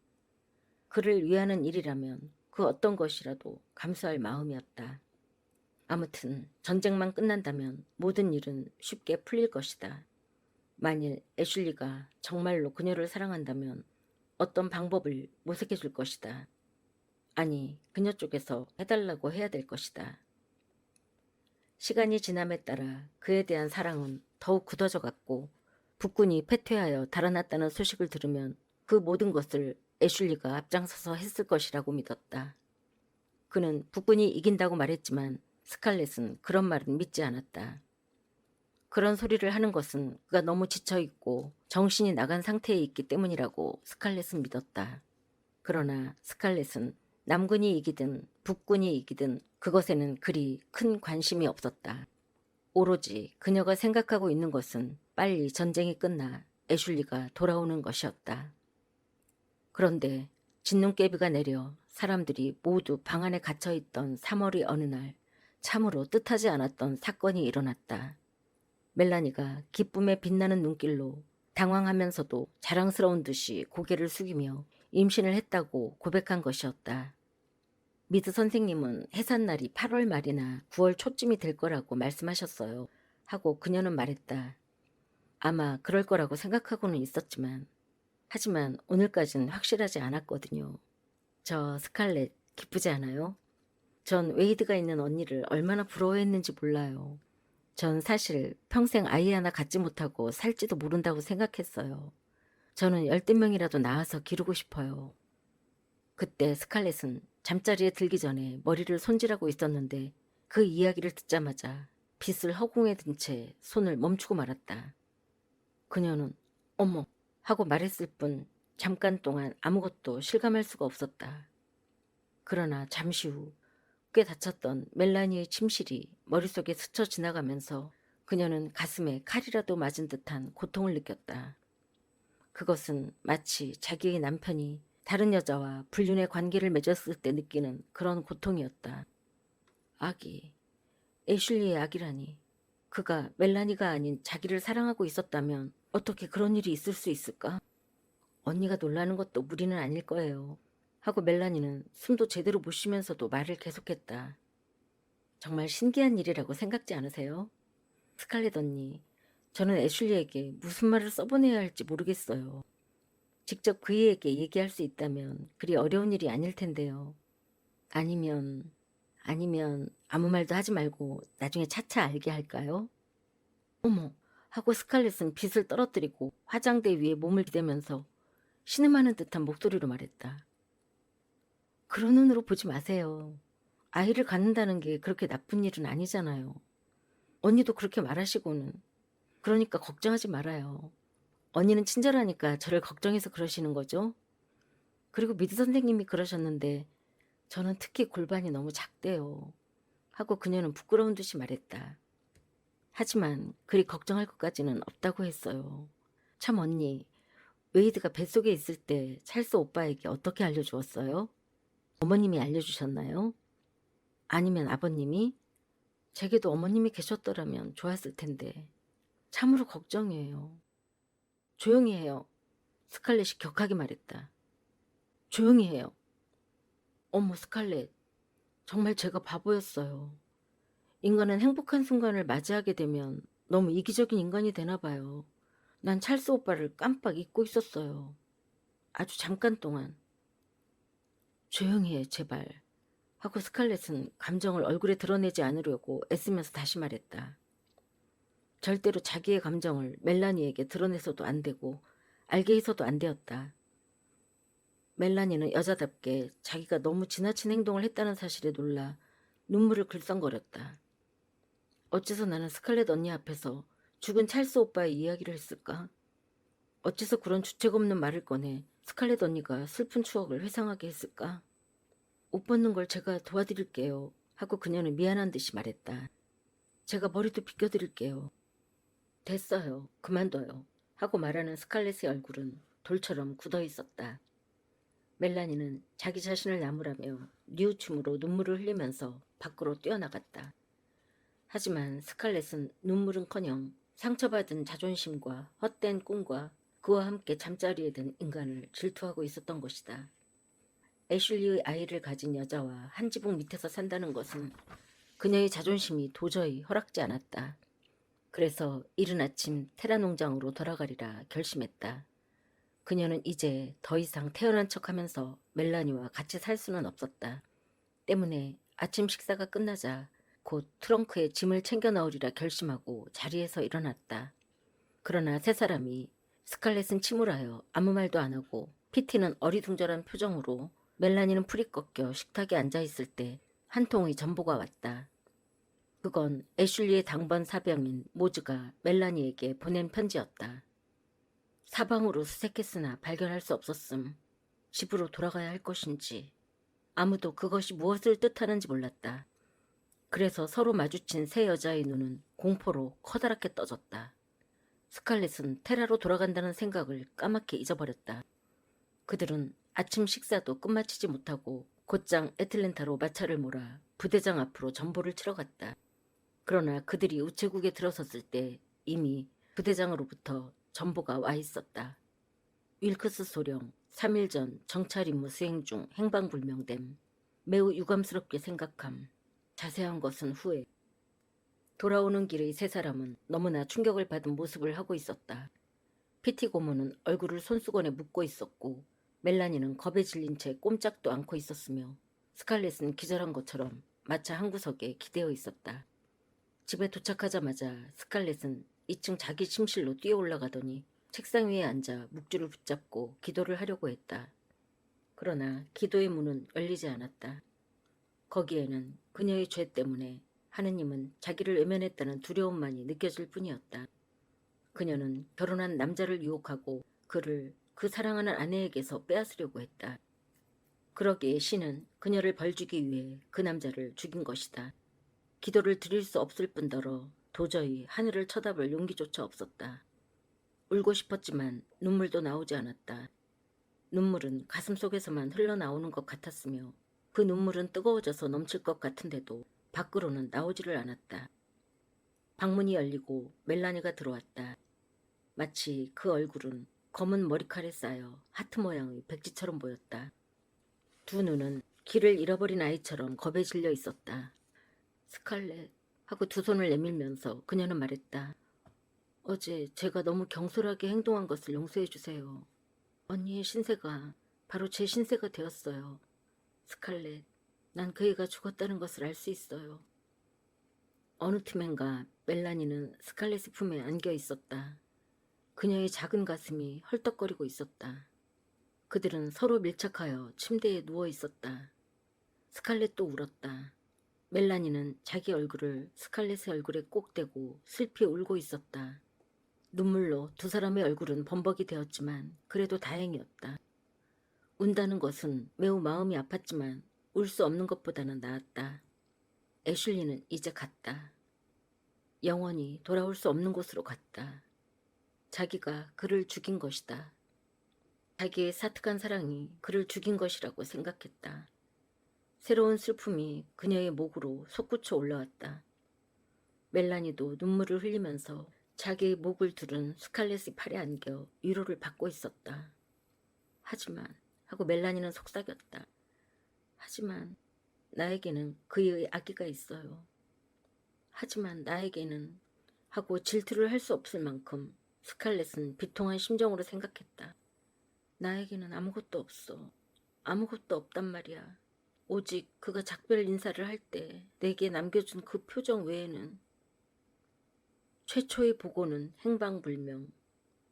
그를 위하는 일이라면 그 어떤 것이라도 감수할 마음이었다. 아무튼 전쟁만 끝난다면 모든 일은 쉽게 풀릴 것이다. 만일 애슐리가 정말로 그녀를 사랑한다면 어떤 방법을 모색해 줄 것이다. 아니, 그녀 쪽에서 해달라고 해야 될 것이다. 시간이 지남에 따라 그에 대한 사랑은 더욱 굳어져 갔고 북군이 패퇴하여 달아났다는 소식을 들으면 그 모든 것을 애슐리가 앞장서서 했을 것이라고 믿었다. 그는 북군이 이긴다고 말했지만 스칼렛은 그런 말은 믿지 않았다. 그런 소리를 하는 것은 그가 너무 지쳐있고 정신이 나간 상태에 있기 때문이라고 스칼렛은 믿었다. 그러나 스칼렛은 남군이 이기든 북군이 이기든 그것에는 그리 큰 관심이 없었다. 오로지 그녀가 생각하고 있는 것은 빨리 전쟁이 끝나 애슐리가 돌아오는 것이었다. 그런데 진눈깨비가 내려 사람들이 모두 방 안에 갇혀있던 3월의 어느 날 참으로 뜻하지 않았던 사건이 일어났다. 멜라니가 기쁨에 빛나는 눈길로 당황하면서도 자랑스러운 듯이 고개를 숙이며 임신을 했다고 고백한 것이었다. 미드 선생님은 해산날이 8월 말이나 9월 초쯤이 될 거라고 말씀하셨어요. 하고 그녀는 말했다. 아마 그럴 거라고 생각하고는 있었지만 하지만 오늘까진 확실하지 않았거든요. 저 스칼렛 기쁘지 않아요? 전 웨이드가 있는 언니를 얼마나 부러워했는지 몰라요. 전 사실 평생 아이 하나 갖지 못하고 살지도 모른다고 생각했어요. 저는 10명이라도 낳아서 기르고 싶어요. 그때 스칼렛은 잠자리에 들기 전에 머리를 손질하고 있었는데 그 이야기를 듣자마자 빗을 허공에 든 채 손을 멈추고 말았다. 그녀는 어머 하고 말했을 뿐 잠깐 동안 아무것도 실감할 수가 없었다. 그러나 잠시 후 꽤 다쳤던 멜라니의 침실이 머릿속에 스쳐 지나가면서 그녀는 가슴에 칼이라도 맞은 듯한 고통을 느꼈다. 그것은 마치 자기의 남편이 다른 여자와 불륜의 관계를 맺었을 때 느끼는 그런 고통이었다. 아기, 애슐리의 아기라니. 그가 멜라니가 아닌 자기를 사랑하고 있었다면 어떻게 그런 일이 있을 수 있을까? 언니가 놀라는 것도 무리는 아닐 거예요. 하고 멜라니는 숨도 제대로 못 쉬면서도 말을 계속했다. 정말 신기한 일이라고 생각지 않으세요? 스칼렛 언니, 저는 애슐리에게 무슨 말을 써보내야 할지 모르겠어요. 직접 그이에게 얘기할 수 있다면 그리 어려운 일이 아닐 텐데요. 아니면 아무 말도 하지 말고 나중에 차차 알게 할까요? 어머 하고 스칼렛은 빗을 떨어뜨리고 화장대 위에 몸을 기대면서 신음하는 듯한 목소리로 말했다. 그런 눈으로 보지 마세요. 아이를 갖는다는 게 그렇게 나쁜 일은 아니잖아요. 언니도 그렇게 말하시고는. 그러니까 걱정하지 말아요. 언니는 친절하니까 저를 걱정해서 그러시는 거죠? 그리고 미드 선생님이 그러셨는데 저는 특히 골반이 너무 작대요. 하고 그녀는 부끄러운 듯이 말했다. 하지만 그리 걱정할 것까지는 없다고 했어요. 참 언니, 웨이드가 뱃속에 있을 때 찰스 오빠에게 어떻게 알려주었어요? 어머님이 알려주셨나요? 아니면 아버님이? 제게도 어머님이 계셨더라면 좋았을 텐데. 참으로 걱정이에요. 조용히 해요. 스칼렛이 격하게 말했다. 조용히 해요. 어머, 스칼렛. 정말 제가 바보였어요. 인간은 행복한 순간을 맞이하게 되면 너무 이기적인 인간이 되나 봐요. 난 찰스 오빠를 깜빡 잊고 있었어요. 아주 잠깐 동안. 조용히 해, 제발. 하고 스칼렛은 감정을 얼굴에 드러내지 않으려고 애쓰면서 다시 말했다. 절대로 자기의 감정을 멜라니에게 드러내서도 안 되고 알게 해서도 안 되었다. 멜라니는 여자답게 자기가 너무 지나친 행동을 했다는 사실에 놀라 눈물을 글썽거렸다. 어째서 나는 스칼렛 언니 앞에서 죽은 찰스 오빠의 이야기를 했을까? 어째서 그런 주책 없는 말을 꺼내 스칼렛 언니가 슬픈 추억을 회상하게 했을까? 옷 벗는 걸 제가 도와드릴게요. 하고 그녀는 미안한 듯이 말했다. 제가 머리도 빗겨드릴게요. 됐어요. 그만둬요. 하고 말하는 스칼렛의 얼굴은 돌처럼 굳어 있었다. 멜라니는 자기 자신을 나무라며 뉘우침으로 눈물을 흘리면서 밖으로 뛰어나갔다. 하지만 스칼렛은 눈물은커녕 상처받은 자존심과 헛된 꿈과 그와 함께 잠자리에 든 인간을 질투하고 있었던 것이다. 애슐리의 아이를 가진 여자와 한 지붕 밑에서 산다는 것은 그녀의 자존심이 도저히 허락지 않았다. 그래서 이른 아침 테라 농장으로 돌아가리라 결심했다. 그녀는 이제 더 이상 태어난 척하면서 멜라니와 같이 살 수는 없었다. 때문에 아침 식사가 끝나자 곧 트렁크에 짐을 챙겨 넣으리라 결심하고 자리에서 일어났다. 그러나 세 사람이 스칼렛은 침울하여 아무 말도 안 하고 피티는 어리둥절한 표정으로 멜라니는 풀이 꺾여 식탁에 앉아있을 때 한 통의 전보가 왔다. 그건 애슐리의 당번 사병인 모즈가 멜라니에게 보낸 편지였다. 사방으로 수색했으나 발견할 수 없었음. 집으로 돌아가야 할 것인지 아무도 그것이 무엇을 뜻하는지 몰랐다. 그래서 서로 마주친 세 여자의 눈은 공포로 커다랗게 떠졌다. 스칼렛은 테라로 돌아간다는 생각을 까맣게 잊어버렸다. 그들은 아침 식사도 끝마치지 못하고 곧장 애틀랜타로 마차를 몰아 부대장 앞으로 전보를 치러 갔다. 그러나 그들이 우체국에 들어섰을 때 이미 부대장으로부터 전보가 와 있었다. 윌크스 소령 3일 전 정찰 임무 수행 중 행방불명됨. 매우 유감스럽게 생각함. 자세한 것은 후에. 돌아오는 길의 세 사람은 너무나 충격을 받은 모습을 하고 있었다. 피티 고모는 얼굴을 손수건에 묶고 있었고 멜라니는 겁에 질린 채 꼼짝도 않고 있었으며 스칼렛은 기절한 것처럼 마차 한 구석에 기대어 있었다. 집에 도착하자마자 스칼렛은 2층 자기 침실로 뛰어 올라가더니 책상 위에 앉아 묵주를 붙잡고 기도를 하려고 했다. 그러나 기도의 문은 열리지 않았다. 거기에는 그녀의 죄 때문에 하느님은 자기를 외면했다는 두려움만이 느껴질 뿐이었다. 그녀는 결혼한 남자를 유혹하고 그를 그 사랑하는 아내에게서 빼앗으려고 했다. 그러기에 신은 그녀를 벌주기 위해 그 남자를 죽인 것이다. 기도를 드릴 수 없을 뿐더러 도저히 하늘을 쳐다볼 용기조차 없었다. 울고 싶었지만 눈물도 나오지 않았다. 눈물은 가슴속에서만 흘러나오는 것 같았으며 그 눈물은 뜨거워져서 넘칠 것 같은데도 밖으로는 나오지를 않았다. 방문이 열리고 멜라니가 들어왔다. 마치 그 얼굴은 검은 머리칼에 쌓여 하트 모양의 백지처럼 보였다. 두 눈은 길을 잃어버린 아이처럼 겁에 질려 있었다. 스칼렛 하고 두 손을 내밀면서 그녀는 말했다. 어제 제가 너무 경솔하게 행동한 것을 용서해 주세요. 언니의 신세가 바로 제 신세가 되었어요. 스칼렛, 난 그 애가 죽었다는 것을 알 수 있어요. 어느 틈엔가 멜라니는 스칼렛의 품에 안겨 있었다. 그녀의 작은 가슴이 헐떡거리고 있었다. 그들은 서로 밀착하여 침대에 누워 있었다. 스칼렛도 울었다. 멜라니는 자기 얼굴을 스칼렛의 얼굴에 꼭 대고 슬피 울고 있었다. 눈물로 두 사람의 얼굴은 범벅이 되었지만 그래도 다행이었다. 운다는 것은 매우 마음이 아팠지만 울 수 없는 것보다는 나았다. 애슐리는 이제 갔다. 영원히 돌아올 수 없는 곳으로 갔다. 자기가 그를 죽인 것이다. 자기의 사특한 사랑이 그를 죽인 것이라고 생각했다. 새로운 슬픔이 그녀의 목으로 솟구쳐 올라왔다. 멜라니도 눈물을 흘리면서 자기의 목을 두른 스칼렛의 팔에 안겨 위로를 받고 있었다. 하지만 하고 멜라니는 속삭였다. 하지만 나에게는 그의 아기가 있어요. 하지만 나에게는 하고 질투를 할 수 없을 만큼 스칼렛은 비통한 심정으로 생각했다. 나에게는 아무것도 없어. 아무것도 없단 말이야. 오직 그가 작별 인사를 할 때 내게 남겨준 그 표정 외에는. 최초의 보고는 행방불명,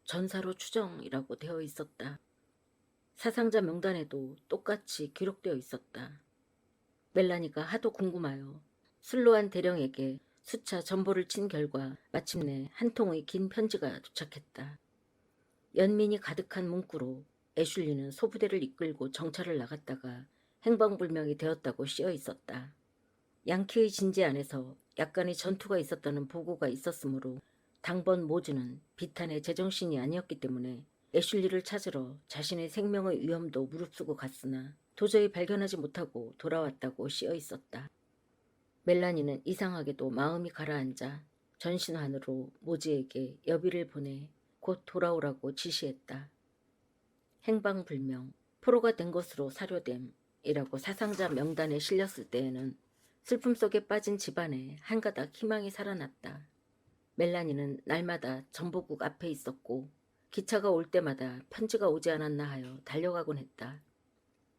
전사로 추정이라고 되어 있었다. 사상자 명단에도 똑같이 기록되어 있었다. 멜라니가 하도 궁금하여 슬로안 대령에게 수차 전보를 친 결과 마침내 한 통의 긴 편지가 도착했다. 연민이 가득한 문구로 애슐리는 소부대를 이끌고 정찰을 나갔다가 행방불명이 되었다고 씌어 있었다. 양키의 진지 안에서 약간의 전투가 있었다는 보고가 있었으므로 당번 모즈는 비탄의 제정신이 아니었기 때문에 애슐리를 찾으러 자신의 생명의 위험도 무릅쓰고 갔으나 도저히 발견하지 못하고 돌아왔다고 씌어 있었다. 멜라니는 이상하게도 마음이 가라앉아 전신환으로 모즈에게 여비를 보내 곧 돌아오라고 지시했다. 행방불명, 포로가 된 것으로 사료됨이라고 사상자 명단에 실렸을 때에는 슬픔 속에 빠진 집안에 한가닥 희망이 살아났다. 멜라니는 날마다 전보국 앞에 있었고 기차가 올 때마다 편지가 오지 않았나 하여 달려가곤 했다.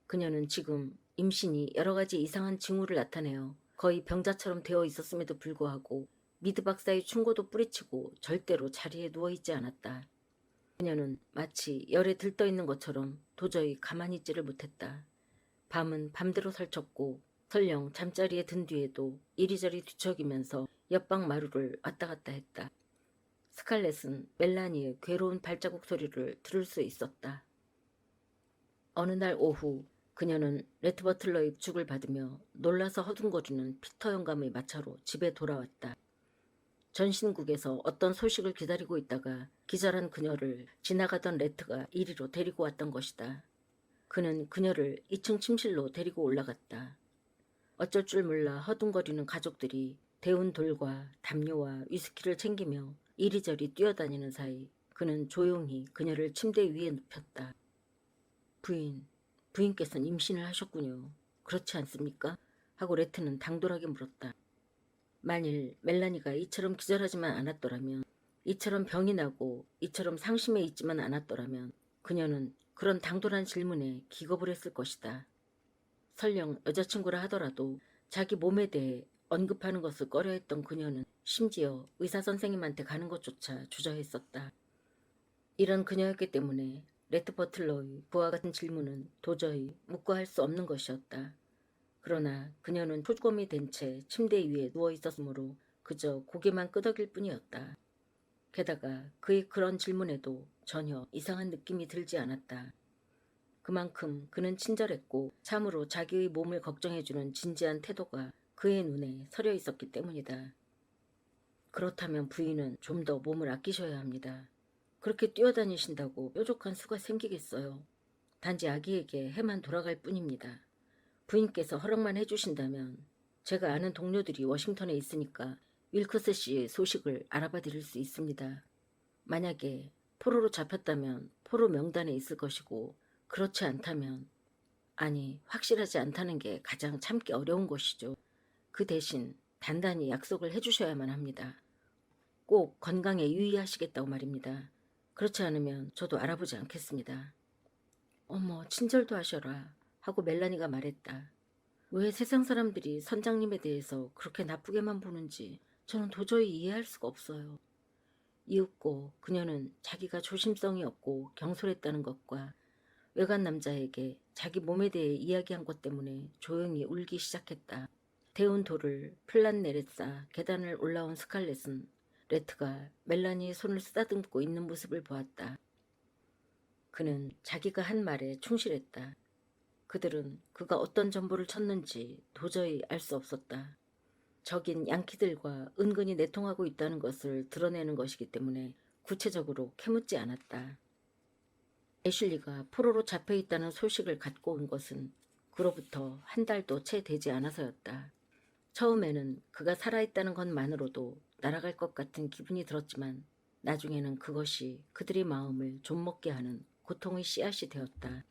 그녀는 지금 임신이 여러 가지 이상한 징후를 나타내어 거의 병자처럼 되어 있었음에도 불구하고 미드 박사의 충고도 뿌리치고 절대로 자리에 누워있지 않았다. 그녀는 마치 열에 들떠있는 것처럼 도저히 가만히 있지를 못했다. 밤은 밤대로 설쳤고 설령 잠자리에 든 뒤에도 이리저리 뒤척이면서 옆방 마루를 왔다 갔다 했다. 스칼렛은 멜라니의 괴로운 발자국 소리를 들을 수 있었다. 어느 날 오후 그녀는 레트 버틀러의 부축을 받으며 놀라서 허둥거리는 피터 영감의 마차로 집에 돌아왔다. 전신국에서 어떤 소식을 기다리고 있다가 기절한 그녀를 지나가던 레트가 이리로 데리고 왔던 것이다. 그는 그녀를 2층 침실로 데리고 올라갔다. 어쩔 줄 몰라 허둥거리는 가족들이 데운 돌과 담요와 위스키를 챙기며 이리저리 뛰어다니는 사이 그는 조용히 그녀를 침대 위에 눕혔다. 부인께서는 임신을 하셨군요. 그렇지 않습니까? 하고 레트는 당돌하게 물었다. 만일 멜라니가 이처럼 기절하지만 않았더라면, 이처럼 병이 나고 이처럼 상심해 있지만 않았더라면 그녀는 그런 당돌한 질문에 기겁을 했을 것이다. 설령 여자친구라 하더라도 자기 몸에 대해 언급하는 것을 꺼려했던 그녀는 심지어 의사 선생님한테 가는 것조차 주저했었다. 이런 그녀였기 때문에 레트 버틀러의 부하 같은 질문은 도저히 묵과할 수 없는 것이었다. 그러나 그녀는 초곰이 된 채 침대 위에 누워 있었으므로 그저 고개만 끄덕일 뿐이었다. 게다가 그의 그런 질문에도 전혀 이상한 느낌이 들지 않았다. 그만큼 그는 친절했고 참으로 자기의 몸을 걱정해주는 진지한 태도가 그의 눈에 서려 있었기 때문이다. 그렇다면 부인은 좀 더 몸을 아끼셔야 합니다. 그렇게 뛰어다니신다고 뾰족한 수가 생기겠어요. 단지 아기에게 해만 돌아갈 뿐입니다. 부인께서 허락만 해주신다면 제가 아는 동료들이 워싱턴에 있으니까 윌크스 씨의 소식을 알아봐 드릴 수 있습니다. 만약에 포로로 잡혔다면 포로 명단에 있을 것이고 그렇지 않다면 아니 확실하지 않다는 게 가장 참기 어려운 것이죠. 그 대신 단단히 약속을 해주셔야만 합니다. 꼭 건강에 유의하시겠다고 말입니다. 그렇지 않으면 저도 알아보지 않겠습니다. 어머 친절도 하셔라 하고 멜라니가 말했다. 왜 세상 사람들이 선장님에 대해서 그렇게 나쁘게만 보는지 저는 도저히 이해할 수가 없어요. 이윽고 그녀는 자기가 조심성이 없고 경솔했다는 것과 외간 남자에게 자기 몸에 대해 이야기한 것 때문에 조용히 울기 시작했다. 데운 돌을 플란넬에 쌓아 계단을 올라온 스칼렛은 레트가 멜라니의 손을 쓰다듬고 있는 모습을 보았다. 그는 자기가 한 말에 충실했다. 그들은 그가 어떤 전보를 쳤는지 도저히 알 수 없었다. 적인 양키들과 은근히 내통하고 있다는 것을 드러내는 것이기 때문에 구체적으로 캐묻지 않았다. 애슐리가 포로로 잡혀있다는 소식을 갖고 온 것은 그로부터 한 달도 채 되지 않아서였다. 처음에는 그가 살아있다는 것만으로도 날아갈 것 같은 기분이 들었지만 나중에는 그것이 그들의 마음을 좀먹게 하는 고통의 씨앗이 되었다.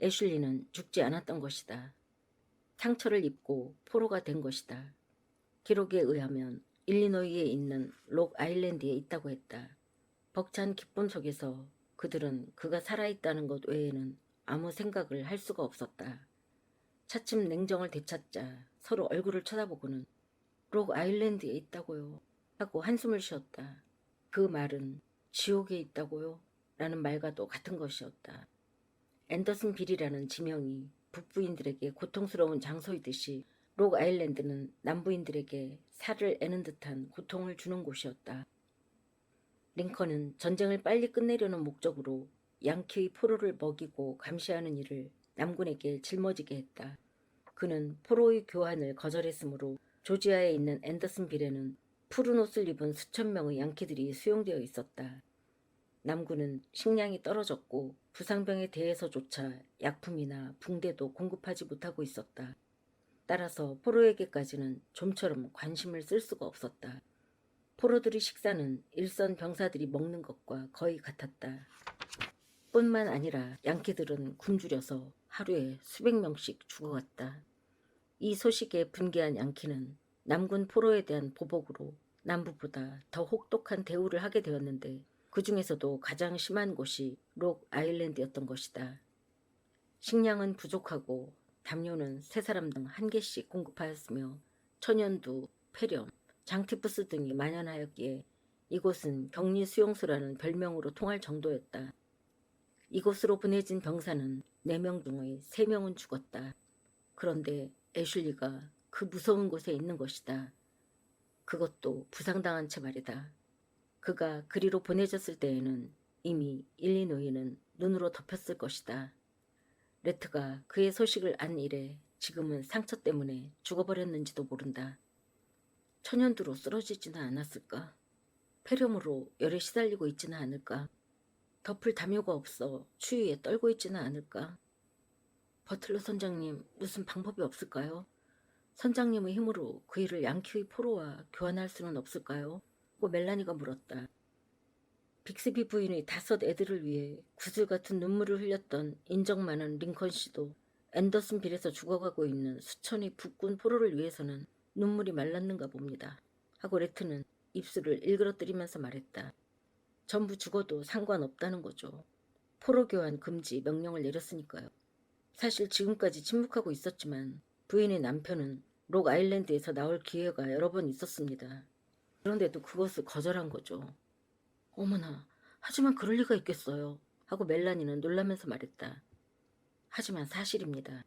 애슐리는 죽지 않았던 것이다. 상처를 입고 포로가 된 것이다. 기록에 의하면 일리노이에 있는 록 아일랜드에 있다고 했다. 벅찬 기쁨 속에서 그들은 그가 살아있다는 것 외에는 아무 생각을 할 수가 없었다. 차츰 냉정을 되찾자 서로 얼굴을 쳐다보고는 록 아일랜드에 있다고요 하고 한숨을 쉬었다. 그 말은 지옥에 있다고요? 라는 말과도 같은 것이었다. 앤더슨 빌이라는 지명이 북부인들에게 고통스러운 장소이듯이 록 아일랜드는 남부인들에게 살을 애는 듯한 고통을 주는 곳이었다. 링컨은 전쟁을 빨리 끝내려는 목적으로 양키의 포로를 먹이고 감시하는 일을 남군에게 짊어지게 했다. 그는 포로의 교환을 거절했으므로 조지아에 있는 앤더슨 빌에는 푸른 옷을 입은 수천 명의 양키들이 수용되어 있었다. 남군은 식량이 떨어졌고 부상병에 대해서조차 약품이나 붕대도 공급하지 못하고 있었다. 따라서 포로에게까지는 좀처럼 관심을 쓸 수가 없었다. 포로들의 식사는 일선 병사들이 먹는 것과 거의 같았다. 뿐만 아니라 양키들은 굶주려서 하루에 수백 명씩 죽어갔다. 이 소식에 분개한 양키는 남군 포로에 대한 보복으로 남부보다 더 혹독한 대우를 하게 되었는데 그 중에서도 가장 심한 곳이 록 아일랜드였던 것이다. 식량은 부족하고 담요는 세 사람당 한 개씩 공급하였으며 천연두, 폐렴, 장티푸스 등이 만연하였기에 이곳은 격리 수용소라는 별명으로 통할 정도였다. 이곳으로 보내진 병사는 4명 중의 3명은 죽었다. 그런데 애슐리가 그 무서운 곳에 있는 것이다. 그것도 부상당한 채 말이다. 그가 그리로 보내졌을 때에는 이미 일리노이는 눈으로 덮였을 것이다. 레트가 그의 소식을 안 이래 지금은 상처 때문에 죽어버렸는지도 모른다. 천연두로 쓰러지지는 않았을까? 폐렴으로 열에 시달리고 있지는 않을까? 덮을 담요가 없어 추위에 떨고 있지는 않을까? 버틀러 선장님, 무슨 방법이 없을까요? 선장님의 힘으로 그 일을 양키의 포로와 교환할 수는 없을까요? 고 멜라니가 물었다. 빅스비 부인의 5 애들을 위해 구슬 같은 눈물을 흘렸던 인정 많은 링컨 씨도 앤더슨 빌에서 죽어가고 있는 수천의 북군 포로를 위해서는 눈물이 말랐는가 봅니다. 하고 레트는 입술을 일그러뜨리면서 말했다. 전부 죽어도 상관없다는 거죠. 포로 교환 금지 명령을 내렸으니까요. 사실 지금까지 침묵하고 있었지만 부인의 남편은 록 아일랜드에서 나올 기회가 여러 번 있었습니다. 그런데도 그것을 거절한 거죠. 어머나, 하지만 그럴 리가 있겠어요. 하고 멜라니는 놀라면서 말했다. 하지만 사실입니다.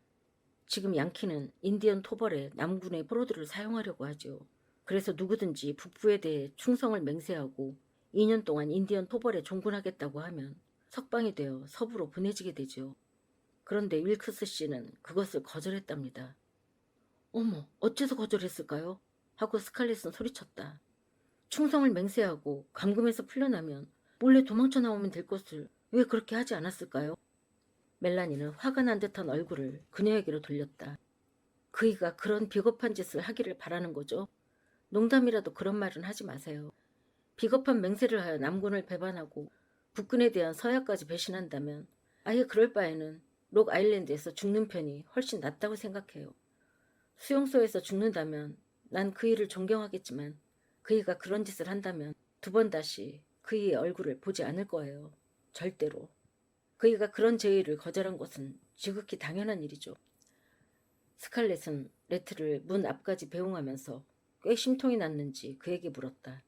지금 양키는 인디언 토벌에 남군의 포로들을 사용하려고 하죠. 그래서 누구든지 북부에 대해 충성을 맹세하고 2년 동안 인디언 토벌에 종군하겠다고 하면 석방이 되어 서부로 보내지게 되죠. 그런데 윌크스 씨는 그것을 거절했답니다. 어머, 어째서 거절했을까요? 하고 스칼렛은 소리쳤다. 충성을 맹세하고 감금에서 풀려나면 몰래 도망쳐 나오면 될 것을 왜 그렇게 하지 않았을까요? 멜라니는 화가 난 듯한 얼굴을 그녀에게로 돌렸다. 그이가 그런 비겁한 짓을 하기를 바라는 거죠? 농담이라도 그런 말은 하지 마세요. 비겁한 맹세를 하여 남군을 배반하고 북군에 대한 서약까지 배신한다면 아예 그럴 바에는 록 아일랜드에서 죽는 편이 훨씬 낫다고 생각해요. 수용소에서 죽는다면 난 그이를 존경하겠지만 그이가 그런 짓을 한다면 2번 다시 그이의 얼굴을 보지 않을 거예요. 절대로. 그이가 그런 제의를 거절한 것은 지극히 당연한 일이죠. 스칼렛은 레트를 문 앞까지 배웅하면서 꽤 심통이 났는지 그에게 물었다.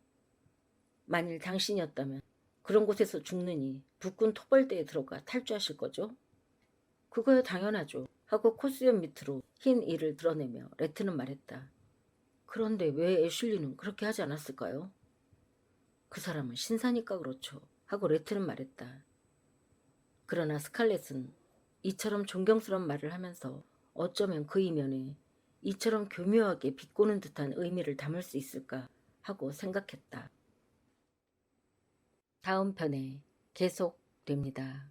만일 당신이었다면 그런 곳에서 죽느니 북군 토벌대에 들어가 탈주하실 거죠? 그거야 당연하죠. 하고 코수염 밑으로 흰 이를 드러내며 레트는 말했다. 그런데 왜 애슐리는 그렇게 하지 않았을까요? 그 사람은 신사니까 그렇죠. 하고 레트는 말했다. 그러나 스칼렛은 이처럼 존경스러운 말을 하면서 어쩌면 그 이면에 이처럼 교묘하게 비꼬는 듯한 의미를 담을 수 있을까 하고 생각했다. 다음 편에 계속됩니다.